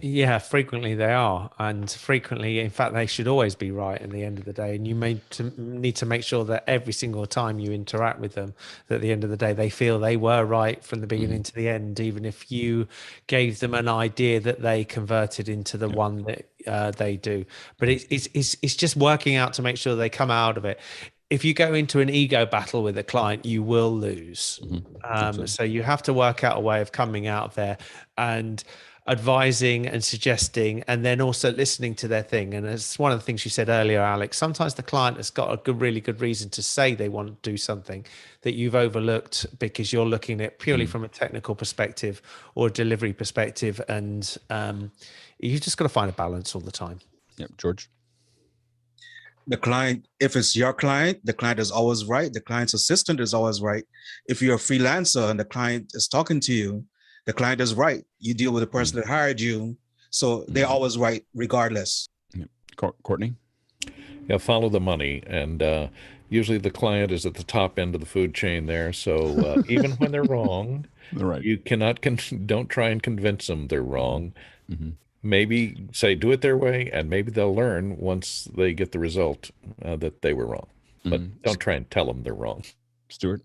Yeah, frequently they are. And frequently, in fact, they should always be right at the end of the day. And you need to make sure that every single time you interact with them, that at the end of the day, they feel they were right from the beginning to the end, even if you gave them an idea that they converted into the one that they do. But it's just working out to make sure they come out of it. If you go into an ego battle with a client, you will lose. So you have to work out a way of coming out of there and advising and suggesting, and then also listening to their thing. And it's one of the things you said earlier, Alex, sometimes the client has got a really good reason to say they want to do something that you've overlooked because you're looking at it purely from a technical perspective or delivery perspective. And you've just got to find a balance all the time. Yep. George? The client, if it's your client, the client is always right. The client's assistant is always right. If you're a freelancer and the client is talking to you, the client is right. You deal with the person that hired you. So they're always right, regardless. Courtney? Yeah, follow the money. And usually the client is at the top end of the food chain there. So even when they're wrong, you cannot, don't try and convince them they're wrong. Maybe say, do it their way, and maybe they'll learn once they get the result that they were wrong. But don't try and tell them they're wrong. Stuart?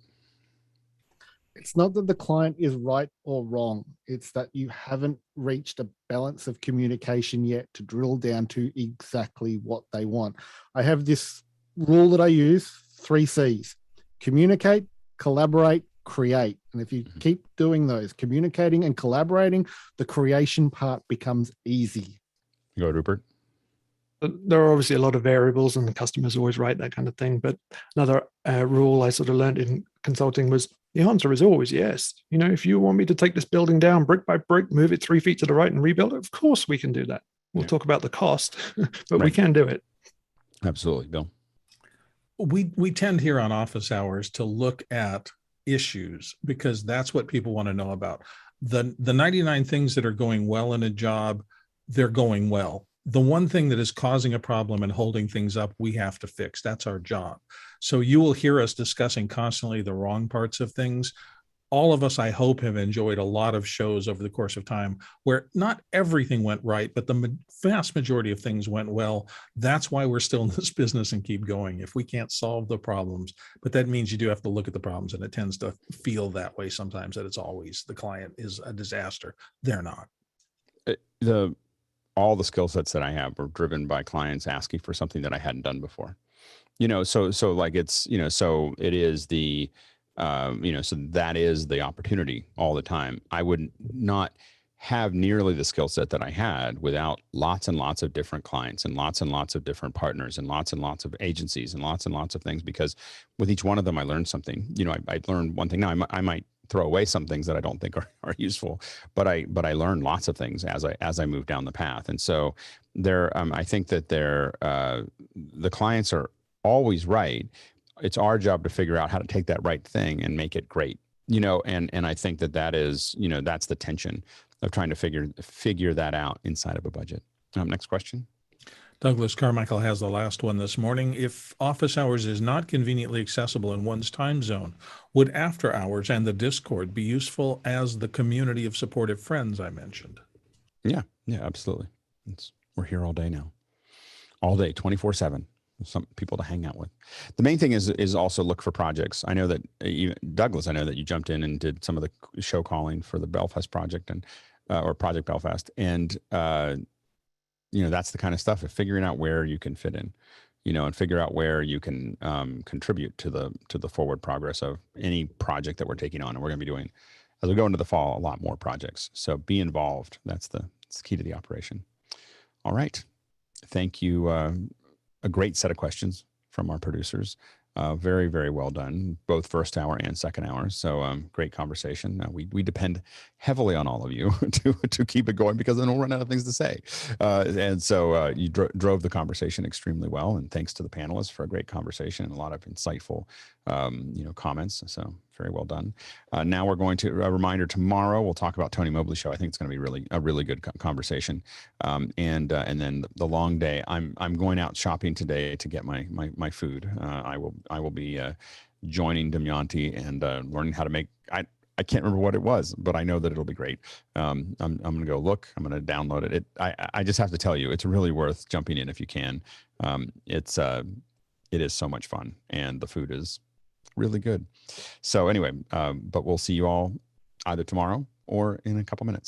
It's not that the client is right or wrong. It's that you haven't reached a balance of communication yet to drill down to exactly what they want. I have this rule that I use, 3 C's: communicate, collaborate, create. And if you keep doing those, communicating and collaborating, the creation part becomes easy. Go ahead, Rupert. There are obviously a lot of variables, and the customer's always right, that kind of thing. But another rule I sort of learned in consulting was the answer is always yes. If you want me to take this building down brick by brick, move it 3 feet to the right and rebuild it, of course we can do that. We'll talk about the cost, but we can do it. Absolutely. Bill? We tend here on Office Hours to look at issues because that's what people want to know about. The 99 things that are going well in a job, they're going well. The one thing that is causing a problem and holding things up, we have to fix. That's our job. So you will hear us discussing constantly the wrong parts of things. All of us, I hope, have enjoyed a lot of shows over the course of time where not everything went right, but the vast majority of things went well. That's why we're still in this business and keep going. If we can't solve the problems, but that means you do have to look at the problems, and it tends to feel that way sometimes, that it's always the client is a disaster. They're not. All the skill sets that I have were driven by clients asking for something that I hadn't done before. So like it's, so it is the, so that is the opportunity all the time. I would not have nearly the skill set that I had without lots and lots of different clients and lots of different partners and lots of agencies and lots of things, because with each one of them, I learned something. I learned one thing. Now I might throw away some things that I don't think are useful, but I learned lots of things as I move down the path. And so I think that the clients are always right. It's our job to figure out how to take that right thing and make it great, and I think that is, that's the tension of trying to figure that out inside of a budget. Next question. Douglas Carmichael has the last one this morning. If office hours is not conveniently accessible in one's time zone, would after hours and the Discord be useful as the community of supportive friends I mentioned? Yeah, absolutely. We're here all day now, all day, 24/7. Some people to hang out with. The main thing is also look for projects. I know that Douglas, I know that you jumped in and did some of the show calling for the Belfast project and or Project Belfast, and that's the kind of stuff of figuring out where you can fit in, and figure out where you can contribute to the forward progress of any project that we're taking on. And we're going to be doing, as we go into the fall, a lot more projects. So be involved. That's the key to the operation. All right. Thank you. A great set of questions from our producers. Very, very well done, both first hour and second hour. So great conversation. We depend heavily on all of you to keep it going, because then we'll run out of things to say. And so you drove the conversation extremely well. And thanks to the panelists for a great conversation and a lot of insightful comments. So very well done. Now we're going to, a reminder, tomorrow we'll talk about Tony Mobley show. I think it's going to be a really good conversation. And then the long day. I'm going out shopping today to get my food. I will be joining Damianti and learning how to make. I can't remember what it was, but I know that it'll be great. I'm going to go look. I'm going to download it. I just have to tell you, it's really worth jumping in if you can. It is so much fun, and the food is really good. So anyway, but we'll see you all either tomorrow or in a couple minutes.